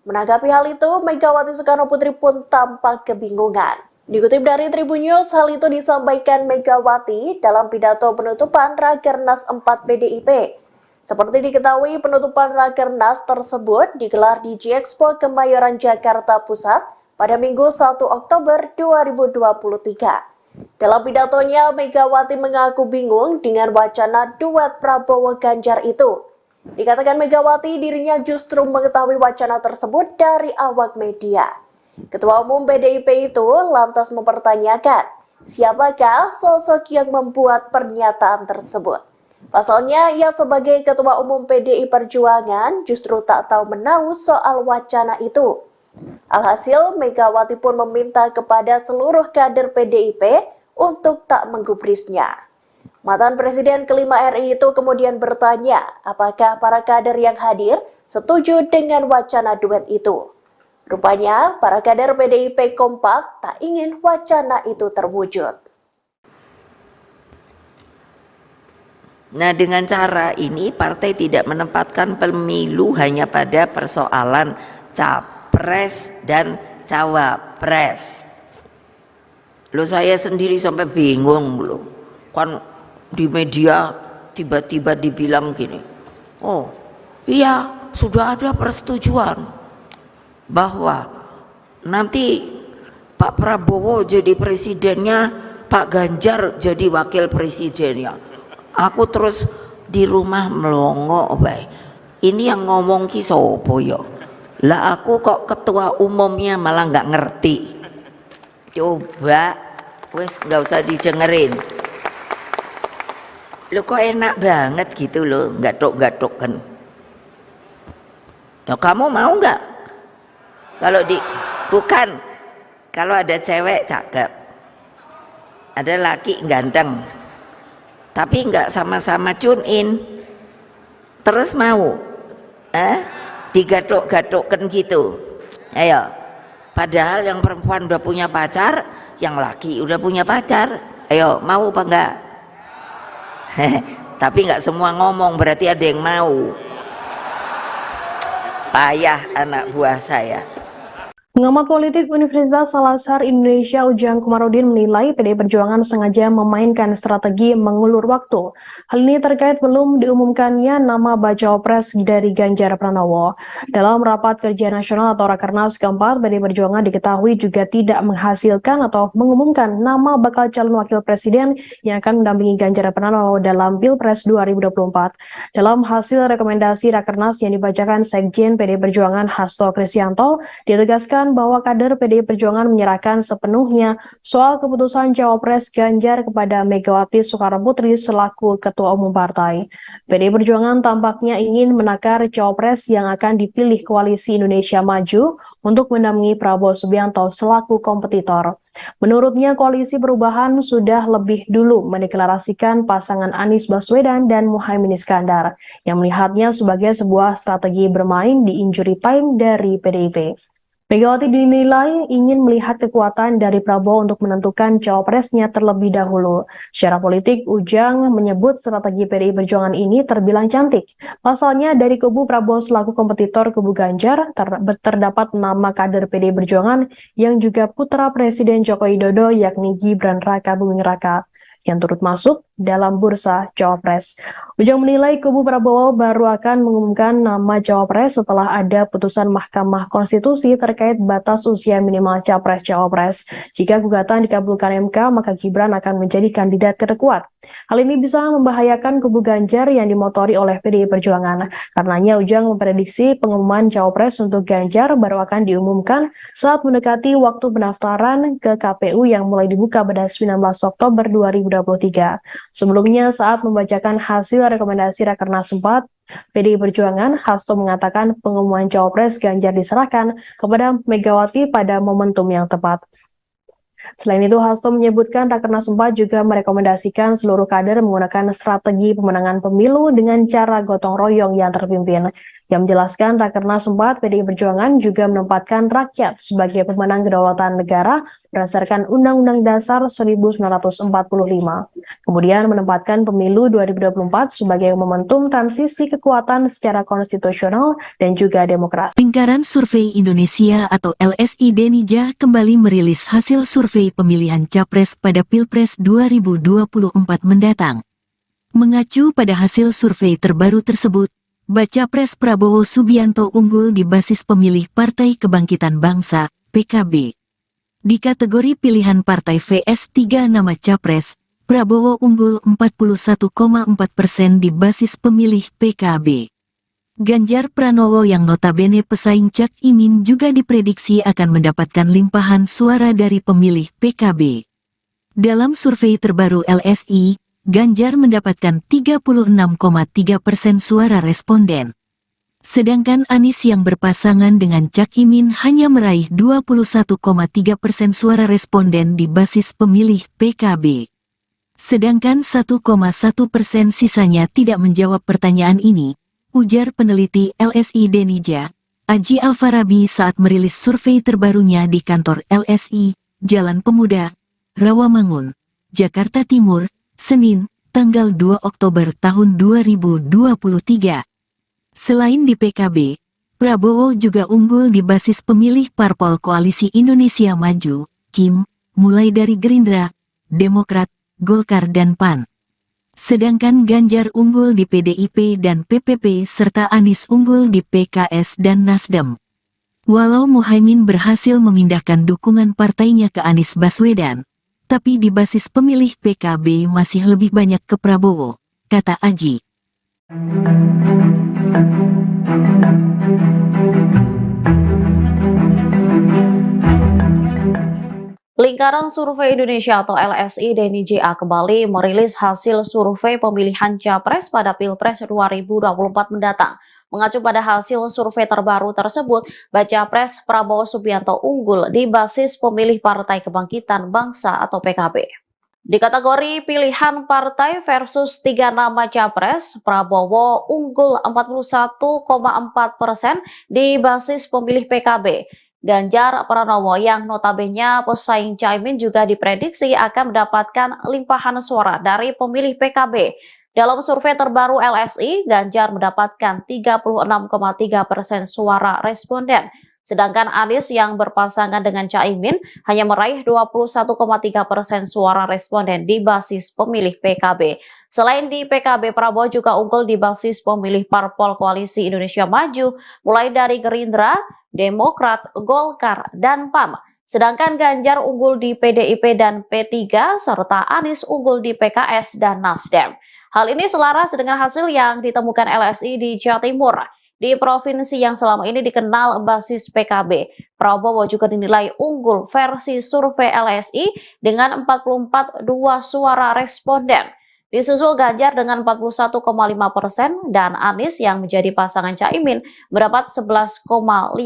Menanggapi hal itu, Megawati Soekarno Putri pun tampak kebingungan. Dikutip dari Tribun News, hal itu disampaikan Megawati dalam pidato penutupan Rakernas 4 PDIP. Seperti diketahui, penutupan Rakernas tersebut digelar di G-Expo Kemayoran Jakarta Pusat pada Minggu 1 Oktober 2023. Dalam pidatonya, Megawati mengaku bingung dengan wacana duet Prabowo Ganjar itu. Dikatakan Megawati dirinya justru mengetahui wacana tersebut dari awak media. Ketua Umum PDIP itu lantas mempertanyakan, siapakah sosok yang membuat pernyataan tersebut? Pasalnya, ia sebagai Ketua Umum PDI Perjuangan justru tak tahu menahu soal wacana itu. Alhasil, Megawati pun meminta kepada seluruh kader PDIP untuk tak menggubrisnya. Mantan Presiden kelima RI itu kemudian bertanya, apakah para kader yang hadir setuju dengan wacana duet itu. Rupanya, para kader PDIP kompak tak ingin wacana itu terwujud. Nah, dengan cara ini partai tidak menempatkan pemilu hanya pada persoalan capres dan cawapres. Loh, saya sendiri sampai bingung loh. Kan di media tiba-tiba dibilang gini, oh iya sudah ada persetujuan bahwa nanti Pak Prabowo jadi presidennya, Pak Ganjar jadi wakil presidennya. Aku terus di rumah melongo baik. Ini yang ngomong ki sopo yo. Lah aku kok ketua umumnya malah nggak ngerti. Coba wes nggak usah didengerin. Lo kok enak banget gitu loh, gatuk-gatuk kan. Nah, kamu mau nggak? Bukan, kalau ada cewek cakep, ada laki ganteng, tapi nggak sama-sama tune in, terus mau digatuk-gatukkan gitu. Ayo, padahal yang perempuan udah punya pacar, yang laki udah punya pacar. Ayo, mau apa enggak? Tapi nggak semua ngomong, berarti ada yang mau. Payah anak buah saya. Pengamat politik Universitas Al-Azhar Indonesia Ujang Komarudin menilai PDI Perjuangan sengaja memainkan strategi mengulur waktu. Hal ini terkait belum diumumkannya nama bacawa pres dari Ganjar Pranowo. Dalam rapat kerja nasional atau Rakernas keempat, PDI Perjuangan diketahui juga tidak menghasilkan atau mengumumkan nama bakal calon wakil presiden yang akan mendampingi Ganjar Pranowo dalam Pilpres 2024. Dalam hasil rekomendasi Rakernas yang dibacakan Sekjen PDI Perjuangan Hasto Kristianto, ditegaskan bahwa kader PDI Perjuangan menyerahkan sepenuhnya soal keputusan Cawapres Ganjar kepada Megawati Soekarnoputri selaku Ketua Umum Partai. PDI Perjuangan tampaknya ingin menakar Cawapres yang akan dipilih Koalisi Indonesia Maju untuk mendampingi Prabowo Subianto selaku kompetitor. Menurutnya, Koalisi Perubahan sudah lebih dulu mendeklarasikan pasangan Anies Baswedan dan Muhaimin Iskandar, yang melihatnya sebagai sebuah strategi bermain di injury time dari PDIP. Megawati dinilai ingin melihat kekuatan dari Prabowo untuk menentukan cawapresnya terlebih dahulu. Secara politik, Ujang menyebut strategi PDI Perjuangan ini terbilang cantik. Pasalnya, dari kubu Prabowo selaku kompetitor kubu Ganjar, terdapat nama kader PDI Perjuangan yang juga putra Presiden Joko Widodo, yakni Gibran Raka Buming Raka, yang turut masuk dalam bursa Cawapres. Ujang menilai kubu Prabowo baru akan mengumumkan nama Cawapres setelah ada putusan Mahkamah Konstitusi terkait batas usia minimal Capres-Cawapres. Jika gugatan dikabulkan MK, maka Gibran akan menjadi kandidat terkuat. Hal ini bisa membahayakan kubu Ganjar yang dimotori oleh PDI Perjuangan. Karenanya Ujang memprediksi pengumuman Cawapres untuk Ganjar baru akan diumumkan saat mendekati waktu pendaftaran ke KPU yang mulai dibuka pada 19 Oktober 2023. Sebelumnya, saat membacakan hasil rekomendasi Rakernas 4, PDI Perjuangan, Hasto mengatakan pengumuman Cawapres Ganjar diserahkan kepada Megawati pada momentum yang tepat. Selain itu, Hasto menyebutkan Rakernas 4 juga merekomendasikan seluruh kader menggunakan strategi pemenangan pemilu dengan cara gotong royong yang terpimpin. Yang menjelaskan Rakernas 4 PDI Perjuangan juga menempatkan rakyat sebagai pemenang kedaulatan negara berdasarkan Undang-Undang Dasar 1945. Kemudian menempatkan pemilu 2024 sebagai momentum transisi kekuatan secara konstitusional dan juga demokrasi. Lingkaran Survei Indonesia atau LSI Denija kembali merilis hasil survei pemilihan Capres pada Pilpres 2024 mendatang. Mengacu pada hasil survei terbaru tersebut, Baca Pres Prabowo Subianto unggul di basis pemilih Partai Kebangkitan Bangsa, PKB. Di kategori pilihan partai VS 3 nama Capres, Prabowo unggul 41,4% di basis pemilih PKB. Ganjar Pranowo yang notabene pesaing Cak Imin juga diprediksi akan mendapatkan limpahan suara dari pemilih PKB. Dalam survei terbaru LSI, Ganjar mendapatkan 36,3% suara responden. Sedangkan Anies yang berpasangan dengan Cak Imin hanya meraih 21,3% suara responden di basis pemilih PKB. Sedangkan 1,1% sisanya tidak menjawab pertanyaan ini, ujar peneliti LSI Denija, Aji Alfarabi saat merilis survei terbarunya di kantor LSI, Jalan Pemuda, Rawamangun, Jakarta Timur, Senin, tanggal 2 Oktober tahun 2023. Selain di PKB, Prabowo juga unggul di basis pemilih Parpol Koalisi Indonesia Maju, KIM, mulai dari Gerindra, Demokrat, Golkar dan PAN. Sedangkan Ganjar unggul di PDIP dan PPP serta Anies unggul di PKS dan Nasdem. Walau Muhaimin berhasil memindahkan dukungan partainya ke Anies Baswedan, tapi di basis pemilih PKB masih lebih banyak ke Prabowo, kata Aji. Lingkaran Survei Indonesia atau LSI Denija kembali merilis hasil survei pemilihan Capres pada Pilpres 2024 mendatang. Mengacu pada hasil survei terbaru tersebut, Baca Pres Prabowo Subianto unggul di basis pemilih Partai Kebangkitan Bangsa atau PKB. Di kategori pilihan partai versus 3 nama Capres, Prabowo unggul 41,4% di basis pemilih PKB. Ganjar Pranowo yang notabene pesaing Caimin juga diprediksi akan mendapatkan limpahan suara dari pemilih PKB. Dalam survei terbaru LSI, Ganjar mendapatkan 36,3% suara responden. Sedangkan Anies yang berpasangan dengan Caimin hanya meraih 21,3% suara responden di basis pemilih PKB. Selain di PKB, Prabowo juga unggul di basis pemilih parpol Koalisi Indonesia Maju, mulai dari Gerindra, Demokrat, Golkar, dan PAN. Sedangkan Ganjar unggul di PDIP dan P3, serta Anies unggul di PKS dan Nasdem. Hal ini selaras dengan hasil yang ditemukan LSI di Jawa Timur. Di provinsi yang selama ini dikenal basis PKB, Prabowo juga dinilai unggul versi survei LSI dengan 44,2 suara responden. Disusul Ganjar dengan 41,5% dan Anies yang menjadi pasangan Caimin mendapat 11,5%.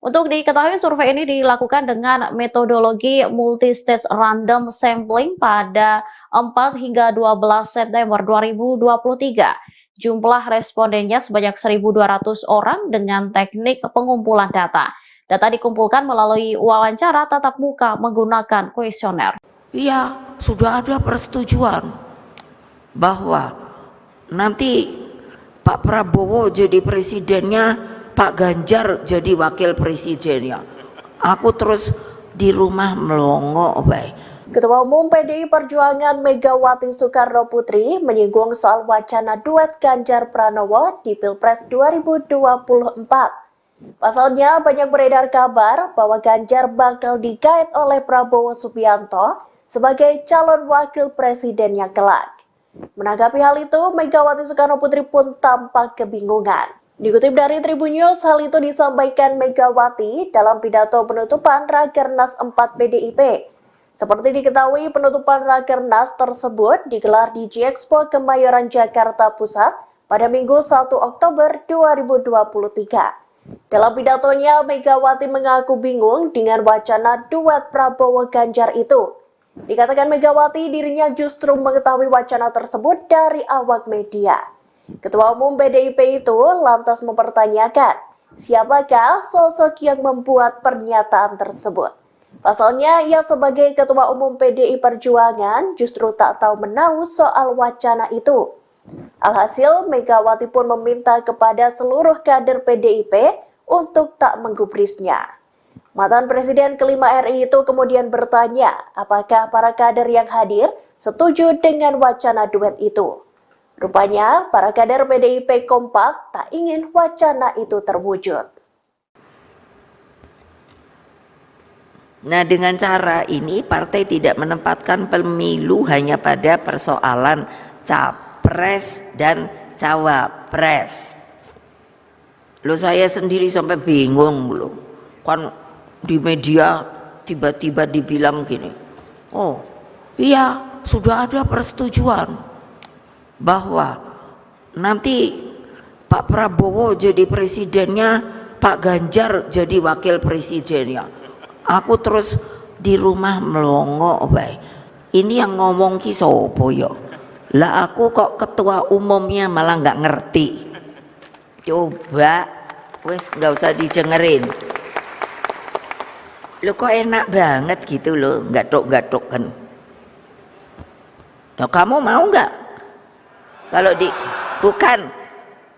Untuk diketahui, survei ini dilakukan dengan metodologi multi-stage random sampling pada 4 hingga 12 September 2023. Jumlah respondennya sebanyak 1.200 orang dengan teknik pengumpulan data. Data dikumpulkan melalui wawancara tatap muka menggunakan kuesioner. Iya, sudah ada persetujuan bahwa nanti Pak Prabowo jadi presidennya, Pak Ganjar jadi wakil presidennya. Aku terus di rumah melongo baik. Ketua Umum PDI Perjuangan Megawati Soekarno Putri menyinggung soal wacana duet Ganjar Pranowo di Pilpres 2024. Pasalnya banyak beredar kabar bahwa Ganjar bakal digait oleh Prabowo Subianto sebagai calon wakil presidennya kelak. Menanggapi hal itu, Megawati Soekarno Putri pun tampak kebingungan. Dikutip dari Tribun News, hal itu disampaikan Megawati dalam pidato penutupan Rakernas 4 PDIP. Seperti diketahui, penutupan Rakernas tersebut digelar di G-Expo Kemayoran, Jakarta Pusat pada Minggu 1 Oktober 2023. Dalam pidatonya, Megawati mengaku bingung dengan wacana duet Prabowo Ganjar itu. Dikatakan Megawati dirinya justru mengetahui wacana tersebut dari awak media. Ketua Umum PDIP itu lantas mempertanyakan, siapakah sosok yang membuat pernyataan tersebut? Pasalnya, ia sebagai Ketua Umum PDI Perjuangan justru tak tahu menahu soal wacana itu. Alhasil, Megawati pun meminta kepada seluruh kader PDIP untuk tak menggubrisnya. Mantan Presiden kelima RI itu kemudian bertanya apakah para kader yang hadir setuju dengan wacana duet itu. Rupanya, para kader PDIP kompak tak ingin wacana itu terwujud. Nah, dengan cara ini partai tidak menempatkan pemilu hanya pada persoalan capres dan cawapres. Loh, saya sendiri sampai bingung loh. Kan di media tiba-tiba dibilang gini, oh iya sudah ada persetujuan bahwa nanti Pak Prabowo jadi presidennya, Pak Ganjar jadi wakil presidennya. Aku terus di rumah melongo baik. Ini yang ngomong ki sopo yo. Lah aku kok ketua umumnya malah nggak ngerti. Coba wes nggak usah didengerin. Lo kok enak banget gitu loh, gatok-gatok kan. Nah, kamu mau nggak? Bukan,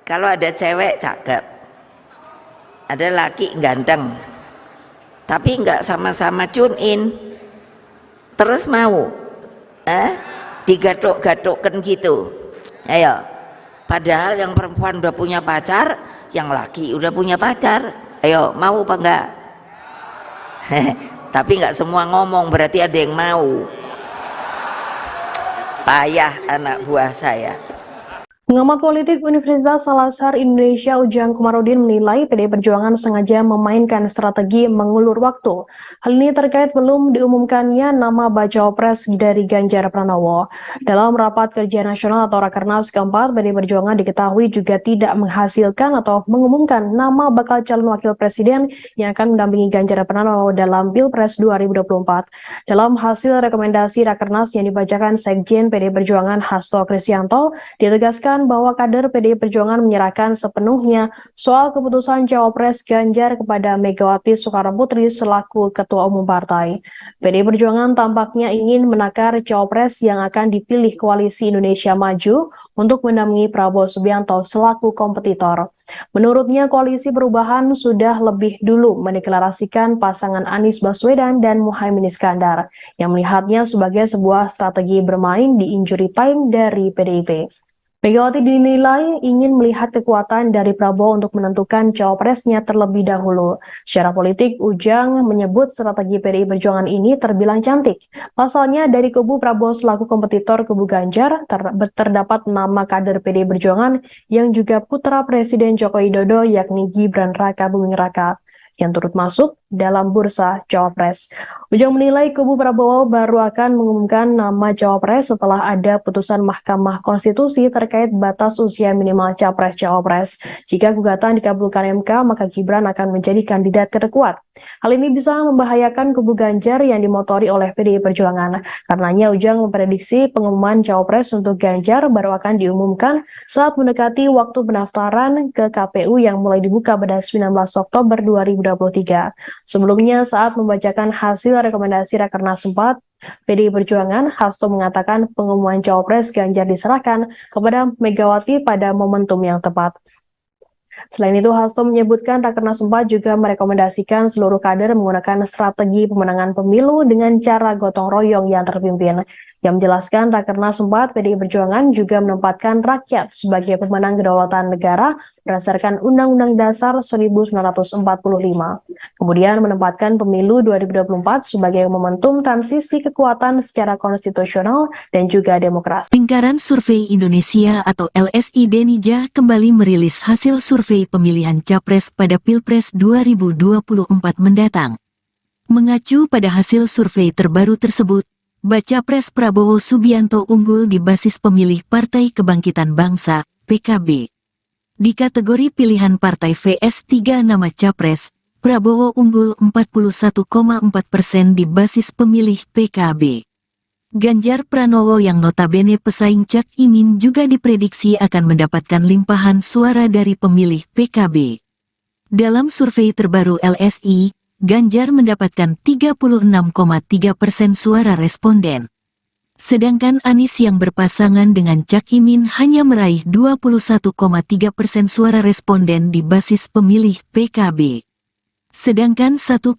kalau ada cewek cakep, ada laki ganteng, tapi nggak sama-sama tune in, terus mau digatok-gatokkan gitu. Ayo, padahal yang perempuan udah punya pacar, yang laki udah punya pacar. Ayo, mau apa enggak? Tapi nggak semua ngomong, berarti ada yang mau. Payah anak buah saya. Pengamat politik Universitas Al-Azhar Indonesia Ujang Komarudin menilai PDI Perjuangan sengaja memainkan strategi mengulur waktu. Hal ini terkait belum diumumkannya nama bacawa pres dari Ganjar Pranowo. Dalam rapat kerja nasional atau Rakernas keempat, PDI Perjuangan diketahui juga tidak menghasilkan atau mengumumkan nama bakal calon wakil presiden yang akan mendampingi Ganjar Pranowo dalam Pilpres 2024. Dalam hasil rekomendasi Rakernas yang dibacakan Sekjen PDI Perjuangan Hasto Kristianto, ditegaskan menyebutkan bahwa kader PDI Perjuangan menyerahkan sepenuhnya soal keputusan Cawapres Ganjar kepada Megawati Soekarnoputri selaku Ketua Umum Partai. PDI Perjuangan tampaknya ingin menakar Cawapres yang akan dipilih Koalisi Indonesia Maju untuk mendampingi Prabowo Subianto selaku kompetitor. Menurutnya, Koalisi Perubahan sudah lebih dulu mendeklarasikan pasangan Anies Baswedan dan Muhaimin Iskandar, yang melihatnya sebagai sebuah strategi bermain di injury time dari PDIP. Megawati dinilai ingin melihat kekuatan dari Prabowo untuk menentukan cawapresnya terlebih dahulu. Secara politik, Ujang menyebut strategi PDI Perjuangan ini terbilang cantik. Pasalnya, dari kubu Prabowo selaku kompetitor kubu Ganjar, terdapat nama kader PDI Perjuangan yang juga putra Presiden Joko Widodo, yakni Gibran Raka Buming Raka, yang turut masuk dalam bursa Cawapres. Ujang menilai kubu Prabowo baru akan mengumumkan nama Cawapres setelah ada putusan Mahkamah Konstitusi terkait batas usia minimal Capres-Cawapres. Jika gugatan dikabulkan MK, maka Gibran akan menjadi kandidat terkuat. Hal ini bisa membahayakan kubu Ganjar yang dimotori oleh PDI Perjuangan. Karenanya Ujang memprediksi pengumuman Cawapres untuk Ganjar baru akan diumumkan saat mendekati waktu pendaftaran ke KPU yang mulai dibuka pada 19 Oktober 2023. Sebelumnya, saat membacakan hasil rekomendasi Rakernas 4, PDI Perjuangan, Hasto mengatakan pengumuman Cawapres Ganjar diserahkan kepada Megawati pada momentum yang tepat. Selain itu, Hasto menyebutkan Rakernas 4 juga merekomendasikan seluruh kader menggunakan strategi pemenangan pemilu dengan cara gotong royong yang terpimpin. Yang menjelaskan Rakernas 4 PDI Perjuangan juga menempatkan rakyat sebagai pemenang kedaulatan negara berdasarkan Undang-Undang Dasar 1945. Kemudian menempatkan pemilu 2024 sebagai momentum transisi kekuatan secara konstitusional dan juga demokrasi. Lingkaran Survei Indonesia atau LSI Denija kembali merilis hasil survei pemilihan Capres pada Pilpres 2024 mendatang. Mengacu pada hasil survei terbaru tersebut, Baca Pres Prabowo Subianto unggul di basis pemilih Partai Kebangkitan Bangsa, PKB. Di kategori pilihan partai VS 3 nama Capres, Prabowo unggul 41,4% di basis pemilih PKB. Ganjar Pranowo yang notabene pesaing Cak Imin juga diprediksi akan mendapatkan limpahan suara dari pemilih PKB. Dalam survei terbaru LSI, Ganjar mendapatkan 36,3% suara responden. Sedangkan Anies yang berpasangan dengan Cak Imin hanya meraih 21,3% suara responden di basis pemilih PKB. Sedangkan 1,1%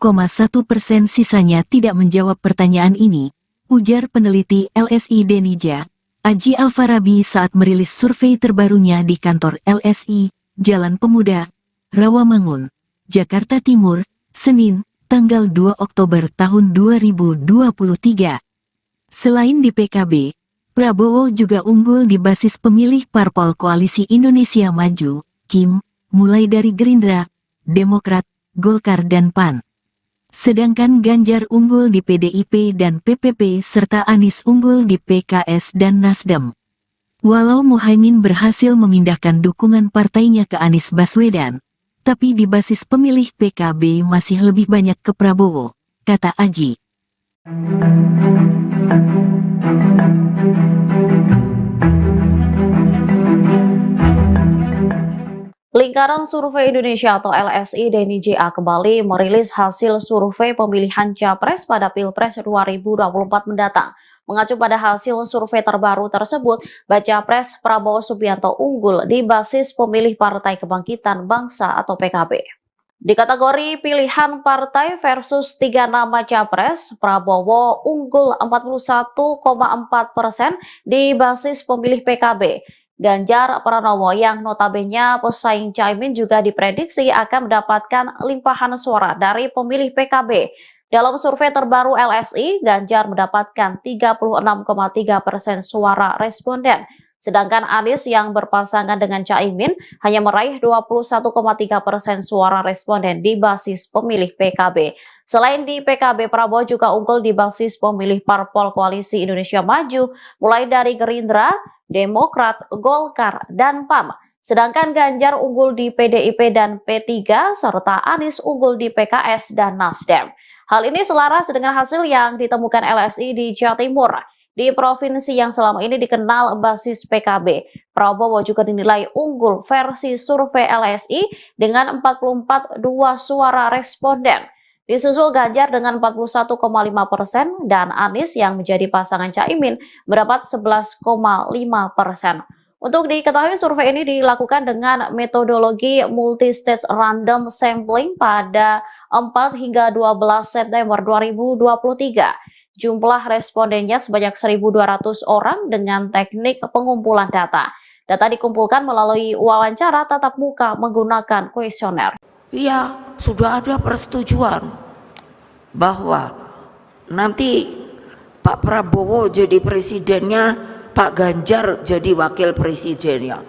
sisanya tidak menjawab pertanyaan ini, ujar peneliti LSI Denija, Aji Alfarabi saat merilis survei terbarunya di kantor LSI, Jalan Pemuda, Rawamangun, Jakarta Timur, Senin, tanggal 2 Oktober tahun 2023. Selain di PKB, Prabowo juga unggul di basis pemilih parpol Koalisi Indonesia Maju, KIM, mulai dari Gerindra, Demokrat, Golkar dan PAN. Sedangkan Ganjar unggul di PDIP dan PPP serta Anies unggul di PKS dan Nasdem. Walau Muhaimin berhasil memindahkan dukungan partainya ke Anies Baswedan, tapi di basis pemilih PKB masih lebih banyak ke Prabowo, kata Aji. Lingkaran Survei Indonesia atau LSI Denija kembali merilis hasil survei pemilihan Capres pada Pilpres 2024 mendatang. Mengacu pada hasil survei terbaru tersebut, Baca Pres Prabowo Subianto unggul di basis pemilih Partai Kebangkitan Bangsa atau PKB. Di kategori pilihan partai versus 3 nama Capres, Prabowo unggul 41,4% di basis pemilih PKB. Ganjar Pranowo yang notabene pesaing Caimin juga diprediksi akan mendapatkan limpahan suara dari pemilih PKB. Dalam survei terbaru LSI, Ganjar mendapatkan 36,3% suara responden. Sedangkan Anies yang berpasangan dengan Caimin hanya meraih 21,3% suara responden di basis pemilih PKB. Selain di PKB, Prabowo juga unggul di basis pemilih parpol Koalisi Indonesia Maju, mulai dari Gerindra, Demokrat, Golkar, dan PAN. Sedangkan Ganjar unggul di PDIP dan P3, serta Anies unggul di PKS dan Nasdem. Hal ini selaras dengan hasil yang ditemukan LSI di Jawa Timur. di provinsi yang selama ini dikenal basis PKB. Prabowo juga dinilai unggul versi survei LSI dengan 44,2 suara responden. Disusul Ganjar dengan 41,5% dan Anies yang menjadi pasangan Caimin mendapat 11,5%. Untuk diketahui, survei ini dilakukan dengan metodologi multi-stage random sampling pada 4 hingga 12 September 2023. Jumlah respondennya sebanyak 1.200 orang dengan teknik pengumpulan data. Data dikumpulkan melalui wawancara tatap muka menggunakan kuesioner. Iya, sudah ada persetujuan bahwa nanti Pak Prabowo jadi presidennya, Pak Ganjar jadi wakil presidennya.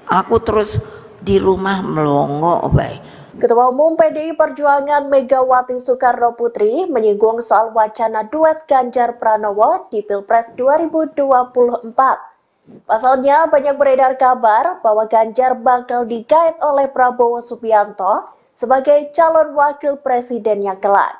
Aku terus di rumah melongo baik. Ketua Umum PDI Perjuangan Megawati Soekarno Putri menyinggung soal wacana duet Ganjar Pranowo di Pilpres 2024. Pasalnya banyak beredar kabar bahwa Ganjar bakal digait oleh Prabowo Subianto sebagai calon wakil presidennya kelak.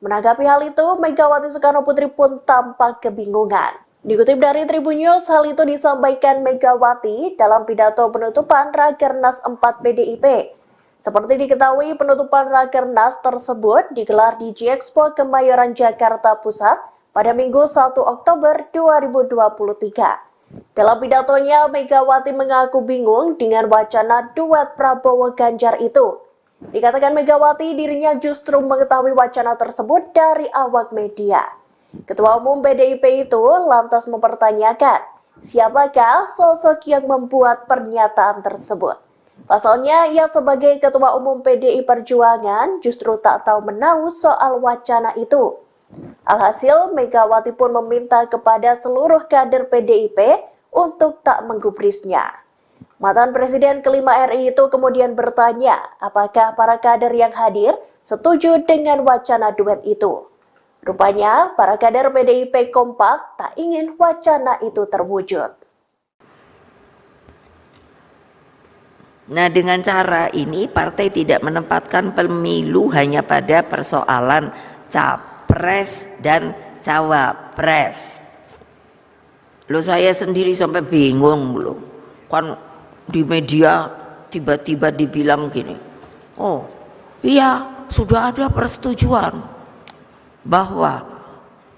Menanggapi hal itu, Megawati Soekarno Putri pun tampak kebingungan. Dikutip dari Tribun News, hal itu disampaikan Megawati dalam pidato penutupan Rakernas 4 PDIP. Seperti diketahui, penutupan Rakernas tersebut digelar di G-Expo Kemayoran Jakarta Pusat pada Minggu 1 Oktober 2023. Dalam pidatonya, Megawati mengaku bingung dengan wacana duet Prabowo Ganjar itu. Dikatakan Megawati dirinya justru mengetahui wacana tersebut dari awak media. Ketua Umum PDIP itu lantas mempertanyakan, siapakah sosok yang membuat pernyataan tersebut? Pasalnya, ia sebagai Ketua Umum PDI Perjuangan justru tak tahu menahu soal wacana itu. Alhasil, Megawati pun meminta kepada seluruh kader PDIP untuk tak menggubrisnya. Mantan Presiden kelima RI itu kemudian bertanya, apakah para kader yang hadir setuju dengan wacana duet itu. Rupanya, para kader PDIP kompak tak ingin wacana itu terwujud. Nah, dengan cara ini partai tidak menempatkan pemilu hanya pada persoalan capres dan cawapres. Loh, saya sendiri sampai bingung loh. Kan di media tiba-tiba dibilang gini, oh iya sudah ada persetujuan bahwa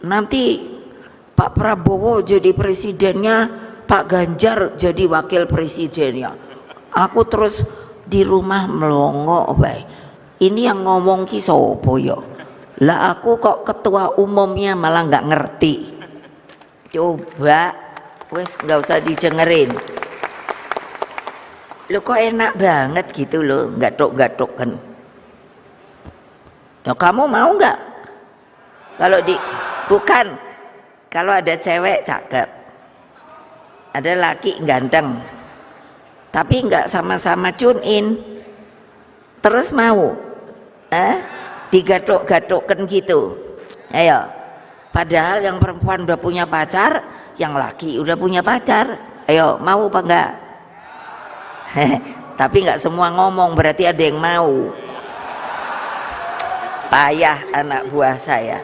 nanti Pak Prabowo jadi presidennya, Pak Ganjar jadi wakil presidennya. Aku terus di rumah melongo baik. Ini yang ngomong ki sopo yo. Lah aku kok ketua umumnya malah nggak ngerti. Coba wes nggak usah didengerin. Lo kok enak banget gitu loh, gatuk-gatuk kan. Nah, kamu mau nggak? Bukan, kalau ada cewek cakep, ada laki ganteng, tapi nggak sama-sama tune in, terus mau digatuk-gatukkan gitu. Ayo, padahal yang perempuan udah punya pacar, yang laki udah punya pacar. Ayo, mau apa enggak? Tapi nggak semua ngomong, berarti ada yang mau. Payah anak buah saya.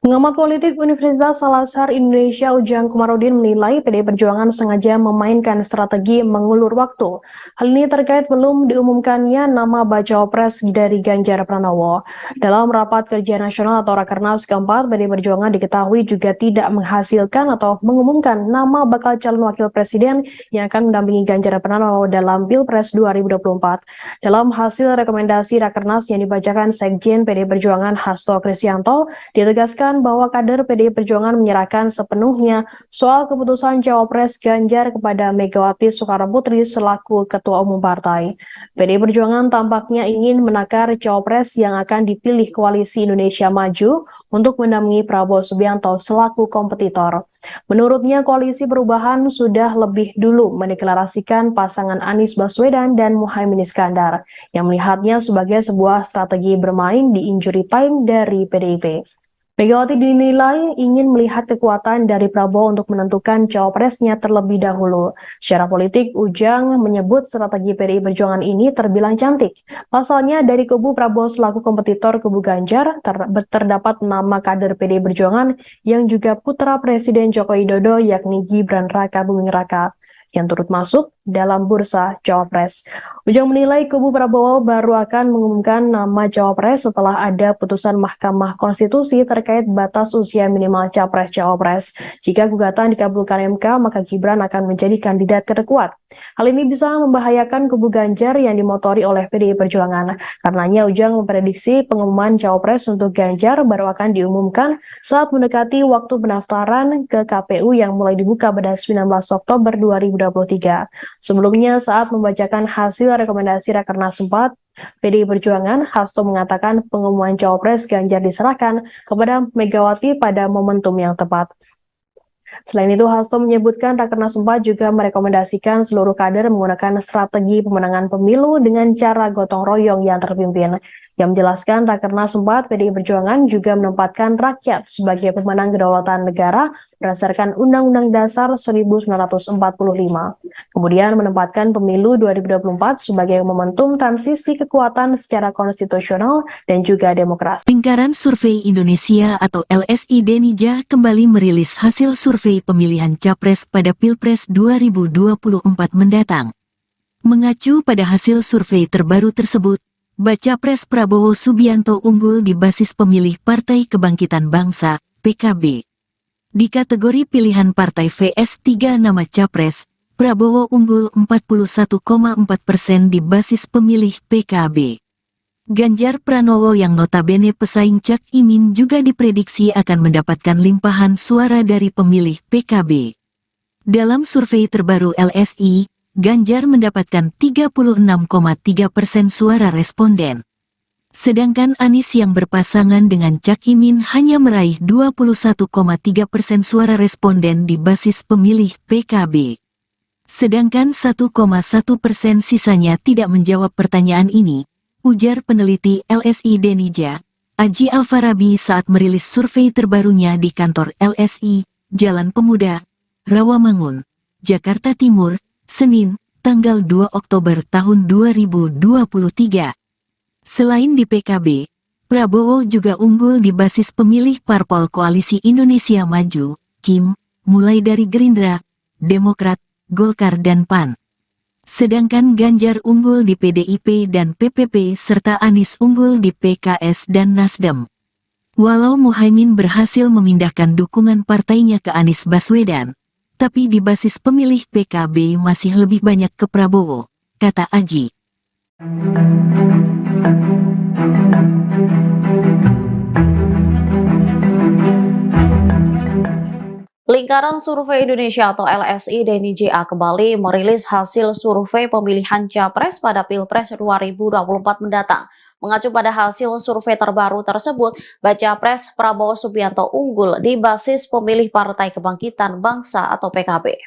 Pengamat politik Universitas Al-Azhar Indonesia Ujang Komarudin menilai PDI Perjuangan sengaja memainkan strategi mengulur waktu. Hal ini terkait belum diumumkannya nama bacawa pres dari Ganjar Pranowo. Dalam rapat kerja nasional atau Rakernas keempat, PDI Perjuangan diketahui juga tidak menghasilkan atau mengumumkan nama bakal calon wakil presiden yang akan mendampingi Ganjar Pranowo dalam Pilpres 2024. Dalam hasil rekomendasi Rakernas yang dibacakan Sekjen PDI Perjuangan Hasto Kristianto, ditegaskan bahwa kader PDI Perjuangan menyerahkan sepenuhnya soal keputusan Cawapres Ganjar kepada Megawati Soekarno Putri selaku Ketua Umum Partai. PDI Perjuangan tampaknya ingin menakar Cawapres yang akan dipilih Koalisi Indonesia Maju untuk mendampingi Prabowo Subianto selaku kompetitor. Menurutnya, Koalisi Perubahan sudah lebih dulu mendeklarasikan pasangan Anies Baswedan dan Muhaimin Iskandar, yang melihatnya sebagai sebuah strategi bermain di injury time dari PDIP. Megawati dinilai ingin melihat kekuatan dari Prabowo untuk menentukan cawapresnya terlebih dahulu. Secara politik, Ujang menyebut strategi PDI Perjuangan ini terbilang cantik. Pasalnya, dari kubu Prabowo selaku kompetitor kubu Ganjar, terdapat nama kader PDI Perjuangan yang juga putra Presiden Joko Widodo yakni Gibran Raka Buming Raka yang turut masuk dalam bursa cawapres. Ujang menilai kubu Prabowo baru akan mengumumkan nama cawapres setelah ada putusan Mahkamah Konstitusi terkait batas usia minimal capres-cawapres. Jika gugatan dikabulkan MK, maka Gibran akan menjadi kandidat terkuat. Hal ini bisa membahayakan kubu Ganjar yang dimotori oleh PDI Perjuangan. Karenanya Ujang memprediksi pengumuman cawapres untuk Ganjar baru akan diumumkan saat mendekati waktu pendaftaran ke KPU yang mulai dibuka pada 19 Oktober 2023. Sebelumnya, saat membacakan hasil rekomendasi Rakernas 4, PDI Perjuangan, Hasto mengatakan pengumuman cawapres Ganjar diserahkan kepada Megawati pada momentum yang tepat. Selain itu, Hasto menyebutkan Rakernas 4 juga merekomendasikan seluruh kader menggunakan strategi pemenangan pemilu dengan cara gotong royong yang terpimpin. Yang menjelaskan Rakernas 4 PDI Perjuangan juga menempatkan rakyat sebagai pemenang kedaulatan negara berdasarkan Undang-Undang Dasar 1945. Kemudian menempatkan pemilu 2024 sebagai momentum transisi kekuatan secara konstitusional dan juga demokrasi. Lingkaran Survei Indonesia atau LSI Denija kembali merilis hasil survei pemilihan capres pada Pilpres 2024 mendatang. Mengacu pada hasil survei terbaru tersebut, Baca Pres Prabowo Subianto unggul di basis pemilih Partai Kebangkitan Bangsa, PKB. Di kategori pilihan partai VS 3 nama capres, Prabowo unggul 41,4% di basis pemilih PKB. Ganjar Pranowo yang notabene pesaing Cak Imin juga diprediksi akan mendapatkan limpahan suara dari pemilih PKB. Dalam survei terbaru LSI, Ganjar mendapatkan 36,3% suara responden. Sedangkan Anies yang berpasangan dengan Cak Imin hanya meraih 21,3% suara responden di basis pemilih PKB. Sedangkan 1,1% sisanya tidak menjawab pertanyaan ini, ujar peneliti LSI Denija, Aji Alfarabi saat merilis survei terbarunya di kantor LSI, Jalan Pemuda, Rawamangun, Jakarta Timur, Senin, tanggal 2 Oktober tahun 2023. Selain di PKB, Prabowo juga unggul di basis pemilih parpol Koalisi Indonesia Maju, KIM, mulai dari Gerindra, Demokrat, Golkar dan PAN. Sedangkan Ganjar unggul di PDIP dan PPP serta Anies unggul di PKS dan Nasdem. Walau Muhaimin berhasil memindahkan dukungan partainya ke Anies Baswedan, tapi di basis pemilih PKB masih lebih banyak ke Prabowo, kata Aji. Lingkaran Survei Indonesia atau LSI DNIJA kembali merilis hasil survei pemilihan capres pada Pilpres 2024 mendatang. Mengacu pada hasil survei terbaru tersebut, Baca Pres Prabowo Subianto unggul di basis pemilih Partai Kebangkitan Bangsa atau PKB.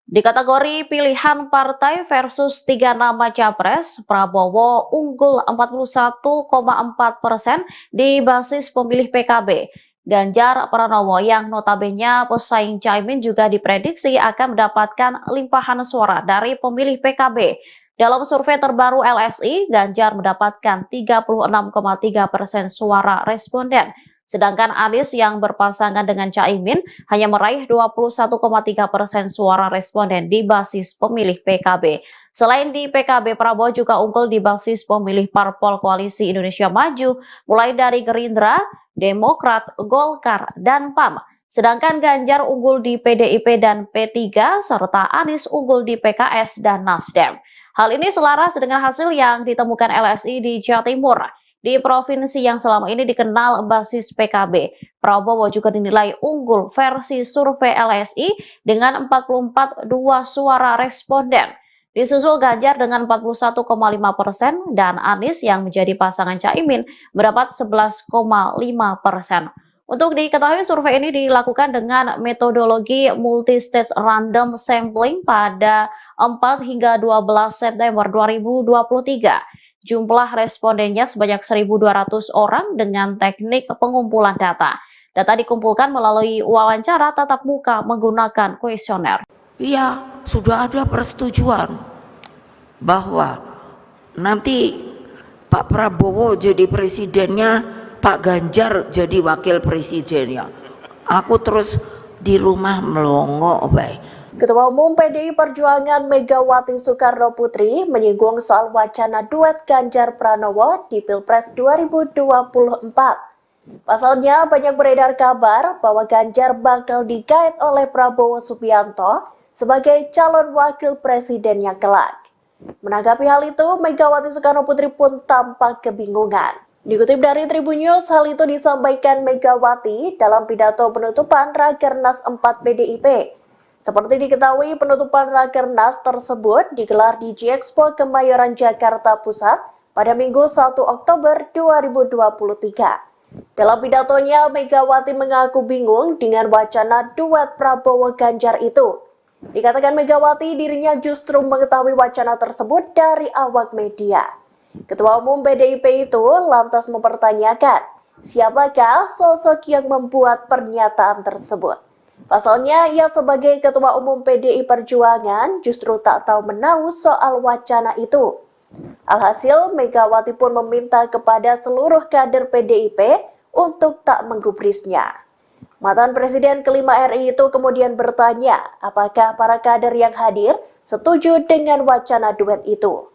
Di kategori pilihan partai versus 3 nama capres, Prabowo unggul 41,4% di basis pemilih PKB. Ganjar Pranowo yang notabene pesaing Caimin juga diprediksi akan mendapatkan limpahan suara dari pemilih PKB. Dalam survei terbaru LSI, Ganjar mendapatkan 36,3% suara responden. Sedangkan Anies yang berpasangan dengan Caimin hanya meraih 21,3% suara responden di basis pemilih PKB. Selain di PKB, Prabowo juga unggul di basis pemilih parpol Koalisi Indonesia Maju, mulai dari Gerindra, Demokrat, Golkar, dan PAN. Sedangkan Ganjar unggul di PDIP dan P3, serta Anies unggul di PKS dan Nasdem. Hal ini selaras dengan hasil yang ditemukan LSI di Jawa Timur, di provinsi yang selama ini dikenal basis PKB. Prabowo juga dinilai unggul versi survei LSI dengan 44,2 suara responden. Disusul Ganjar dengan 41,5% dan Anies yang menjadi pasangan Caimin mendapat 11,5%. Untuk diketahui, survei ini dilakukan dengan metodologi multi-stage random sampling pada 4 hingga 12 September 2023. Jumlah respondennya sebanyak 1.200 orang dengan teknik pengumpulan data. Data dikumpulkan melalui wawancara tatap muka menggunakan kuesioner. Iya, sudah ada persetujuan bahwa nanti Pak Prabowo jadi presidennya, Pak Ganjar jadi wakil presidennya. Aku terus di rumah melongo baik. Ketua Umum PDI Perjuangan Megawati Soekarno Putri menyinggung soal wacana duet Ganjar Pranowo di Pilpres 2024. Pasalnya banyak beredar kabar bahwa Ganjar bakal digait oleh Prabowo Subianto sebagai calon wakil presidennya kelak. Menanggapi hal itu, Megawati Soekarno Putri pun tampak kebingungan. Dikutip dari Tribun News, hal itu disampaikan Megawati dalam pidato penutupan Rakernas 4 PDIP. Seperti diketahui, penutupan Rakernas tersebut digelar di G-Expo Kemayoran Jakarta Pusat pada Minggu 1 Oktober 2023. Dalam pidatonya, Megawati mengaku bingung dengan wacana duet Prabowo Ganjar itu. Dikatakan Megawati dirinya justru mengetahui wacana tersebut dari awak media. Ketua Umum PDIP itu lantas mempertanyakan, siapakah sosok yang membuat pernyataan tersebut? Pasalnya, ia sebagai Ketua Umum PDI Perjuangan justru tak tahu menahu soal wacana itu. Alhasil, Megawati pun meminta kepada seluruh kader PDIP untuk tak menggubrisnya. Mantan Presiden kelima RI itu kemudian bertanya, apakah para kader yang hadir setuju dengan wacana duet itu.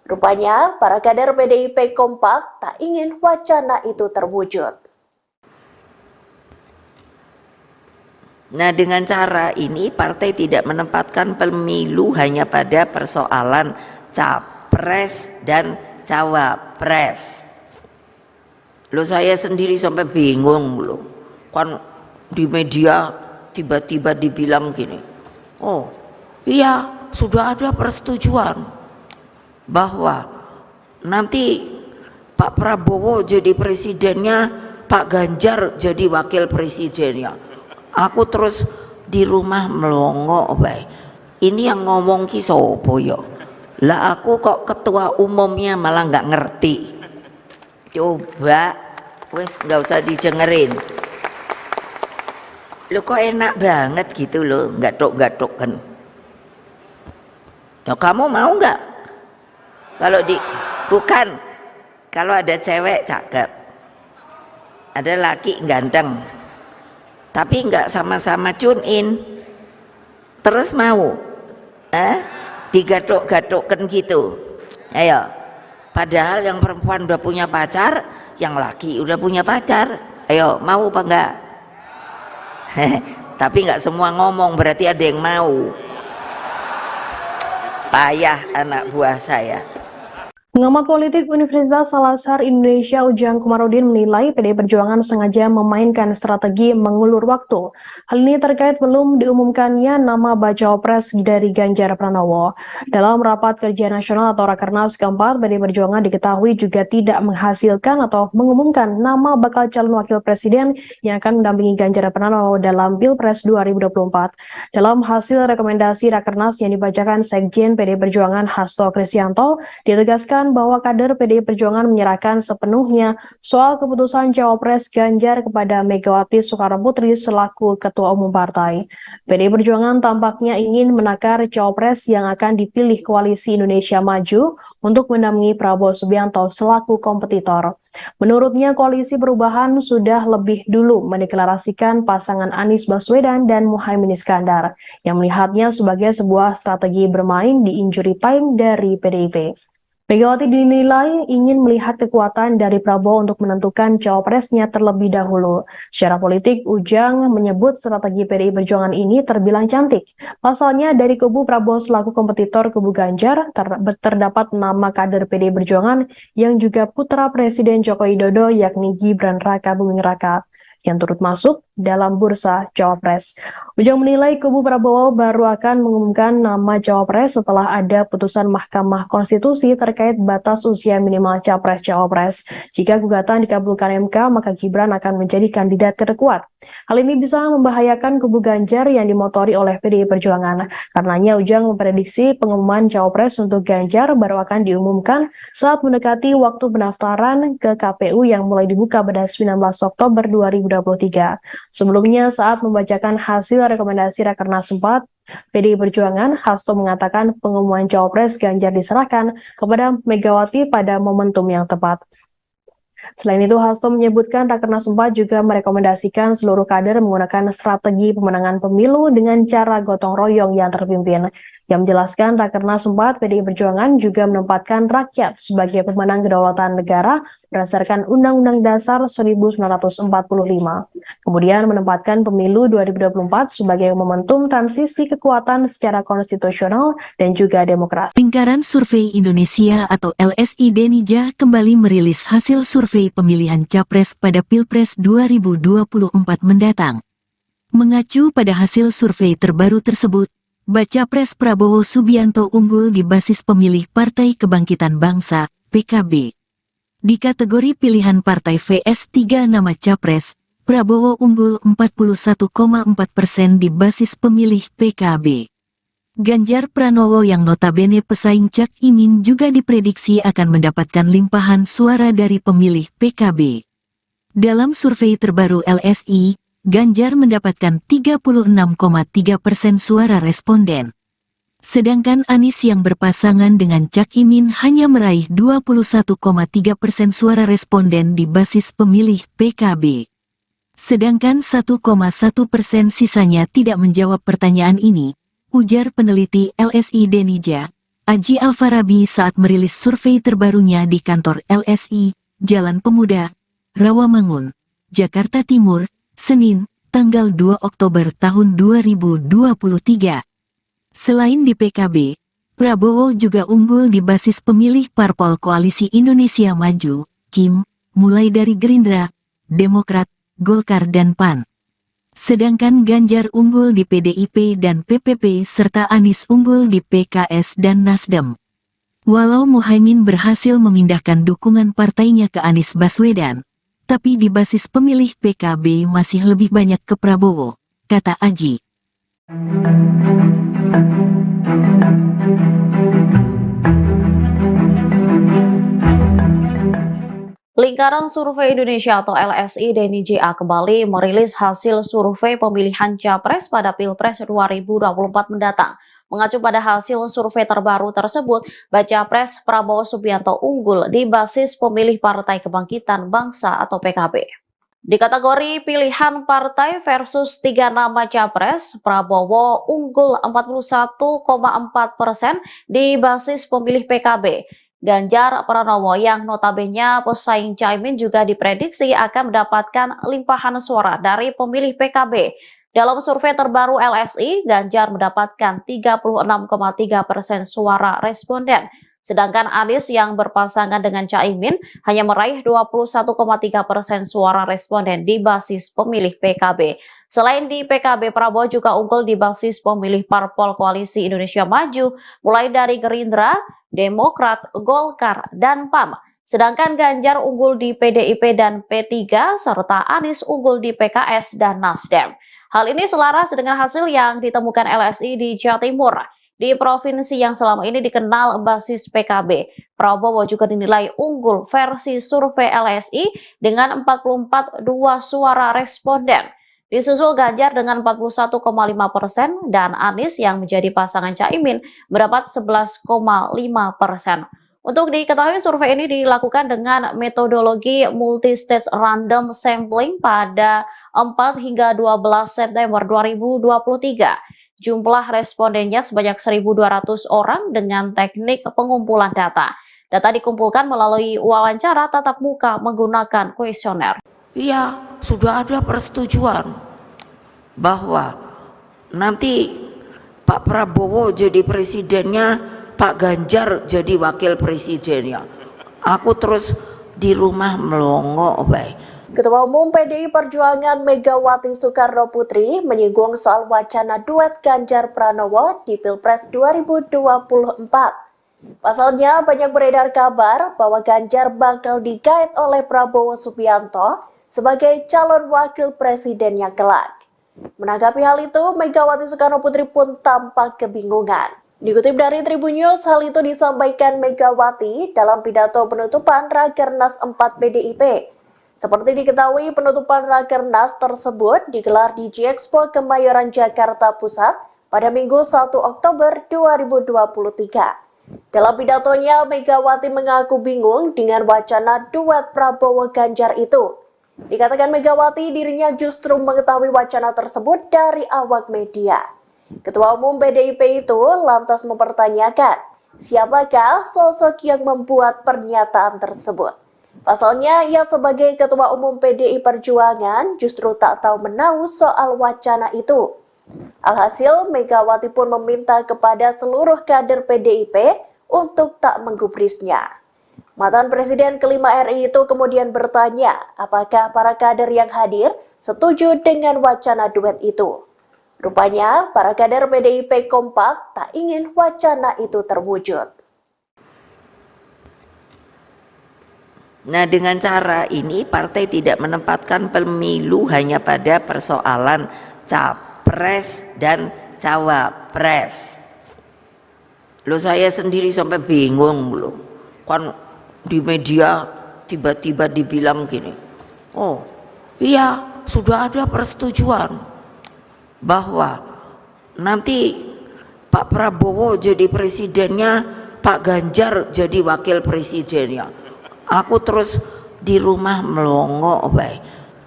Rupanya, para kader PDIP kompak tak ingin wacana itu terwujud. Nah, dengan cara ini partai tidak menempatkan pemilu hanya pada persoalan capres dan cawapres. Loh, saya sendiri sampai bingung loh. Kan di media tiba-tiba dibilang gini, oh iya sudah ada persetujuan bahwa nanti Pak Prabowo jadi presidennya, Pak Ganjar jadi wakil presidennya. Aku terus di rumah melongo baik. Ini yang ngomong ki sopo yo. Lah aku kok ketua umumnya malah nggak ngerti. Coba wes nggak usah didengerin. Lo kok enak banget gitu loh, gatok-gatok kan. Nah, kamu mau nggak? Bukan, kalau ada cewek cakep, ada laki ganteng, tapi nggak sama-sama tune in, terus mau digadok-gadokkan gitu. Ayo, padahal yang perempuan udah punya pacar, yang laki udah punya pacar. Ayo, mau apa enggak? Tapi nggak semua ngomong, berarti ada yang mau. Payah anak buah saya. Pengamat politik Universitas Al-Azhar Indonesia Ujang Komarudin menilai PDI Perjuangan sengaja memainkan strategi mengulur waktu. Hal ini terkait belum diumumkannya nama bacawa pres dari Ganjar Pranowo. Dalam rapat kerja nasional atau Rakernas keempat, PDI Perjuangan diketahui juga tidak menghasilkan atau mengumumkan nama bakal calon wakil presiden yang akan mendampingi Ganjar Pranowo dalam Pilpres 2024. Dalam hasil rekomendasi Rakernas yang dibacakan Sekjen PDI Perjuangan Hasto Kristianto, ditegaskan bahwa kader PDI Perjuangan menyerahkan sepenuhnya soal keputusan Cawapres Ganjar kepada Megawati Soekarno Putri selaku Ketua Umum Partai. PDI Perjuangan tampaknya ingin menakar Cawapres yang akan dipilih Koalisi Indonesia Maju untuk mendampingi Prabowo Subianto selaku kompetitor. Menurutnya, Koalisi Perubahan sudah lebih dulu mendeklarasikan pasangan Anies Baswedan dan Muhaimin Iskandar, yang melihatnya sebagai sebuah strategi bermain di injury time dari PDIP. Megawati dinilai ingin melihat kekuatan dari Prabowo untuk menentukan cawapresnya terlebih dahulu. Secara politik, Ujang menyebut strategi PDI Perjuangan ini terbilang cantik. Pasalnya, dari kubu Prabowo selaku kompetitor kubu Ganjar, terdapat nama kader PDI Perjuangan yang juga putra Presiden Joko Widodo, yakni Gibran Raka Buming Raka, yang turut masuk dalam bursa Cawapres. Ujang menilai kubu Prabowo baru akan mengumumkan nama Cawapres setelah ada putusan Mahkamah Konstitusi terkait batas usia minimal Capres-Cawapres. Jika gugatan dikabulkan MK, maka Gibran akan menjadi kandidat terkuat. Hal ini bisa membahayakan kubu Ganjar yang dimotori oleh PDI Perjuangan. Karenanya Ujang memprediksi pengumuman Cawapres untuk Ganjar baru akan diumumkan saat mendekati waktu pendaftaran ke KPU yang mulai dibuka pada 19 Oktober 2023. Sebelumnya saat membacakan hasil rekomendasi Rakernas 4, PDI Perjuangan, Hasto mengatakan pengumuman Cawapres Ganjar diserahkan kepada Megawati pada momentum yang tepat. Selain itu, Hasto menyebutkan Rakernas 4 juga merekomendasikan seluruh kader menggunakan strategi pemenangan pemilu dengan cara gotong royong yang terpimpin. Yang menjelaskan Rakernas 4 PDI Perjuangan juga menempatkan rakyat sebagai pemenang kedaulatan negara berdasarkan Undang-Undang Dasar 1945. Kemudian menempatkan pemilu 2024 sebagai momentum transisi kekuatan secara konstitusional dan juga demokrasi. Lingkaran Survei Indonesia atau LSI Denija kembali merilis hasil survei pemilihan Capres pada Pilpres 2024 mendatang. Mengacu pada hasil survei terbaru tersebut, Baca Pres Prabowo Subianto unggul di basis pemilih Partai Kebangkitan Bangsa, PKB. Di kategori pilihan partai VS 3 nama Capres, Prabowo unggul 41,4% di basis pemilih PKB. Ganjar Pranowo yang notabene pesaing Cak Imin juga diprediksi akan mendapatkan limpahan suara dari pemilih PKB. Dalam survei terbaru LSI, Ganjar mendapatkan 36,3% suara responden. Sedangkan Anies yang berpasangan dengan Cak Imin hanya meraih 21,3% suara responden di basis pemilih PKB. Sedangkan 1,1% sisanya tidak menjawab pertanyaan ini, ujar peneliti LSI Denija, Aji Alfarabi saat merilis survei terbarunya di kantor LSI, Jalan Pemuda, Rawamangun, Jakarta Timur, Senin, tanggal 2 Oktober tahun 2023. Selain di PKB, Prabowo juga unggul di basis pemilih parpol Koalisi Indonesia Maju, KIM, mulai dari Gerindra, Demokrat, Golkar dan PAN. Sedangkan Ganjar unggul di PDIP dan PPP serta Anies unggul di PKS dan Nasdem. Walau Muhaimin berhasil memindahkan dukungan partainya ke Anies Baswedan, tapi di basis pemilih PKB masih lebih banyak ke Prabowo, kata Aji. Lingkaran Survei Indonesia atau LSI Denija kembali merilis hasil survei pemilihan Capres pada Pilpres 2024 mendatang. Mengacu pada hasil survei terbaru tersebut, Baca Pres Prabowo Subianto unggul di basis pemilih Partai Kebangkitan Bangsa atau PKB. Di kategori pilihan partai versus 3 nama Capres, Prabowo unggul 41,4% di basis pemilih PKB. Ganjar Pranowo yang notabene pesaing Caimin juga diprediksi akan mendapatkan limpahan suara dari pemilih PKB. Dalam survei terbaru LSI, Ganjar mendapatkan 36,3% suara responden. Sedangkan Anies yang berpasangan dengan Caimin hanya meraih 21,3% suara responden di basis pemilih PKB. Selain di PKB, Prabowo juga unggul di basis pemilih parpol Koalisi Indonesia Maju, mulai dari Gerindra, Demokrat, Golkar, dan PAN. Sedangkan Ganjar unggul di PDIP dan P3, serta Anies unggul di PKS dan Nasdem. Hal ini selaras dengan hasil yang ditemukan LSI di Jawa Timur. Di provinsi yang selama ini dikenal basis PKB, Prabowo juga dinilai unggul versi survei LSI dengan 44,2 suara responden. Disusul Ganjar dengan 41,5% dan Anies yang menjadi pasangan Caimin mendapat 11,5%. Untuk diketahui, survei ini dilakukan dengan metodologi multi-stage random sampling pada 4 hingga 12 September 2023. Jumlah respondennya sebanyak 1.200 orang dengan teknik pengumpulan data. Data dikumpulkan melalui wawancara tatap muka menggunakan kuesioner. Iya, sudah ada persetujuan bahwa nanti Pak Prabowo jadi presidennya, Pak Ganjar jadi wakil presidennya. Aku terus di rumah melongo baik. Ketua Umum PDI Perjuangan Megawati Soekarno Putri menyinggung soal wacana duet Ganjar Pranowo di Pilpres 2024. Pasalnya banyak beredar kabar bahwa Ganjar bakal digait oleh Prabowo Subianto sebagai calon wakil presidennya kelak. Menanggapi hal itu, Megawati Soekarno Putri pun tampak kebingungan. Dikutip dari Tribun News, hal itu disampaikan Megawati dalam pidato penutupan Rakernas 4 PDIP. Seperti diketahui, penutupan Rakernas tersebut digelar di G-Expo Kemayoran Jakarta Pusat pada Minggu 1 Oktober 2023. Dalam pidatonya, Megawati mengaku bingung dengan wacana duet Prabowo Ganjar itu. Dikatakan Megawati dirinya justru mengetahui wacana tersebut dari awak media. Ketua Umum PDIP itu lantas mempertanyakan siapakah sosok yang membuat pernyataan tersebut. Pasalnya, ia sebagai Ketua Umum PDI Perjuangan justru tak tahu menahu soal wacana itu. Alhasil, Megawati pun meminta kepada seluruh kader PDIP untuk tak menggubrisnya. Mantan Presiden kelima RI itu kemudian bertanya apakah para kader yang hadir setuju dengan wacana duet itu. Rupanya, para kader PDIP kompak tak ingin wacana itu terwujud. Nah, dengan cara ini partai tidak menempatkan pemilu hanya pada persoalan capres dan cawapres. Loh, saya sendiri sampai bingung loh. Kan di media tiba-tiba dibilang gini, oh iya sudah ada persetujuan bahwa nanti Pak Prabowo jadi presidennya, Pak Ganjar jadi wakil presidennya. Aku terus di rumah melongo bae.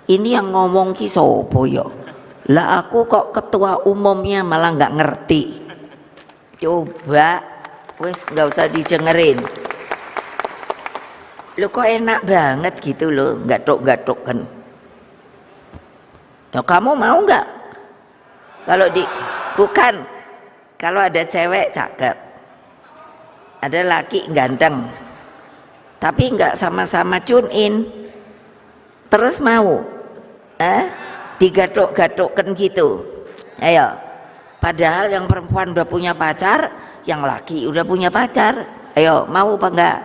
Ini yang ngomong ki sopo yo? Lah aku kok ketua umumnya malah nggak ngerti. Coba wes nggak usah didengerin. Lo kok enak banget gitu loh, gatuk-gatuk kan. Nah, kamu mau nggak? Bukan, kalau ada cewek cakep, ada laki ganteng, tapi nggak sama-sama tune in, terus mau, digatuk-gatukkan gitu, ayo. Padahal yang perempuan udah punya pacar, yang laki udah punya pacar, ayo mau apa enggak?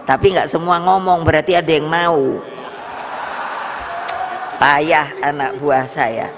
Tapi nggak semua ngomong, berarti ada yang mau. Payah anak buah saya.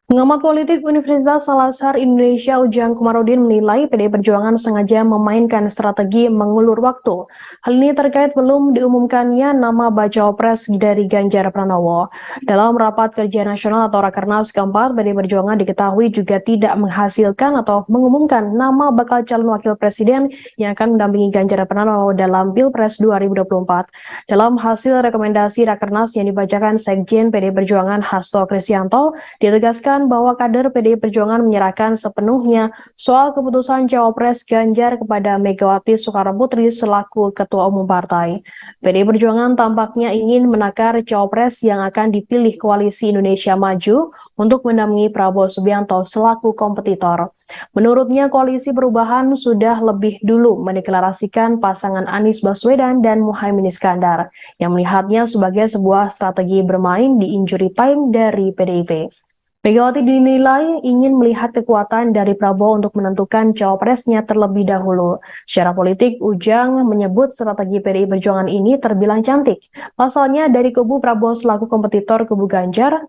Pengamat politik Universitas Al-Azhar Indonesia Ujang Komarudin menilai PDI Perjuangan sengaja memainkan strategi mengulur waktu. Hal ini terkait belum diumumkannya nama bacawa pres dari Ganjar Pranowo. Dalam rapat kerja nasional atau Rakernas keempat, PDI Perjuangan diketahui juga tidak menghasilkan atau mengumumkan nama bakal calon wakil presiden yang akan mendampingi Ganjar Pranowo dalam Pilpres 2024. Dalam hasil rekomendasi Rakernas yang dibacakan Sekjen PDI Perjuangan Hasto Kristianto, ditegaskan bahwa kader PDI Perjuangan menyerahkan sepenuhnya soal keputusan Cawapres Ganjar kepada Megawati Soekarno Putri selaku Ketua Umum Partai. PDI Perjuangan tampaknya ingin menakar Cawapres yang akan dipilih Koalisi Indonesia Maju untuk mendampingi Prabowo Subianto selaku kompetitor. Menurutnya, Koalisi Perubahan sudah lebih dulu mendeklarasikan pasangan Anies Baswedan dan Muhaimin Iskandar, yang melihatnya sebagai sebuah strategi bermain di injury time dari PDIP. Megawati dinilai ingin melihat kekuatan dari Prabowo untuk menentukan cawapresnya terlebih dahulu. Secara politik, Ujang menyebut strategi PDI Perjuangan ini terbilang cantik. Pasalnya, dari kubu Prabowo selaku kompetitor kubu Ganjar,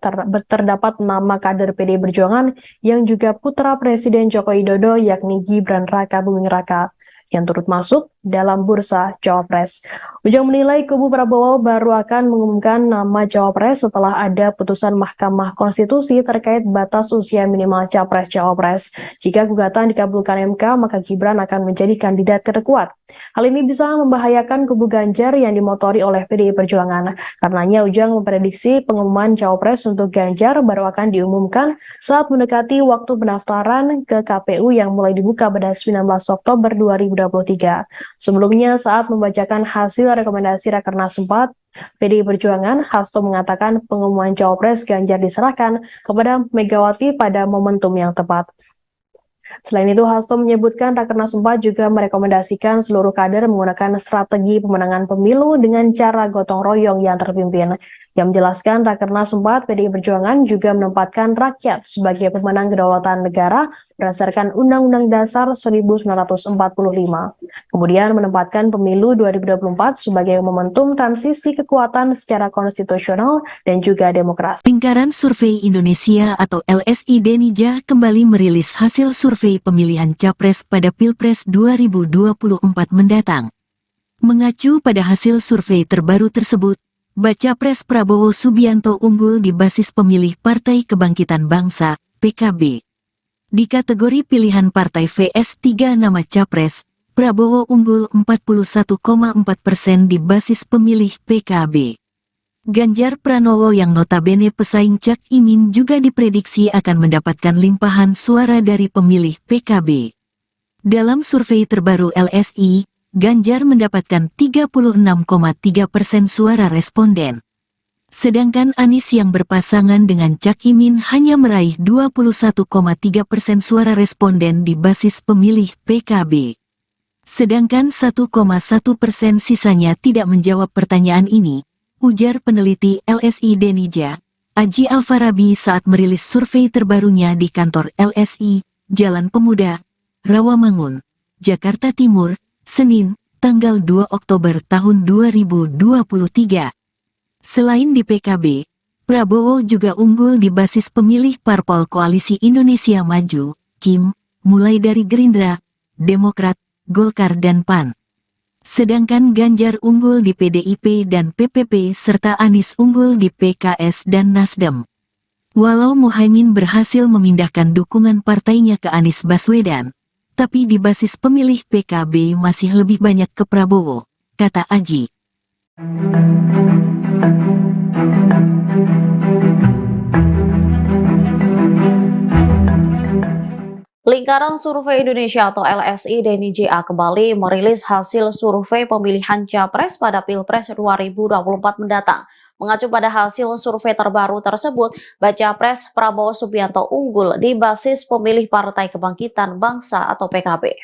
terdapat nama kader PDI Perjuangan yang juga putra Presiden Joko Widodo, yakni Gibran Raka Buming Raka, yang turut masuk dalam bursa Cawapres. Ujang menilai kubu Prabowo baru akan mengumumkan nama Cawapres setelah ada putusan Mahkamah Konstitusi terkait batas usia minimal Capres-Cawapres. Jika gugatan dikabulkan MK, maka Gibran akan menjadi kandidat terkuat. Hal ini bisa membahayakan kubu Ganjar yang dimotori oleh PDI Perjuangan. Karenanya Ujang memprediksi pengumuman Cawapres untuk Ganjar baru akan diumumkan saat mendekati waktu pendaftaran ke KPU yang mulai dibuka pada 19 Oktober 2023. Sebelumnya, saat membacakan hasil rekomendasi Rakernas 4, PDI Perjuangan, Hasto mengatakan pengumuman Cawapres Ganjar diserahkan kepada Megawati pada momentum yang tepat. Selain itu, Hasto menyebutkan Rakernas 4 juga merekomendasikan seluruh kader menggunakan strategi pemenangan pemilu dengan cara gotong royong yang terpimpin. Yang menjelaskan Rakernas 4 PDI Perjuangan juga menempatkan rakyat sebagai pemenang kedaulatan negara berdasarkan Undang-Undang Dasar 1945. Kemudian menempatkan pemilu 2024 sebagai momentum transisi kekuatan secara konstitusional dan juga demokrasi. Lingkaran Survei Indonesia atau LSI Denija kembali merilis hasil survei pemilihan Capres pada Pilpres 2024 mendatang. Mengacu pada hasil survei terbaru tersebut, Baca Pres Prabowo Subianto unggul di basis pemilih Partai Kebangkitan Bangsa, PKB. Di kategori pilihan partai vs 3 nama Capres, Prabowo unggul 41,4% di basis pemilih PKB. Ganjar Pranowo yang notabene pesaing Cak Imin juga diprediksi akan mendapatkan limpahan suara dari pemilih PKB. Dalam survei terbaru LSI, Ganjar mendapatkan 36,3% suara responden. Sedangkan Anies yang berpasangan dengan Cak Imin hanya meraih 21,3% suara responden di basis pemilih PKB. Sedangkan 1,1% sisanya tidak menjawab pertanyaan ini, ujar peneliti LSI Denija, Aji Alfarabi saat merilis survei terbarunya di kantor LSI, Jalan Pemuda, Rawamangun, Jakarta Timur, Senin, tanggal 2 Oktober tahun 2023. Selain di PKB, Prabowo juga unggul di basis pemilih parpol Koalisi Indonesia Maju, KIM, mulai dari Gerindra, Demokrat, Golkar dan PAN. Sedangkan Ganjar unggul di PDIP dan PPP serta Anies unggul di PKS dan Nasdem. Walau Muhaimin berhasil memindahkan dukungan partainya ke Anies Baswedan, tapi di basis pemilih PKB masih lebih banyak ke Prabowo, kata Aji. Lingkaran Survei Indonesia atau LSI Denija kembali merilis hasil survei pemilihan Capres pada Pilpres 2024 mendatang. Mengacu pada hasil survei terbaru tersebut, Baca Pres Prabowo Subianto unggul di basis pemilih Partai Kebangkitan Bangsa atau PKB.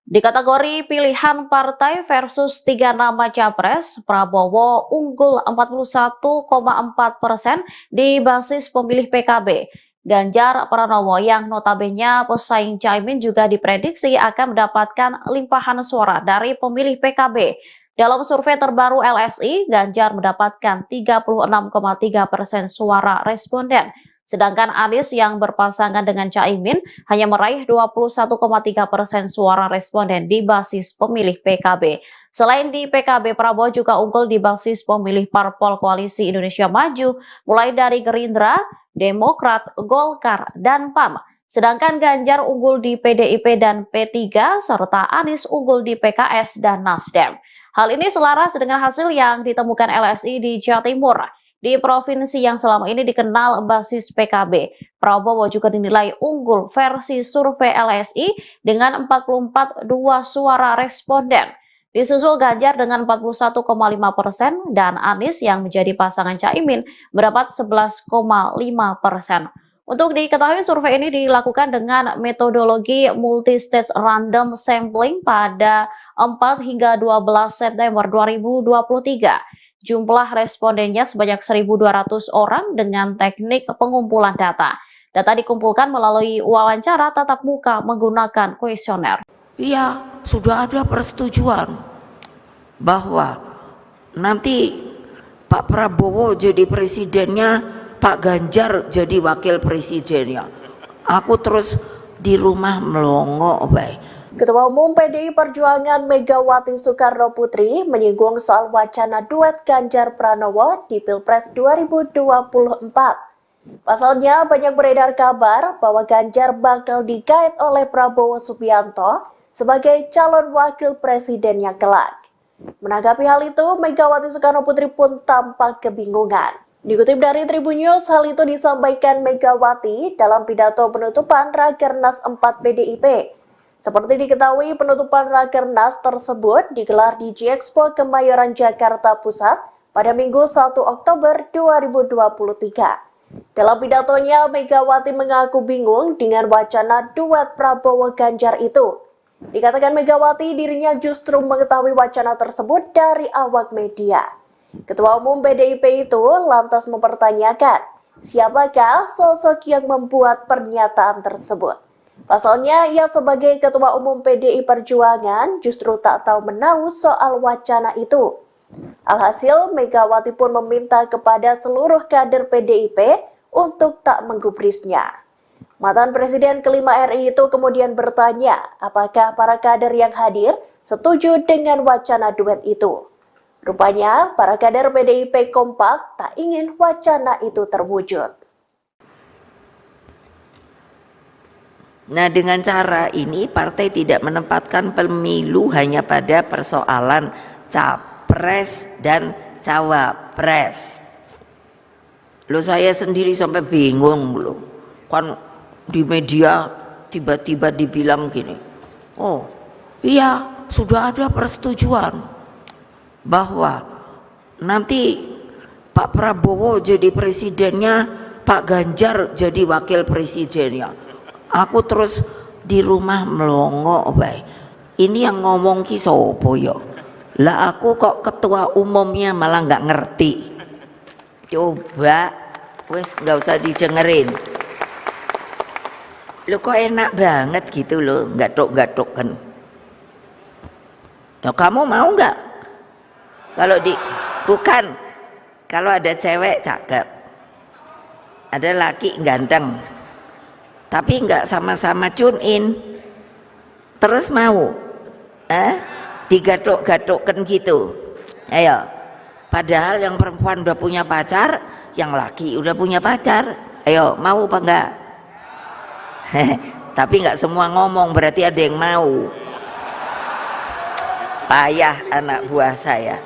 Di kategori pilihan partai versus 3 nama Capres, Prabowo unggul 41,4% di basis pemilih PKB. Ganjar Pranowo yang notabene pesaing Caimin juga diprediksi akan mendapatkan limpahan suara dari pemilih PKB. Dalam survei terbaru LSI, Ganjar mendapatkan 36,3% suara responden. Sedangkan Anies yang berpasangan dengan Caimin hanya meraih 21,3% suara responden di basis pemilih PKB. Selain di PKB, Prabowo juga unggul di basis pemilih parpol Koalisi Indonesia Maju, mulai dari Gerindra, Demokrat, Golkar, dan PAN. Sedangkan Ganjar unggul di PDIP dan P3, serta Anies unggul di PKS dan Nasdem. Hal ini selaras dengan hasil yang ditemukan LSI di Jawa Timur. Di provinsi yang selama ini dikenal basis PKB, Prabowo juga dinilai unggul versi survei LSI dengan 44,2 suara responden. Disusul Ganjar dengan 41,5% dan Anies yang menjadi pasangan Caimin mendapat 11,5%. Untuk diketahui, survei ini dilakukan dengan metodologi multi-stage random sampling pada 4 hingga 12 September 2023. Jumlah respondennya sebanyak 1.200 orang dengan teknik pengumpulan data. Data dikumpulkan melalui wawancara tatap muka menggunakan kuesioner. Iya, sudah ada persetujuan bahwa nanti Pak Prabowo jadi presidennya, Pak Ganjar jadi wakil presidennya. Aku terus di rumah melongo baik. Ketua Umum PDI Perjuangan Megawati Soekarno Putri menyinggung soal wacana duet Ganjar Pranowo di Pilpres 2024. Pasalnya banyak beredar kabar bahwa Ganjar bakal digait oleh Prabowo Subianto sebagai calon wakil presidennya kelak. Menanggapi hal itu, Megawati Soekarno Putri pun tampak kebingungan. Dikutip dari Tribun News, hal itu disampaikan Megawati dalam pidato penutupan Rakernas 4 PDIP. Seperti diketahui, penutupan Rakernas tersebut digelar di G-Expo Kemayoran Jakarta Pusat pada Minggu 1 Oktober 2023. Dalam pidatonya, Megawati mengaku bingung dengan wacana duet Prabowo Ganjar itu. Dikatakan Megawati dirinya justru mengetahui wacana tersebut dari awak media. Ketua Umum PDIP itu lantas mempertanyakan, siapakah sosok yang membuat pernyataan tersebut? Pasalnya, ia sebagai Ketua Umum PDI Perjuangan justru tak tahu menahu soal wacana itu. Alhasil, Megawati pun meminta kepada seluruh kader PDIP untuk tak menggubrisnya. Mantan Presiden kelima RI itu kemudian bertanya, apakah para kader yang hadir setuju dengan wacana duet itu. Rupanya, para kader PDIP kompak tak ingin wacana itu terwujud. Nah, dengan cara ini partai tidak menempatkan pemilu hanya pada persoalan capres dan cawapres. Loh, saya sendiri sampai bingung loh. Kan di media tiba-tiba dibilang gini, oh iya sudah ada persetujuan bahwa nanti Pak Prabowo jadi presidennya, Pak Ganjar jadi wakil presidennya. Aku terus di rumah melongo, baik. Ini yang ngomong ki sopo yo? Lah aku kok ketua umumnya malah nggak ngerti. Coba, wes nggak usah didengerin. Lo kok enak banget gitu loh, gatok-gatok kan. Nah, kamu mau nggak? Bukan, kalau ada cewek cakep, ada laki ganteng, tapi nggak sama-sama tune in, terus mau digatok-gatokkan gitu. Ayo, padahal yang perempuan udah punya pacar, yang laki udah punya pacar. Ayo, mau apa enggak? Tapi nggak semua ngomong, berarti ada yang mau. Payah anak buah saya.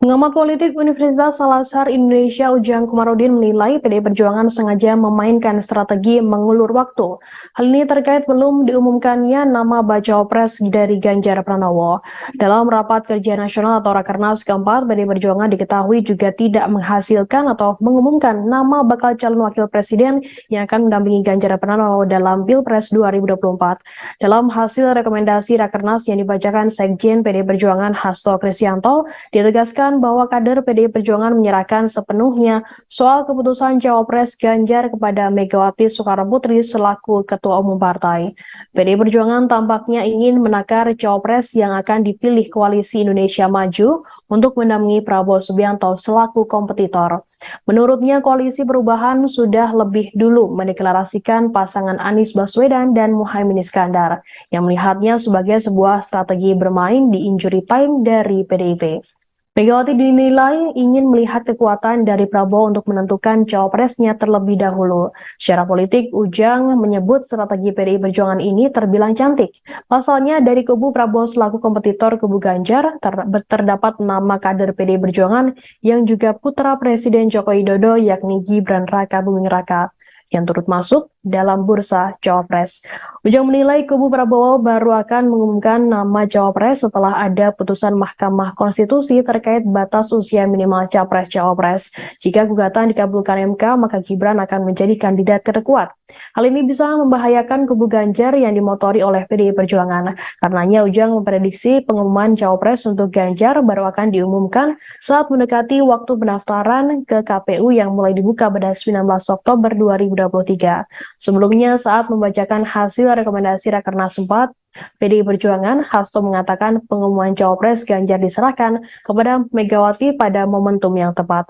Pengamat politik Universitas Salazar Indonesia Ujang Komarudin menilai PDI Perjuangan sengaja memainkan strategi mengulur waktu. Hal ini terkait belum diumumkannya nama bacawa pres dari Ganjar Pranowo. Dalam rapat kerja nasional atau Rakernas keempat, PDI Perjuangan diketahui juga tidak menghasilkan atau mengumumkan nama bakal calon wakil presiden yang akan mendampingi Ganjar Pranowo dalam Pilpres 2024. Dalam hasil rekomendasi Rakernas yang dibacakan Sekjen PDI Perjuangan Hasto Kristianto, ditegaskan bahwa kader PDI Perjuangan menyerahkan sepenuhnya soal keputusan Cawapres Ganjar kepada Megawati Soekarnoputri selaku Ketua Umum Partai. PDI Perjuangan tampaknya ingin menakar Cawapres yang akan dipilih Koalisi Indonesia Maju untuk mendampingi Prabowo Subianto selaku kompetitor. Menurutnya, Koalisi Perubahan sudah lebih dulu mendeklarasikan pasangan Anies Baswedan dan Muhaimin Iskandar, yang melihatnya sebagai sebuah strategi bermain di injury time dari PDIP. Megawati dinilai ingin melihat kekuatan dari Prabowo untuk menentukan cawapresnya terlebih dahulu. Secara politik, Ujang menyebut strategi PDI Perjuangan ini terbilang cantik. Pasalnya, dari kubu Prabowo selaku kompetitor kubu Ganjar, terdapat nama kader PDI Perjuangan yang juga putra Presiden Joko Widodo, yakni Gibran Raka Buming Raka, yang turut masuk dalam bursa Cawapres. Ujang menilai kubu Prabowo baru akan mengumumkan nama Cawapres setelah ada putusan Mahkamah Konstitusi terkait batas usia minimal Capres-Cawapres. Jika gugatan dikabulkan MK, maka Gibran akan menjadi kandidat terkuat. Hal ini bisa membahayakan kubu Ganjar yang dimotori oleh PDI Perjuangan. Karenanya Ujang memprediksi pengumuman Cawapres untuk Ganjar baru akan diumumkan saat mendekati waktu pendaftaran ke KPU yang mulai dibuka pada 19 Oktober 2023. Sebelumnya, saat membacakan hasil rekomendasi Rakernas 4, PDI Perjuangan, Hasto mengatakan pengumuman Cawapres Ganjar diserahkan kepada Megawati pada momentum yang tepat.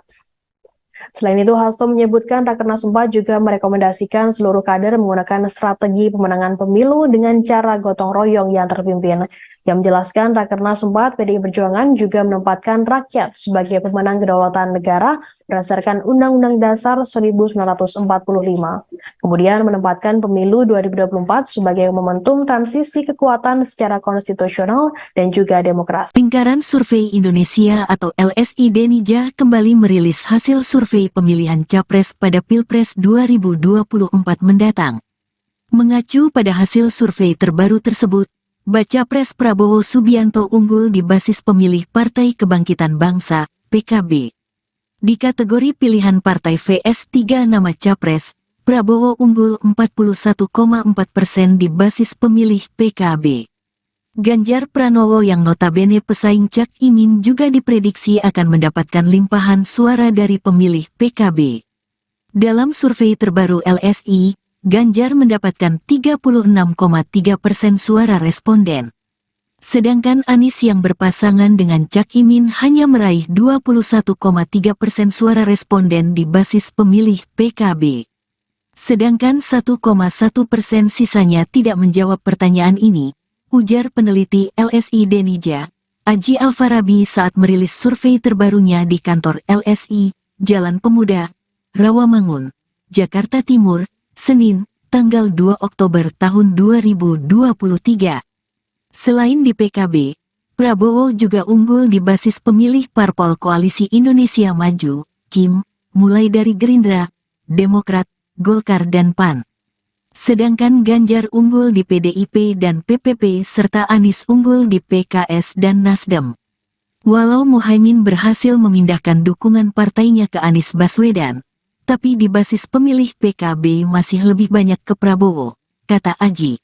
Selain itu, Hasto menyebutkan Rakernas 4 juga merekomendasikan seluruh kader menggunakan strategi pemenangan pemilu dengan cara gotong royong yang terpimpin. Yang menjelaskan Rakernas 4 PDI Perjuangan juga menempatkan rakyat sebagai pemenang kedaulatan negara berdasarkan Undang-Undang Dasar 1945. Kemudian menempatkan pemilu 2024 sebagai momentum transisi kekuatan secara konstitusional dan juga demokrasi. Lingkaran Survei Indonesia atau LSI Denija kembali merilis hasil survei pemilihan Capres pada Pilpres 2024 mendatang. Mengacu pada hasil survei terbaru tersebut, Baca Pres Prabowo Subianto unggul di basis pemilih Partai Kebangkitan Bangsa, PKB. Di kategori pilihan partai vs 3 nama capres, Prabowo unggul 41,4% di basis pemilih PKB. Ganjar Pranowo yang notabene pesaing Cak Imin juga diprediksi akan mendapatkan limpahan suara dari pemilih PKB. Dalam survei terbaru LSI, Ganjar mendapatkan 36,3% suara responden. Sedangkan Anies yang berpasangan dengan Cak Imin hanya meraih 21,3% suara responden di basis pemilih PKB. Sedangkan 1,1% sisanya tidak menjawab pertanyaan ini, ujar peneliti LSI Denija, Aji Alfarabi saat merilis survei terbarunya di kantor LSI, Jalan Pemuda, Rawamangun, Jakarta Timur, Senin, tanggal 2 Oktober tahun 2023. Selain di PKB, Prabowo juga unggul di basis pemilih parpol Koalisi Indonesia Maju, KIM, mulai dari Gerindra, Demokrat, Golkar dan PAN. Sedangkan Ganjar unggul di PDIP dan PPP serta Anies unggul di PKS dan Nasdem. Walau Muhaimin berhasil memindahkan dukungan partainya ke Anies Baswedan, tapi di basis pemilih PKB masih lebih banyak ke Prabowo, kata Aji.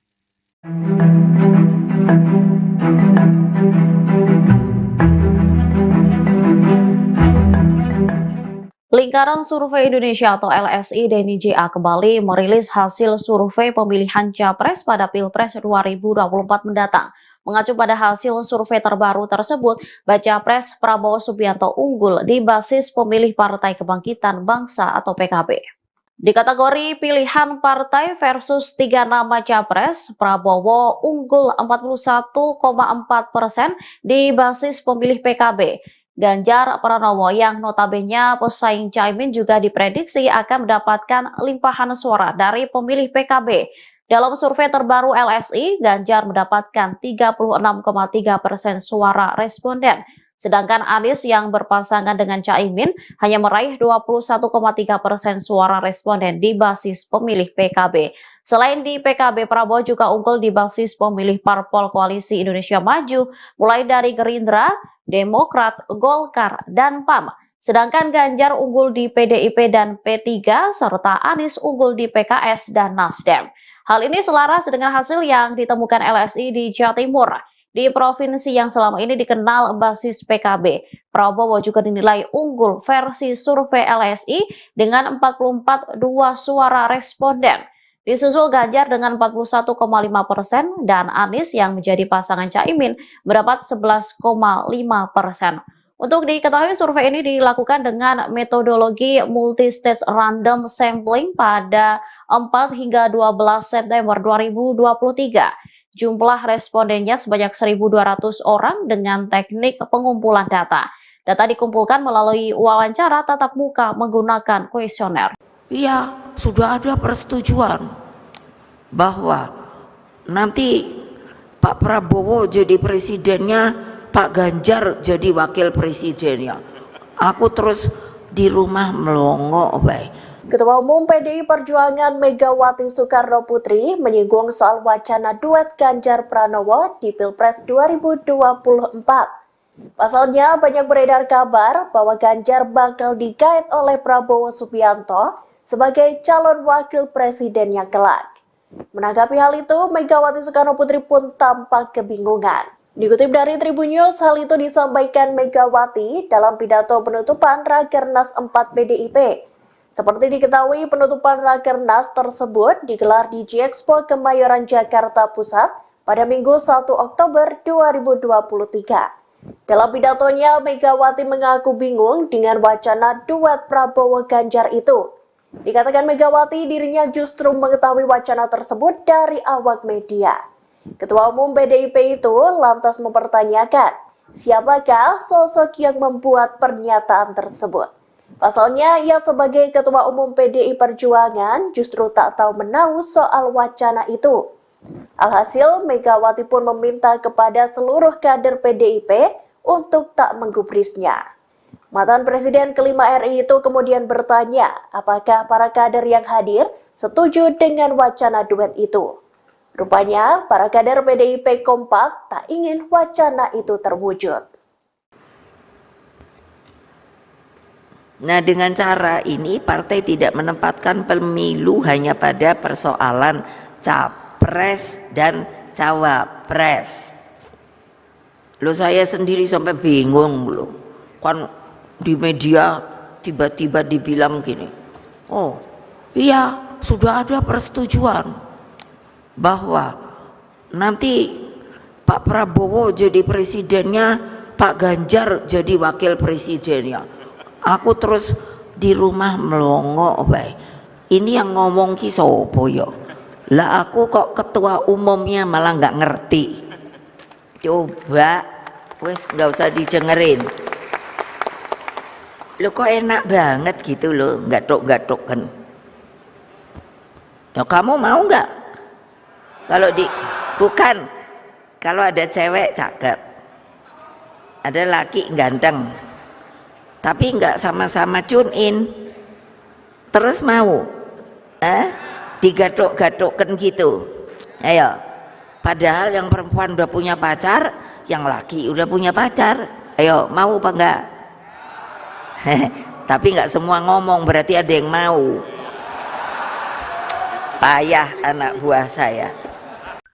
Lingkaran Survei Indonesia atau LSI Denija kembali merilis hasil survei pemilihan Capres pada Pilpres 2024 mendatang. Mengacu pada hasil survei terbaru tersebut, Baca Pres Prabowo Subianto unggul di basis pemilih Partai Kebangkitan Bangsa atau PKB. Di kategori pilihan partai versus 3 nama Capres, Prabowo unggul 41,4% di basis pemilih PKB. Ganjar Pranowo yang notabene pesaing Caimin juga diprediksi akan mendapatkan limpahan suara dari pemilih PKB. Dalam survei terbaru LSI, Ganjar mendapatkan 36,3% suara responden. Sedangkan Anies yang berpasangan dengan Caimin hanya meraih 21,3% suara responden di basis pemilih PKB. Selain di PKB, Prabowo juga unggul di basis pemilih parpol Koalisi Indonesia Maju, mulai dari Gerindra, Demokrat, Golkar, dan PAN. Sedangkan Ganjar unggul di PDIP dan P3, serta Anies unggul di PKS dan Nasdem. Hal ini selaras dengan hasil yang ditemukan LSI di Jawa Timur. Di provinsi yang selama ini dikenal basis PKB, Prabowo juga dinilai unggul versi survei LSI dengan 44,2 suara responden. Disusul Ganjar dengan 41,5% dan Anies yang menjadi pasangan Caimin mendapat 11,5%. Untuk diketahui, survei ini dilakukan dengan metodologi multi-stage random sampling pada 4 hingga 12 September 2023. Jumlah respondennya sebanyak 1.200 orang dengan teknik pengumpulan data. Data dikumpulkan melalui wawancara tatap muka menggunakan kuesioner. Iya, sudah ada persetujuan bahwa nanti Pak Prabowo jadi presidennya, Pak Ganjar jadi wakil presidennya. Aku terus di rumah melongo baik. Ketua Umum PDI Perjuangan Megawati Soekarno Putri menyinggung soal wacana duet Ganjar Pranowo di Pilpres 2024. Pasalnya banyak beredar kabar bahwa Ganjar bakal digait oleh Prabowo Subianto sebagai calon wakil presidennya kelak. Menanggapi hal itu, Megawati Soekarno Putri pun tampak kebingungan. Dikutip dari Tribun News, hal itu disampaikan Megawati dalam pidato penutupan Rakernas 4 PDIP. Seperti diketahui, penutupan Rakernas tersebut digelar di G-Expo Kemayoran Jakarta Pusat pada Minggu 1 Oktober 2023. Dalam pidatonya, Megawati mengaku bingung dengan wacana duet Prabowo Ganjar itu. Dikatakan Megawati dirinya justru mengetahui wacana tersebut dari awak media. Ketua Umum PDIP itu lantas mempertanyakan, siapakah sosok yang membuat pernyataan tersebut? Pasalnya, ia sebagai Ketua Umum PDI Perjuangan justru tak tahu menahu soal wacana itu. Alhasil, Megawati pun meminta kepada seluruh kader PDIP untuk tak menggubrisnya. Mantan Presiden kelima RI itu kemudian bertanya, apakah para kader yang hadir setuju dengan wacana duet itu. Rupanya, para kader PDIP kompak tak ingin wacana itu terwujud. Nah, dengan cara ini partai tidak menempatkan pemilu hanya pada persoalan capres dan cawapres. Loh, saya sendiri sampai bingung loh. Kan di media tiba-tiba dibilang gini, oh iya sudah ada persetujuan bahwa nanti Pak Prabowo jadi presidennya, Pak Ganjar jadi wakil presidennya. Aku terus di rumah melongo bae. Ini yang ngomong ki sopo yo? Lah aku kok ketua umumnya malah nggak ngerti. Coba wes nggak usah didengerin. Lo kok enak banget gitu loh, gatok-gatok kan. Nah, kamu mau nggak? Bukan, kalau ada cewek cakep, ada laki ganteng, tapi nggak sama-sama tune in, terus mau digatok-gatokkan gitu. Ayo, padahal yang perempuan udah punya pacar, yang laki udah punya pacar. Ayo, mau apa enggak? Tapi nggak semua ngomong, berarti ada yang mau. Payah anak buah saya.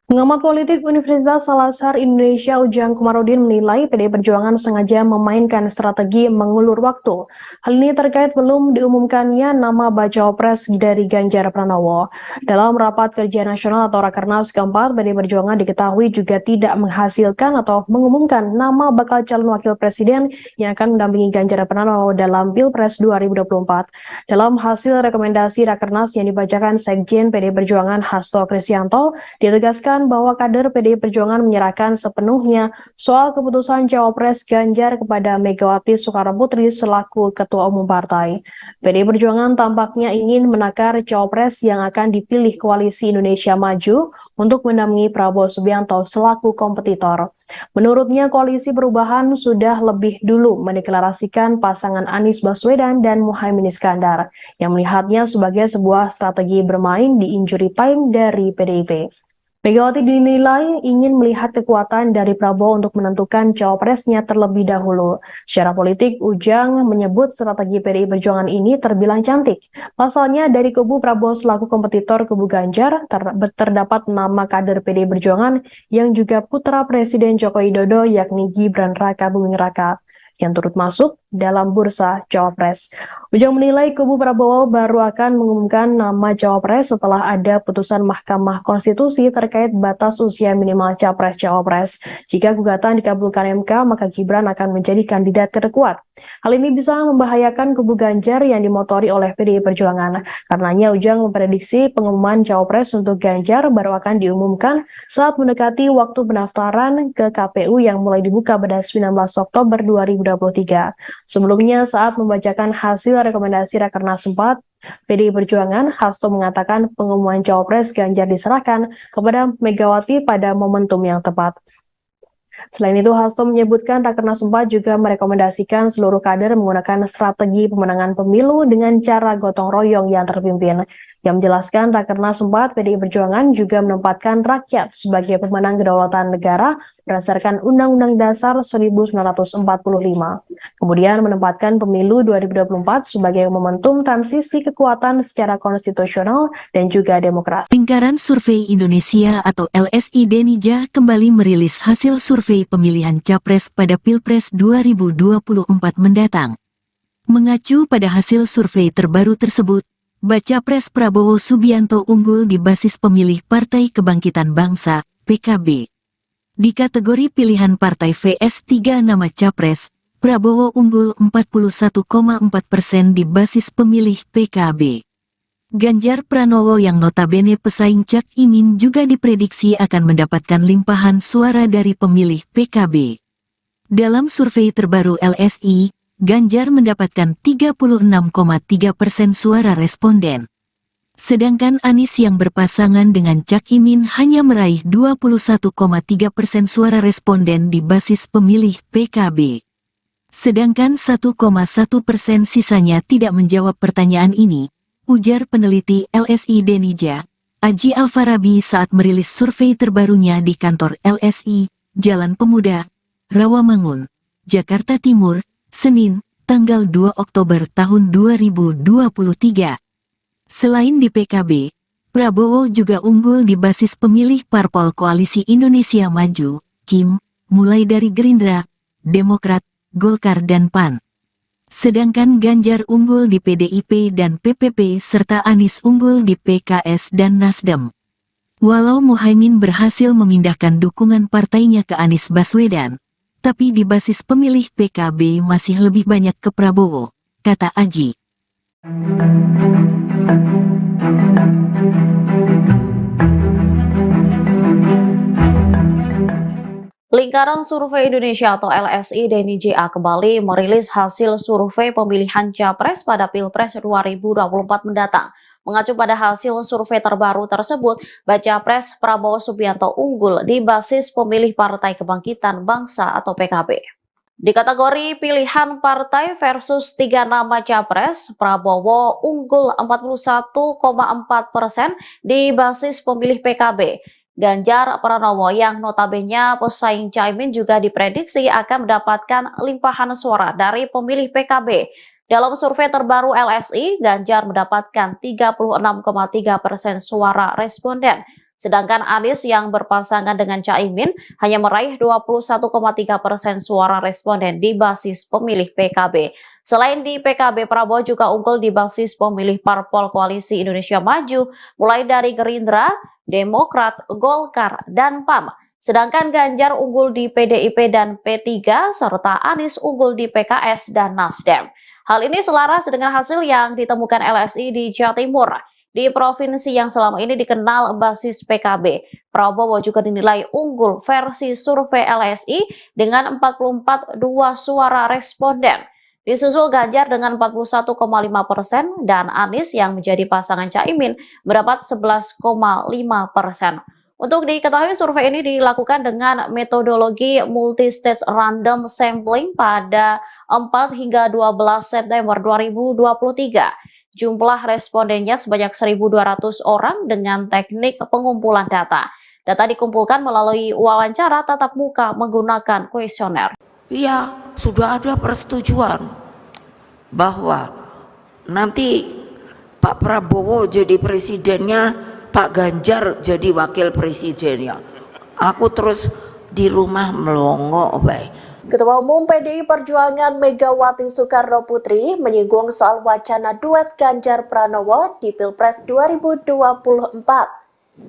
Pengamat politik Universitas Salazar Indonesia Ujang Komarudin menilai PDI Perjuangan sengaja memainkan strategi mengulur waktu. Hal ini terkait belum diumumkannya nama bacawa pres dari Ganjar Pranowo. Dalam rapat kerja nasional atau Rakernas keempat, PDI Perjuangan diketahui juga tidak menghasilkan atau mengumumkan nama bakal calon wakil presiden yang akan mendampingi Ganjar Pranowo dalam Pilpres 2024. Dalam hasil rekomendasi Rakernas yang dibacakan Sekjen PDI Perjuangan Hasto Kristianto, ditegaskan bahwa kader PDI Perjuangan menyerahkan sepenuhnya soal keputusan Cawapres Ganjar kepada Megawati Soekarnoputri selaku Ketua Umum Partai. PDI Perjuangan tampaknya ingin menakar Cawapres yang akan dipilih Koalisi Indonesia Maju untuk mendampingi Prabowo Subianto selaku kompetitor. Menurutnya, Koalisi Perubahan sudah lebih dulu mendeklarasikan pasangan Anies Baswedan dan Muhaimin Iskandar, yang melihatnya sebagai sebuah strategi bermain di injury time dari PDIP. Megawati dinilai ingin melihat kekuatan dari Prabowo untuk menentukan cawapresnya terlebih dahulu. Secara politik, Ujang menyebut strategi PDI Perjuangan ini terbilang cantik. Pasalnya, dari kubu Prabowo selaku kompetitor kubu Ganjar, terdapat nama kader PDI Perjuangan yang juga putra Presiden Joko Widodo, yakni Gibran Raka Buming Raka, yang turut masuk dalam bursa Cawapres. Ujang menilai kubu Prabowo baru akan mengumumkan nama Cawapres setelah ada putusan Mahkamah Konstitusi terkait batas usia minimal Capres-Cawapres. Jika gugatan dikabulkan MK, maka Gibran akan menjadi kandidat terkuat. Hal ini bisa membahayakan kubu Ganjar yang dimotori oleh PDI Perjuangan. Karenanya Ujang memprediksi pengumuman Cawapres untuk Ganjar baru akan diumumkan saat mendekati waktu pendaftaran ke KPU yang mulai dibuka pada 19 Oktober 2023. Sebelumnya, saat membacakan hasil rekomendasi Rakernas 4, PDI Perjuangan, Hasto mengatakan pengumuman Cawapres Ganjar diserahkan kepada Megawati pada momentum yang tepat. Selain itu, Hasto menyebutkan Rakernas 4 juga merekomendasikan seluruh kader menggunakan strategi pemenangan pemilu dengan cara gotong royong yang terpimpin. Yang menjelaskan Rakernas 4 PDI Perjuangan juga menempatkan rakyat sebagai pemenang kedaulatan negara berdasarkan Undang-Undang Dasar 1945. Kemudian menempatkan pemilu 2024 sebagai momentum transisi kekuatan secara konstitusional dan juga demokrasi. Lingkaran Survei Indonesia atau LSI Denija kembali merilis hasil survei pemilihan Capres pada Pilpres 2024 mendatang. Mengacu pada hasil survei terbaru tersebut, Baca Pres Prabowo Subianto unggul di basis pemilih Partai Kebangkitan Bangsa, PKB. Di kategori pilihan partai VS3 nama Capres, Prabowo unggul 41,4% di basis pemilih PKB. Ganjar Pranowo yang notabene pesaing Cak Imin juga diprediksi akan mendapatkan limpahan suara dari pemilih PKB. Dalam survei terbaru LSI, Ganjar mendapatkan 36,3% suara responden. Sedangkan Anies yang berpasangan dengan Cak Imin hanya meraih 21,3% suara responden di basis pemilih PKB. Sedangkan 1,1% sisanya tidak menjawab pertanyaan ini, ujar peneliti LSI Denija, Aji Alfarabi saat merilis survei terbarunya di kantor LSI, Jalan Pemuda, Rawamangun, Jakarta Timur, Senin, tanggal 2 Oktober tahun 2023. Selain di PKB, Prabowo juga unggul di basis pemilih parpol Koalisi Indonesia Maju, KIM, mulai dari Gerindra, Demokrat, Golkar dan PAN. Sedangkan Ganjar unggul di PDIP dan PPP serta Anies unggul di PKS dan Nasdem. Walau Muhaimin berhasil memindahkan dukungan partainya ke Anies Baswedan, tapi di basis pemilih PKB masih lebih banyak ke Prabowo, kata Aji. Lingkaran Survei Indonesia atau LSI Denny JA kembali merilis hasil survei pemilihan Capres pada Pilpres 2024 mendatang. Mengacu pada hasil survei terbaru tersebut, Baca Pres Prabowo Subianto unggul di basis pemilih Partai Kebangkitan Bangsa atau PKB. Di kategori pilihan partai versus 3 nama Capres, Prabowo unggul 41,4% di basis pemilih PKB. Ganjar Pranowo yang notabene pesaing Caimin juga diprediksi akan mendapatkan limpahan suara dari pemilih PKB. Dalam survei terbaru LSI, Ganjar mendapatkan 36,3% suara responden. Sedangkan Anies yang berpasangan dengan Caimin hanya meraih 21,3% suara responden di basis pemilih PKB. Selain di PKB, Prabowo juga unggul di basis pemilih parpol Koalisi Indonesia Maju, mulai dari Gerindra, Demokrat, Golkar, dan PAN. Sedangkan Ganjar unggul di PDIP dan P3, serta Anies unggul di PKS dan Nasdem. Hal ini selaras dengan hasil yang ditemukan LSI di Jawa Timur. Di provinsi yang selama ini dikenal basis PKB, Prabowo juga dinilai unggul versi survei LSI dengan 44,2 suara responden. Disusul Ganjar dengan 41,5% dan Anies yang menjadi pasangan Caimin mendapat 11,5%. Untuk diketahui, survei ini dilakukan dengan metodologi multi-stage random sampling pada 4 hingga 12 September 2023. Jumlah respondennya sebanyak 1.200 orang dengan teknik pengumpulan data. Data dikumpulkan melalui wawancara tatap muka menggunakan kuesioner. Iya, sudah ada persetujuan bahwa nanti Pak Prabowo jadi presidennya, Pak Ganjar jadi wakil presidennya. Aku terus di rumah melongo baik. Ketua Umum PDI Perjuangan Megawati Soekarnoputri menyinggung soal wacana duet Ganjar Pranowo di Pilpres 2024.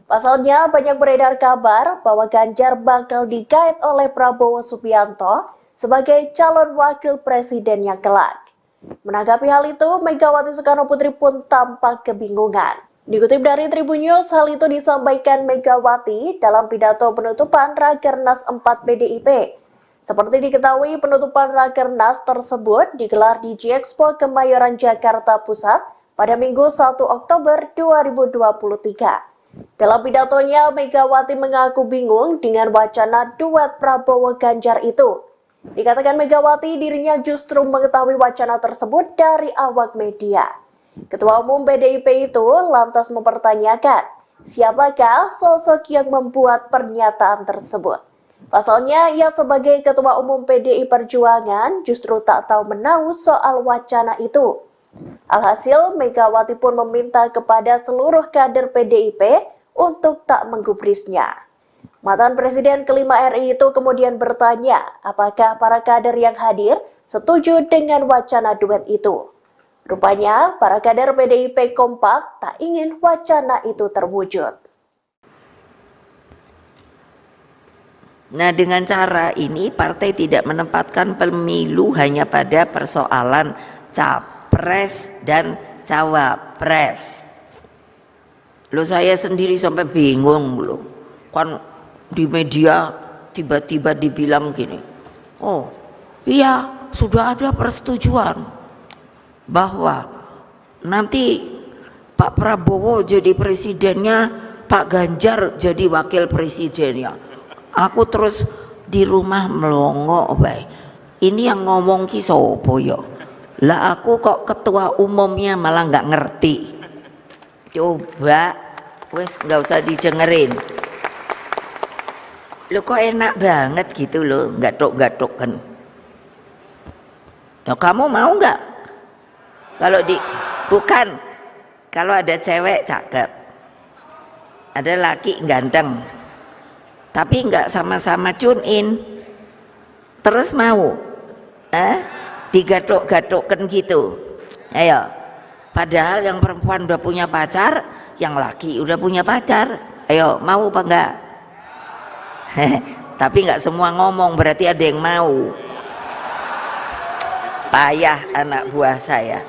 Pasalnya banyak beredar kabar bahwa Ganjar bakal digait oleh Prabowo Subianto sebagai calon wakil presidennya kelak. Menanggapi hal itu, Megawati Soekarnoputri pun tampak kebingungan. Dikutip dari Tribun News, hal itu disampaikan Megawati dalam pidato penutupan Rakernas 4 PDIP. Seperti diketahui, penutupan Rakernas tersebut digelar di G-Expo Kemayoran Jakarta Pusat pada Minggu 1 Oktober 2023. Dalam pidatonya, Megawati mengaku bingung dengan wacana duet Prabowo Ganjar itu. Dikatakan Megawati dirinya justru mengetahui wacana tersebut dari awak media. Ketua Umum PDIP itu lantas mempertanyakan, siapakah sosok yang membuat pernyataan tersebut? Pasalnya, ia sebagai Ketua Umum PDI Perjuangan justru tak tahu menahu soal wacana itu. Alhasil, Megawati pun meminta kepada seluruh kader PDIP untuk tak menggubrisnya. Mantan Presiden kelima RI itu kemudian bertanya, apakah para kader yang hadir setuju dengan wacana duet itu. Rupanya, para kader PDIP kompak tak ingin wacana itu terwujud. Nah, dengan cara ini partai tidak menempatkan pemilu hanya pada persoalan capres dan cawapres. Loh, saya sendiri sampai bingung loh. Kan di media tiba-tiba dibilang gini, oh iya sudah ada persetujuan bahwa nanti Pak Prabowo jadi presidennya, Pak Ganjar jadi wakil presidennya. Aku terus di rumah melongo baik. Ini yang ngomong ki sopo yo. Lah aku kok ketua umumnya malah nggak ngerti. Coba wes nggak usah didengerin. Lo kok enak banget gitu loh, gatok-gatok kan. Nah, kamu mau nggak? Kalau bukan, kalau ada cewek cakep, ada laki ganteng, tapi nggak sama-sama tune in, terus mau digadok-gadokkan gitu, ayo. Padahal yang perempuan udah punya pacar, yang laki udah punya pacar, ayo mau apa enggak? Tapi nggak semua ngomong, berarti ada yang mau. Payah anak buah saya.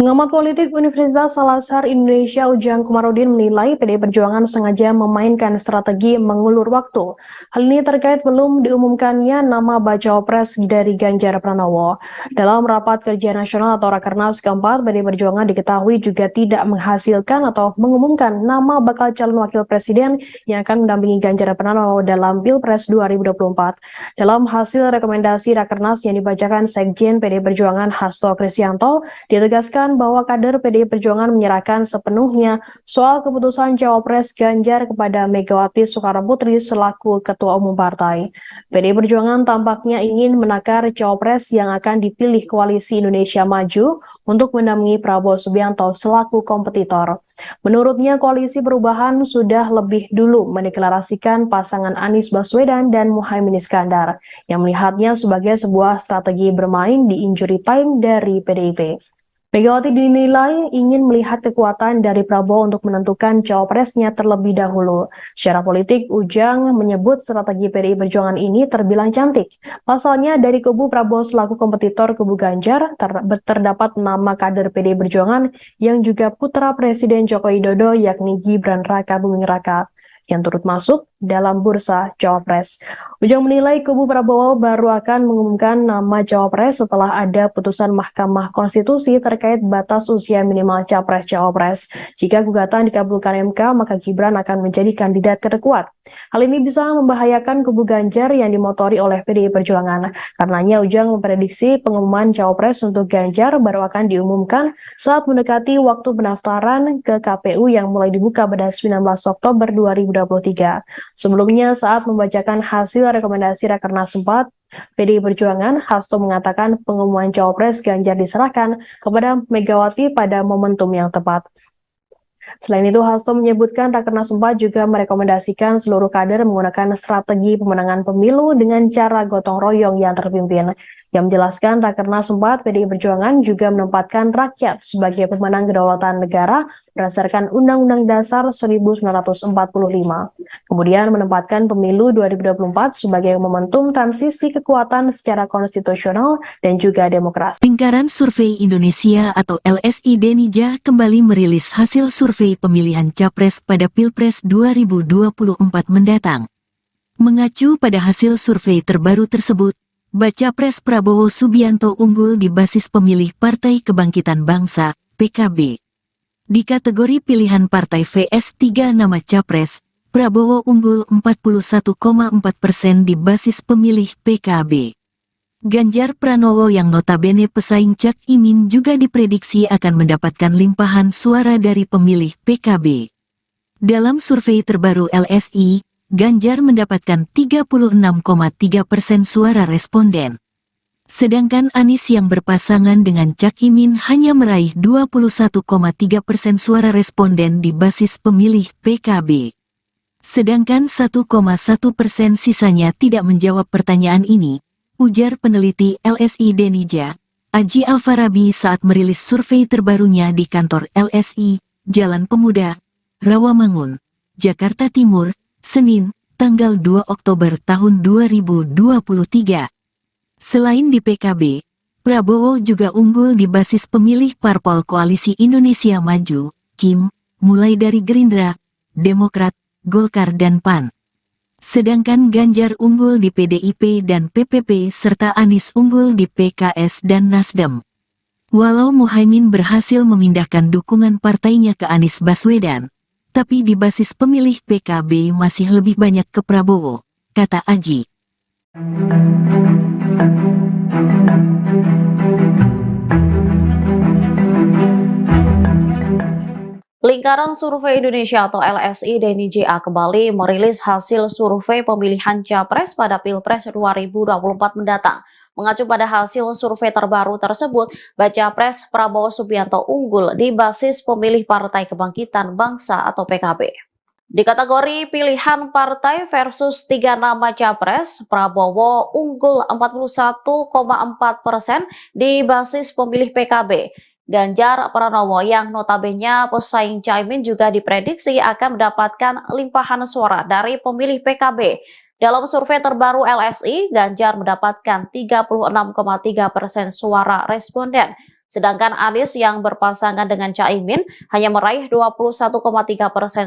Pengamat politik Universitas Al-Azhar Indonesia Ujang Komarudin menilai PDI Perjuangan sengaja memainkan strategi mengulur waktu. Hal ini terkait belum diumumkannya nama Bacawa Pres dari Ganjar Pranowo. Dalam rapat kerja nasional atau Rakernas keempat, PDI Perjuangan diketahui juga tidak menghasilkan atau mengumumkan nama bakal calon wakil presiden yang akan mendampingi Ganjar Pranowo dalam Pilpres 2024. Dalam hasil rekomendasi Rakernas yang dibacakan Sekjen PDI Perjuangan Hasto Kristianto, ditegaskan bahwa kader PDI Perjuangan menyerahkan sepenuhnya soal keputusan Cawapres Ganjar kepada Megawati Soekarnoputri selaku Ketua Umum Partai. PDI Perjuangan tampaknya ingin menakar Cawapres yang akan dipilih Koalisi Indonesia Maju untuk mendampingi Prabowo Subianto selaku kompetitor. Menurutnya, Koalisi Perubahan sudah lebih dulu mendeklarasikan pasangan Anies Baswedan dan Muhaimin Iskandar, yang melihatnya sebagai sebuah strategi bermain di injury time dari PDIP. Megawati dinilai ingin melihat kekuatan dari Prabowo untuk menentukan cawapresnya terlebih dahulu. Secara politik, Ujang menyebut strategi PDI Perjuangan ini terbilang cantik. Pasalnya, dari kubu Prabowo selaku kompetitor kubu Ganjar, terdapat nama kader PDI Perjuangan yang juga putra Presiden Joko Widodo, yakni Gibran Raka Buming Raka, yang turut masuk dalam bursa Cawapres. Ujang menilai kubu Prabowo baru akan mengumumkan nama Cawapres setelah ada putusan Mahkamah Konstitusi terkait batas usia minimal Capres-Cawapres. Jika gugatan dikabulkan MK, maka Gibran akan menjadi kandidat terkuat. Hal ini bisa membahayakan kubu Ganjar yang dimotori oleh PDI Perjuangan. Karenanya Ujang memprediksi pengumuman Cawapres untuk Ganjar baru akan diumumkan saat mendekati waktu pendaftaran ke KPU yang mulai dibuka pada 19 Oktober 2023. Sebelumnya, saat membacakan hasil rekomendasi Rakernas 4, PDI Perjuangan, Hasto mengatakan pengumuman Cawapres Ganjar diserahkan kepada Megawati pada momentum yang tepat. Selain itu, Hasto menyebutkan Rakernas 4 juga merekomendasikan seluruh kader menggunakan strategi pemenangan pemilu dengan cara gotong royong yang terpimpin. Yang menjelaskan Rakernas 4 PDI Perjuangan juga menempatkan rakyat sebagai pemenang kedaulatan negara berdasarkan Undang-Undang Dasar 1945. Kemudian menempatkan pemilu 2024 sebagai momentum transisi kekuatan secara konstitusional dan juga demokrasi. Lingkaran Survei Indonesia atau LSI Denija kembali merilis hasil survei pemilihan Capres pada Pilpres 2024 mendatang. Mengacu pada hasil survei terbaru tersebut, Bacapres Prabowo Subianto unggul di basis pemilih Partai Kebangkitan Bangsa, PKB. Di kategori pilihan partai VS 3 nama Capres, Prabowo unggul 41,4% di basis pemilih PKB. Ganjar Pranowo yang notabene pesaing Cak Imin juga diprediksi akan mendapatkan limpahan suara dari pemilih PKB. Dalam survei terbaru LSI, Ganjar mendapatkan 36,3% suara responden. Sedangkan Anies yang berpasangan dengan Cak Imin hanya meraih 21,3% suara responden di basis pemilih PKB. Sedangkan 1,1% sisanya tidak menjawab pertanyaan ini, ujar peneliti LSI Denija, Aji Alfarabi saat merilis survei terbarunya di kantor LSI, Jalan Pemuda, Rawamangun, Jakarta Timur, Senin, tanggal 2 Oktober tahun 2023. Selain di PKB, Prabowo juga unggul di basis pemilih parpol Koalisi Indonesia Maju, KIM, mulai dari Gerindra, Demokrat, Golkar dan PAN. Sedangkan Ganjar unggul di PDIP dan PPP serta Anies unggul di PKS dan Nasdem. Walau Muhaimin berhasil memindahkan dukungan partainya ke Anies Baswedan, tapi di basis pemilih PKB masih lebih banyak ke Prabowo, kata Aji. Lingkaran Survei Indonesia atau LSI Denija kembali merilis hasil survei pemilihan Capres pada Pilpres 2024 mendatang. Mengacu pada hasil survei terbaru tersebut, Baca Pres Prabowo Subianto unggul di basis pemilih Partai Kebangkitan Bangsa atau PKB. Di kategori pilihan partai versus 3 nama capres, Prabowo unggul 41,4% di basis pemilih PKB. Ganjar Pranowo yang notabene pesaing Caimin juga diprediksi akan mendapatkan limpahan suara dari pemilih PKB. Dalam survei terbaru LSI, Ganjar mendapatkan 36,3% suara responden. Sedangkan Anies yang berpasangan dengan Caimin hanya meraih 21,3%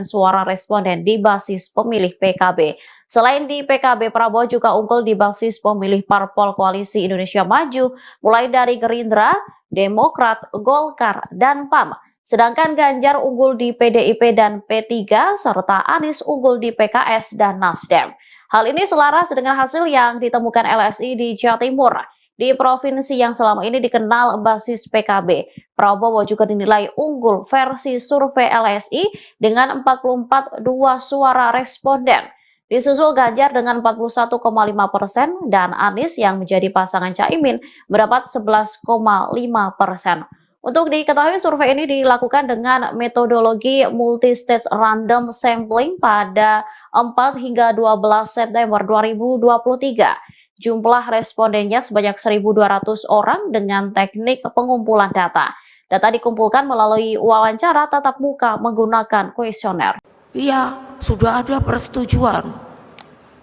suara responden di basis pemilih PKB. Selain di PKB, Prabowo juga unggul di basis pemilih Parpol Koalisi Indonesia Maju, mulai dari Gerindra, Demokrat, Golkar, dan PAN. Sedangkan Ganjar unggul di PDIP dan P3, serta Anies unggul di PKS dan Nasdem. Hal ini selaras dengan hasil yang ditemukan LSI di Jawa Timur. Di provinsi yang selama ini dikenal basis PKB, Prabowo juga dinilai unggul versi survei LSI dengan 44,2 suara responden. Disusul Ganjar dengan 41,5% dan Anies yang menjadi pasangan Caimin mendapat 11,5%. Untuk diketahui, survei ini dilakukan dengan metodologi multi-stage random sampling pada 4 hingga 12 September 2023. Jumlah respondennya sebanyak 1.200 orang dengan teknik pengumpulan data. Data dikumpulkan melalui wawancara tatap muka menggunakan kuesioner. Iya, sudah ada persetujuan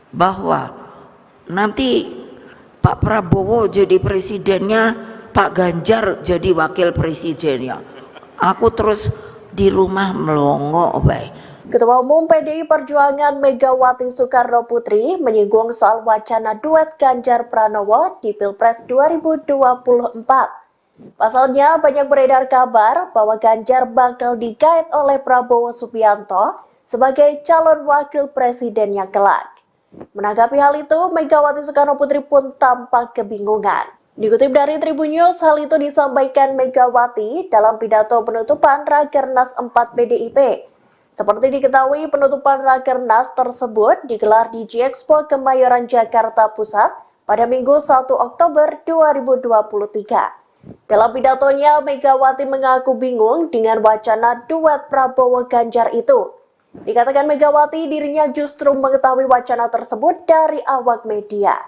bahwa nanti Pak Prabowo jadi presidennya, Pak Ganjar jadi wakil presidennya. Aku terus di rumah melongo baik. Ketua Umum PDI Perjuangan Megawati Soekarno Putri menyinggung soal wacana duet Ganjar Pranowo di Pilpres 2024. Pasalnya banyak beredar kabar bahwa Ganjar bakal digait oleh Prabowo Subianto sebagai calon wakil presidennya kelak. Menanggapi hal itu, Megawati Soekarno Putri pun tampak kebingungan. Dikutip dari Tribun News, hal itu disampaikan Megawati dalam pidato penutupan Rakernas 4 PDIP. Seperti diketahui, penutupan Rakernas tersebut digelar di G-Expo Kemayoran Jakarta Pusat pada Minggu 1 Oktober 2023. Dalam pidatonya, Megawati mengaku bingung dengan wacana duet Prabowo Ganjar itu. Dikatakan Megawati dirinya justru mengetahui wacana tersebut dari awak media.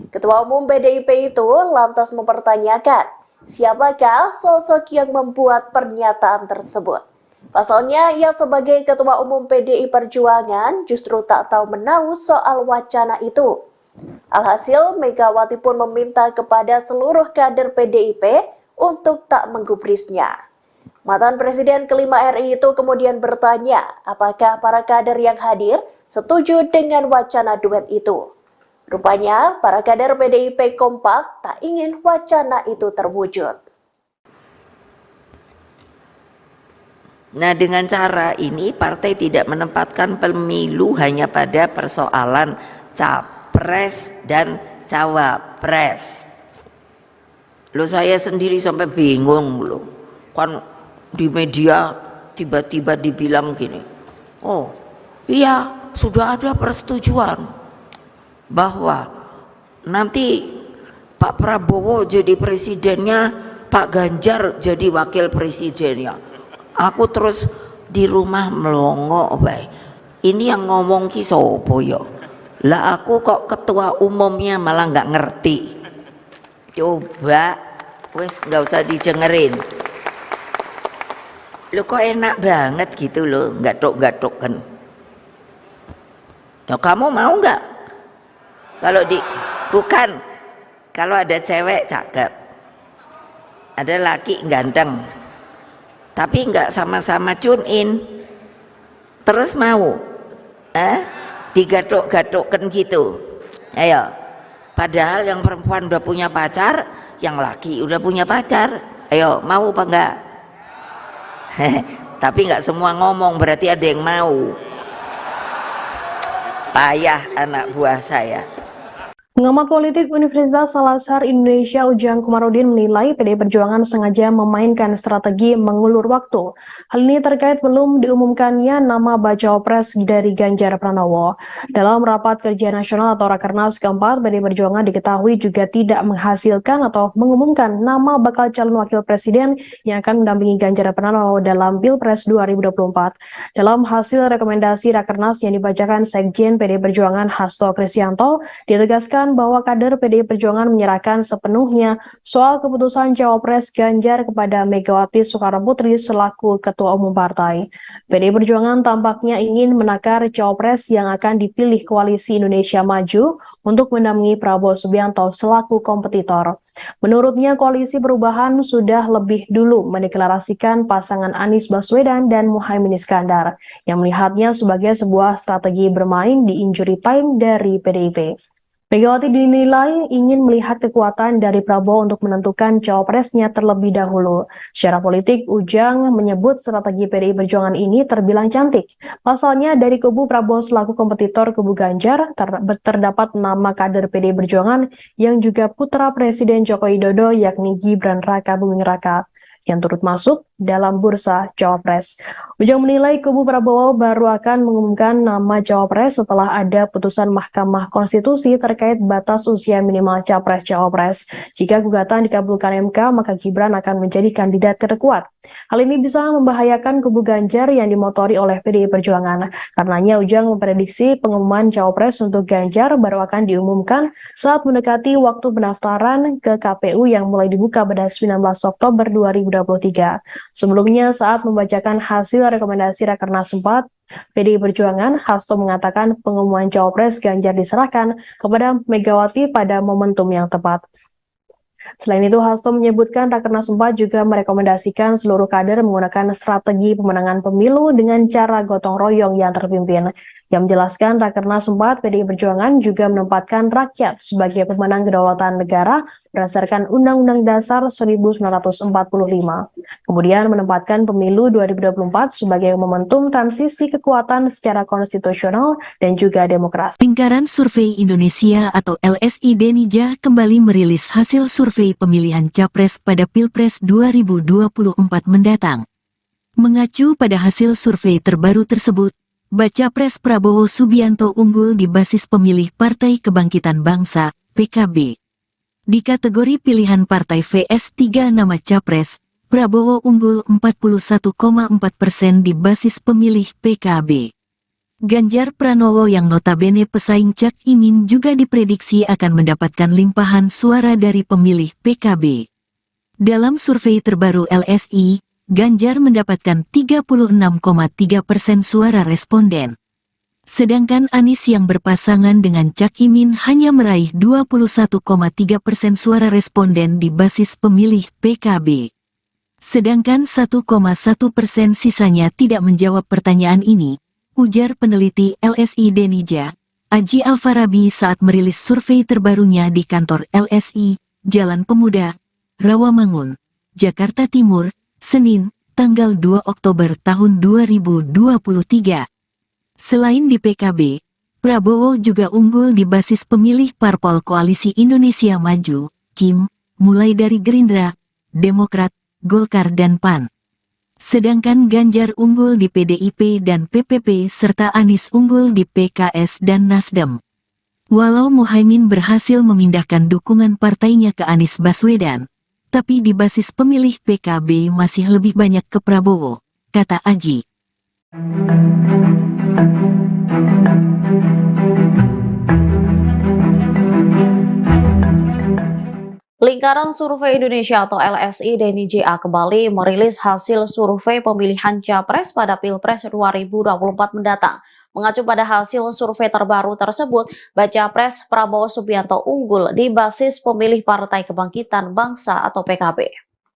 Ketua Umum PDIP itu lantas mempertanyakan siapakah sosok yang membuat pernyataan tersebut. Pasalnya, ia sebagai Ketua Umum PDI Perjuangan justru tak tahu menahu soal wacana itu. Alhasil, Megawati pun meminta kepada seluruh kader PDIP untuk tak menggubrisnya. Mantan Presiden kelima RI itu kemudian bertanya apakah para kader yang hadir setuju dengan wacana duet itu. Rupanya, para kader PDIP kompak tak ingin wacana itu terwujud. Nah, dengan cara ini partai tidak menempatkan pemilu hanya pada persoalan capres dan cawapres. Loh, saya sendiri sampai bingung loh. Kan di media tiba-tiba dibilang gini, oh iya sudah ada persetujuan bahwa nanti Pak Prabowo jadi presidennya, Pak Ganjar jadi wakil presidennya. Aku terus di rumah melongo baik. Ini yang ngomong ki sopo yo. Lah aku kok ketua umumnya malah nggak ngerti. Coba wes nggak usah didengerin. Lo kok enak banget gitu loh, gatok-gatok kan. Nah, kamu mau nggak? Bukan, kalau ada cewek cakep, ada laki ganteng, tapi nggak sama-sama tune in, terus mau, digatok-gatokkan gitu, ayo. Padahal yang perempuan udah punya pacar, yang laki udah punya pacar, ayo mau apa enggak? Tapi nggak semua ngomong, berarti ada yang mau. Payah anak buah saya. Pengamat politik Universitas Al-Azhar Indonesia Ujang Komarudin menilai PDI Perjuangan sengaja memainkan strategi mengulur waktu. Hal ini terkait belum diumumkannya nama bacawa pres dari Ganjar Pranowo. Dalam rapat kerja nasional atau Rakernas keempat, PDI Perjuangan diketahui juga tidak menghasilkan atau mengumumkan nama bakal calon wakil presiden yang akan mendampingi Ganjar Pranowo dalam Pilpres 2024. Dalam hasil rekomendasi Rakernas yang dibacakan Sekjen PDI Perjuangan Hasto Kristianto, ditegaskan bahwa kader PDI Perjuangan menyerahkan sepenuhnya soal keputusan Cawapres Ganjar kepada Megawati Soekarnoputri selaku Ketua Umum Partai. PDI Perjuangan tampaknya ingin menakar Cawapres yang akan dipilih Koalisi Indonesia Maju untuk mendampingi Prabowo Subianto selaku kompetitor. Menurutnya, Koalisi Perubahan sudah lebih dulu mendeklarasikan pasangan Anies Baswedan dan Muhaimin Iskandar, yang melihatnya sebagai sebuah strategi bermain di injury time dari PDIP. Megawati dinilai ingin melihat kekuatan dari Prabowo untuk menentukan cawapresnya terlebih dahulu. Secara politik, Ujang menyebut strategi PDI Perjuangan ini terbilang cantik. Pasalnya, dari kubu Prabowo selaku kompetitor kubu Ganjar, terdapat nama kader PDI Perjuangan yang juga putra Presiden Joko Widodo, yakni Gibran Raka Buming Raka, yang turut masuk dalam bursa Cawapres. Ujang menilai kubu Prabowo baru akan mengumumkan nama Cawapres setelah ada putusan Mahkamah Konstitusi terkait batas usia minimal Capres-Cawapres. Jika gugatan dikabulkan MK, maka Gibran akan menjadi kandidat terkuat. Hal ini bisa membahayakan kubu Ganjar yang dimotori oleh PDI Perjuangan. Karenanya Ujang memprediksi pengumuman Cawapres untuk Ganjar baru akan diumumkan saat mendekati waktu pendaftaran ke KPU yang mulai dibuka pada 19 Oktober 2023. Sebelumnya, saat membacakan hasil rekomendasi Rakernas 4, PDI Perjuangan, Hasto mengatakan pengumuman Cawapres Ganjar diserahkan kepada Megawati pada momentum yang tepat. Selain itu, Hasto menyebutkan Rakernas 4 juga merekomendasikan seluruh kader menggunakan strategi pemenangan pemilu dengan cara gotong royong yang terpimpin. Yang menjelaskan Rakernas 4 PDI Perjuangan juga menempatkan rakyat sebagai pemenang kedaulatan negara berdasarkan Undang-Undang Dasar 1945. Kemudian menempatkan pemilu 2024 sebagai momentum transisi kekuatan secara konstitusional dan juga demokrasi. Lingkaran Survei Indonesia atau LSI Denija kembali merilis hasil survei pemilihan Capres pada Pilpres 2024 mendatang. Mengacu pada hasil survei terbaru tersebut, Bacapres Prabowo Subianto unggul di basis pemilih Partai Kebangkitan Bangsa, PKB. Di kategori pilihan partai VS 3 nama Capres, Prabowo unggul 41,4% di basis pemilih PKB. Ganjar Pranowo yang notabene pesaing Cak Imin juga diprediksi akan mendapatkan limpahan suara dari pemilih PKB. Dalam survei terbaru LSI, Ganjar mendapatkan 36,3% suara responden. Sedangkan Anies yang berpasangan dengan Cak Imin hanya meraih 21,3% suara responden di basis pemilih PKB. Sedangkan 1,1% sisanya tidak menjawab pertanyaan ini, ujar peneliti LSI Denija, Aji Alfarabi saat merilis survei terbarunya di kantor LSI, Jalan Pemuda, Rawamangun, Jakarta Timur, Senin, tanggal 2 Oktober tahun 2023. Selain di PKB, Prabowo juga unggul di basis pemilih Parpol Koalisi Indonesia Maju, KIM, mulai dari Gerindra, Demokrat, Golkar dan PAN. Sedangkan Ganjar unggul di PDIP dan PPP serta Anies unggul di PKS dan Nasdem. Walau Muhaimin berhasil memindahkan dukungan partainya ke Anies Baswedan, tapi di basis pemilih PKB masih lebih banyak ke Prabowo, kata Aji. Lingkaran Survei Indonesia atau LSI Denija kembali merilis hasil survei pemilihan Capres pada Pilpres 2024 mendatang. Mengacu pada hasil survei terbaru tersebut, Bacapres Prabowo Subianto unggul di basis pemilih Partai Kebangkitan Bangsa atau PKB.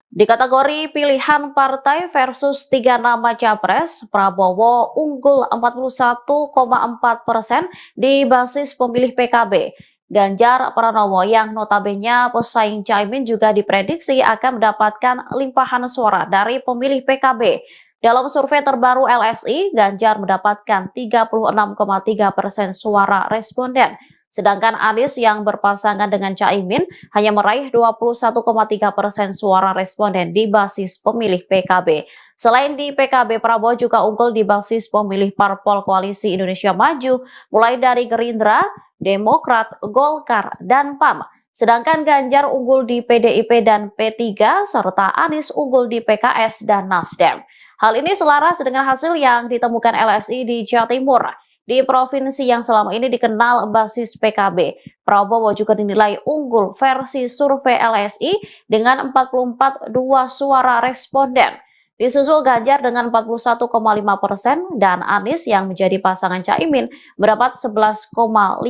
Di kategori pilihan partai versus 3 nama Capres, Prabowo unggul 41,4% di basis pemilih PKB. Ganjar Pranowo yang notabene pesaing Caimin juga diprediksi akan mendapatkan limpahan suara dari pemilih PKB. Dalam survei terbaru LSI, Ganjar mendapatkan 36,3% suara responden, Sedangkan Anies yang berpasangan dengan Caimin hanya meraih 21,3% suara responden di basis pemilih PKB. Selain di PKB, Prabowo juga unggul di basis pemilih parpol Koalisi Indonesia Maju, mulai dari Gerindra, Demokrat, Golkar, dan PAN. Sedangkan Ganjar unggul di PDIP dan P3, serta Anies unggul di PKS dan Nasdem. Hal ini selaras dengan hasil yang ditemukan LSI di Jawa Timur. Di provinsi yang selama ini dikenal basis PKB, Prabowo juga dinilai unggul versi survei LSI dengan 44,2 suara responden. Disusul Ganjar dengan 41,5% dan Anies yang menjadi pasangan Caimin mendapat 11,5%.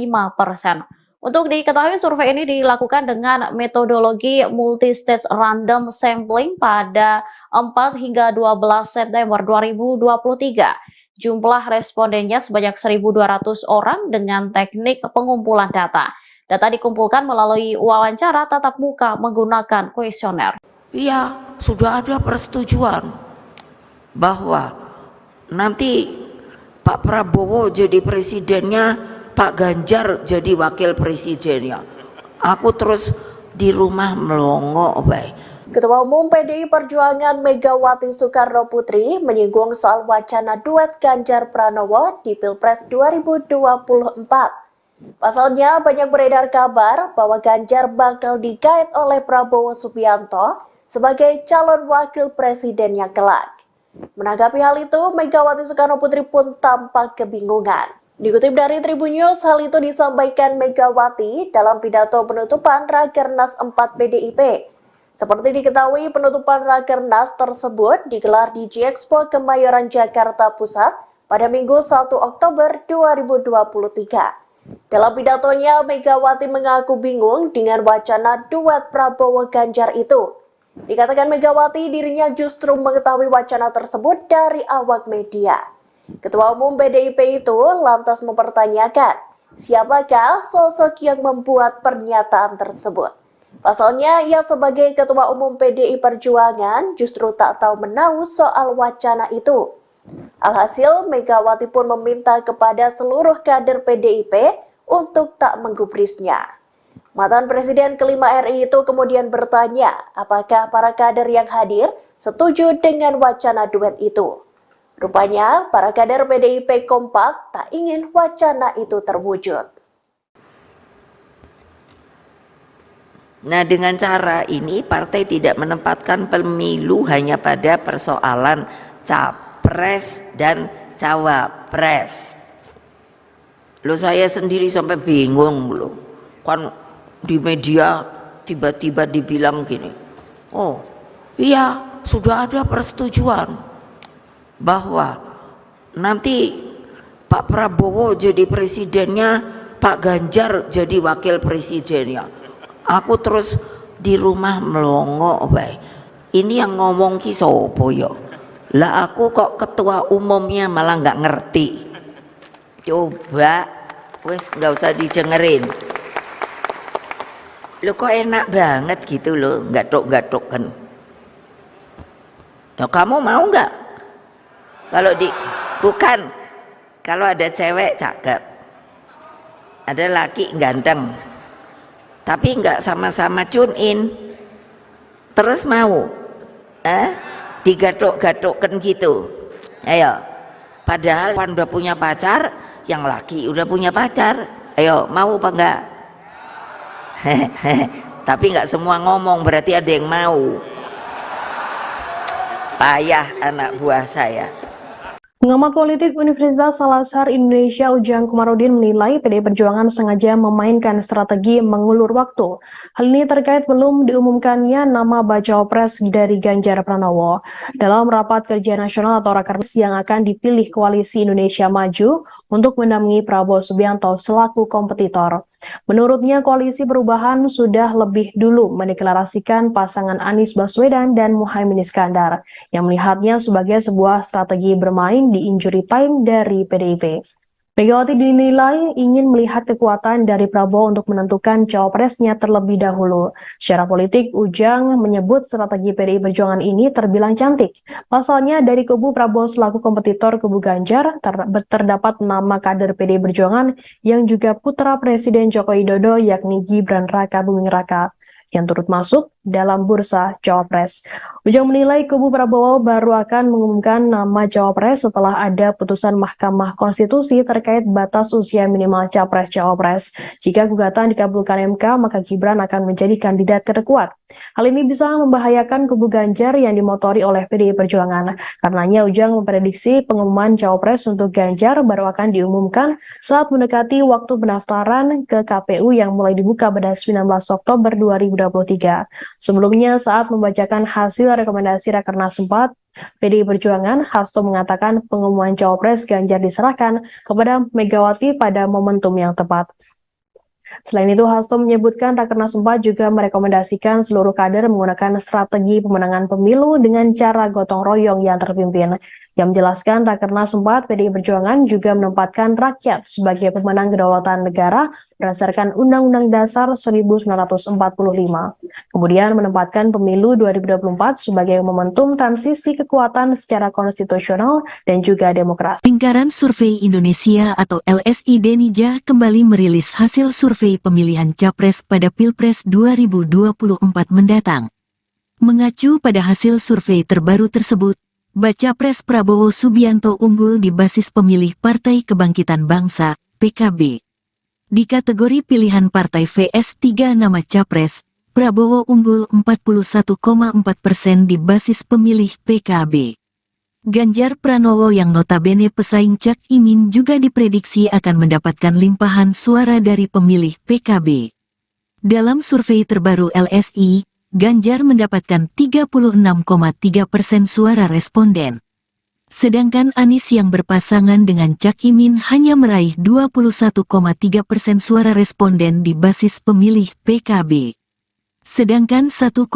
Untuk diketahui, survei ini dilakukan dengan metodologi multi-stage random sampling pada 4 hingga 12 September 2023. Jumlah respondennya sebanyak 1.200 orang dengan teknik pengumpulan data. Data dikumpulkan melalui wawancara tatap muka menggunakan kuesioner. Iya, sudah ada persetujuan bahwa nanti Pak Prabowo jadi presidennya, Pak Ganjar jadi wakil presidennya. Aku terus di rumah melongo baik. Ketua Umum PDI Perjuangan Megawati Soekarno Putri menyinggung soal wacana duet Ganjar Pranowo di Pilpres 2024. Pasalnya banyak beredar kabar bahwa Ganjar bakal digait oleh Prabowo Subianto sebagai calon wakil presidennya kelak. Menanggapi hal itu, Megawati Soekarno Putri pun tampak kebingungan. Dikutip dari Tribun News, hal itu disampaikan Megawati dalam pidato penutupan Rakernas 4 PDIP. Seperti diketahui, penutupan Rakernas tersebut digelar di G-Expo Kemayoran, Jakarta Pusat pada Minggu 1 Oktober 2023. Dalam pidatonya, Megawati mengaku bingung dengan wacana duet Prabowo Ganjar itu. Dikatakan Megawati dirinya justru mengetahui wacana tersebut dari awak media. Ketua Umum PDIP itu lantas mempertanyakan siapakah sosok yang membuat pernyataan tersebut. Pasalnya, ia sebagai Ketua Umum PDI Perjuangan justru tak tahu menahu soal wacana itu. Alhasil, Megawati pun meminta kepada seluruh kader PDIP untuk tak menggubrisnya. Mantan Presiden kelima RI itu kemudian bertanya apakah para kader yang hadir setuju dengan wacana duet itu. Rupanya, para kader PDIP kompak tak ingin wacana itu terwujud. Nah, dengan cara ini partai tidak menempatkan pemilu hanya pada persoalan capres dan cawapres. Loh, saya sendiri sampai bingung loh. Kan di media tiba-tiba dibilang gini, oh iya sudah ada persetujuan bahwa nanti Pak Prabowo jadi presidennya, Pak Ganjar jadi wakil presidennya. Aku terus di rumah melongo baik. Ini yang ngomong ki sopo yo? Lah aku kok ketua umumnya malah nggak ngerti. Coba wes nggak usah didengerin. Lo kok enak banget gitu loh, gatuk-gatuk kan. Nah, kamu mau nggak? Bukan, kalau ada cewek cakep, ada laki ganteng, tapi nggak sama-sama tune in, terus mau, digatuk-gatukkan gitu, ayo. Padahal kan udah punya pacar, yang laki udah punya pacar, ayo mau apa enggak? Tapi nggak semua ngomong, berarti ada yang mau. Payah anak buah saya. Pengamat politik Universitas Al-Azhar Indonesia Ujang Komarudin menilai PDI Perjuangan sengaja memainkan strategi mengulur waktu. Hal ini terkait belum diumumkannya nama bacawa pres dari Ganjar Pranowo dalam rapat kerja nasional atau Rakernas yang akan dipilih Koalisi Indonesia Maju untuk mendampingi Prabowo Subianto selaku kompetitor. Menurutnya, Koalisi Perubahan sudah lebih dulu mendeklarasikan pasangan Anies Baswedan dan Muhaimin Iskandar yang melihatnya sebagai sebuah strategi bermain di injury time dari PDIP. Megawati dinilai ingin melihat kekuatan dari Prabowo untuk menentukan cawapresnya terlebih dahulu. Secara politik, Ujang menyebut strategi PDI Perjuangan ini terbilang cantik. Pasalnya, dari kubu Prabowo selaku kompetitor kubu Ganjar, terdapat nama kader PDI Perjuangan yang juga putra Presiden Joko Widodo, yakni Gibran Raka Buming Raka, yang turut masuk dalam bursa cawapres. Ujang menilai kubu Prabowo baru akan mengumumkan nama cawapres setelah ada putusan Mahkamah Konstitusi terkait batas usia minimal capres-cawapres. Jika gugatan dikabulkan MK, maka Gibran akan menjadi kandidat terkuat. Hal ini bisa membahayakan kubu Ganjar yang dimotori oleh PDI Perjuangan. Karenanya Ujang memprediksi pengumuman cawapres untuk Ganjar baru akan diumumkan saat mendekati waktu pendaftaran ke KPU yang mulai dibuka pada 19 Oktober 2023. Sebelumnya, saat membacakan hasil rekomendasi Rakernas 4, PDI Perjuangan, Hasto mengatakan pengumuman cawapres Ganjar diserahkan kepada Megawati pada momentum yang tepat. Selain itu, Hasto menyebutkan Rakernas 4 juga merekomendasikan seluruh kader menggunakan strategi pemenangan pemilu dengan cara gotong royong yang terpimpin. Yang menjelaskan Rakernas 4 PDI Perjuangan juga menempatkan rakyat sebagai pemenang kedaulatan negara berdasarkan Undang-Undang Dasar 1945. Kemudian menempatkan pemilu 2024 sebagai momentum transisi kekuatan secara konstitusional dan juga demokrasi. Lingkaran Survei Indonesia atau LSI Denija kembali merilis hasil survei pemilihan capres pada Pilpres 2024 mendatang. Mengacu pada hasil survei terbaru tersebut, Baca Pres Prabowo Subianto unggul di basis pemilih Partai Kebangkitan Bangsa, PKB. Di kategori pilihan partai VS 3 nama Capres, Prabowo unggul 41,4% di basis pemilih PKB. Ganjar Pranowo yang notabene pesaing Cak Imin juga diprediksi akan mendapatkan limpahan suara dari pemilih PKB. Dalam survei terbaru LSI, Ganjar mendapatkan 36,3% suara responden. Sedangkan Anies yang berpasangan dengan Cak Imin hanya meraih 21,3% suara responden di basis pemilih PKB. Sedangkan 1,1%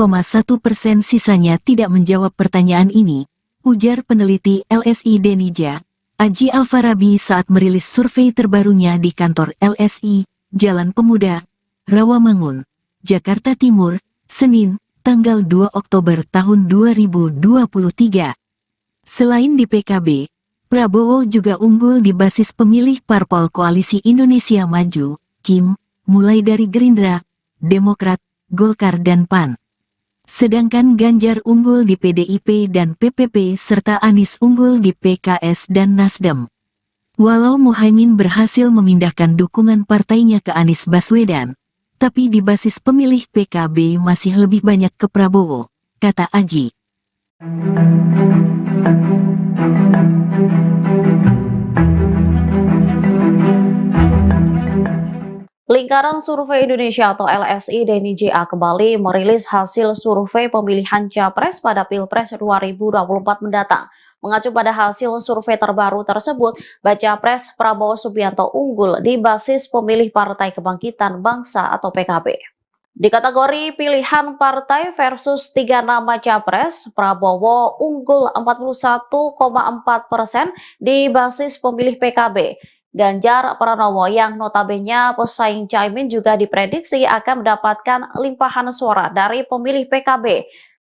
sisanya tidak menjawab pertanyaan ini, ujar peneliti LSI Denija, Aji Alfarabi saat merilis survei terbarunya di kantor LSI, Jalan Pemuda, Rawamangun, Jakarta Timur, Senin, tanggal 2 Oktober tahun 2023. Selain di PKB, Prabowo juga unggul di basis pemilih parpol Koalisi Indonesia Maju, KIM, mulai dari Gerindra, Demokrat, Golkar dan PAN. Sedangkan Ganjar unggul di PDIP dan PPP serta Anies unggul di PKS dan Nasdem. Walau Muhaimin berhasil memindahkan dukungan partainya ke Anies Baswedan, tapi di basis pemilih PKB masih lebih banyak ke Prabowo, kata Aji. Lingkaran Survei Indonesia atau LSI Denija kembali merilis hasil survei pemilihan Capres pada Pilpres 2024 mendatang. Mengacu pada hasil survei terbaru tersebut, Baca Pres Prabowo Subianto unggul di basis pemilih Partai Kebangkitan Bangsa atau PKB. Di kategori pilihan partai versus 3 nama Capres, Prabowo unggul 41,4% di basis pemilih PKB. Ganjar Pranowo yang notabene pesaing Caimin juga diprediksi akan mendapatkan limpahan suara dari pemilih PKB.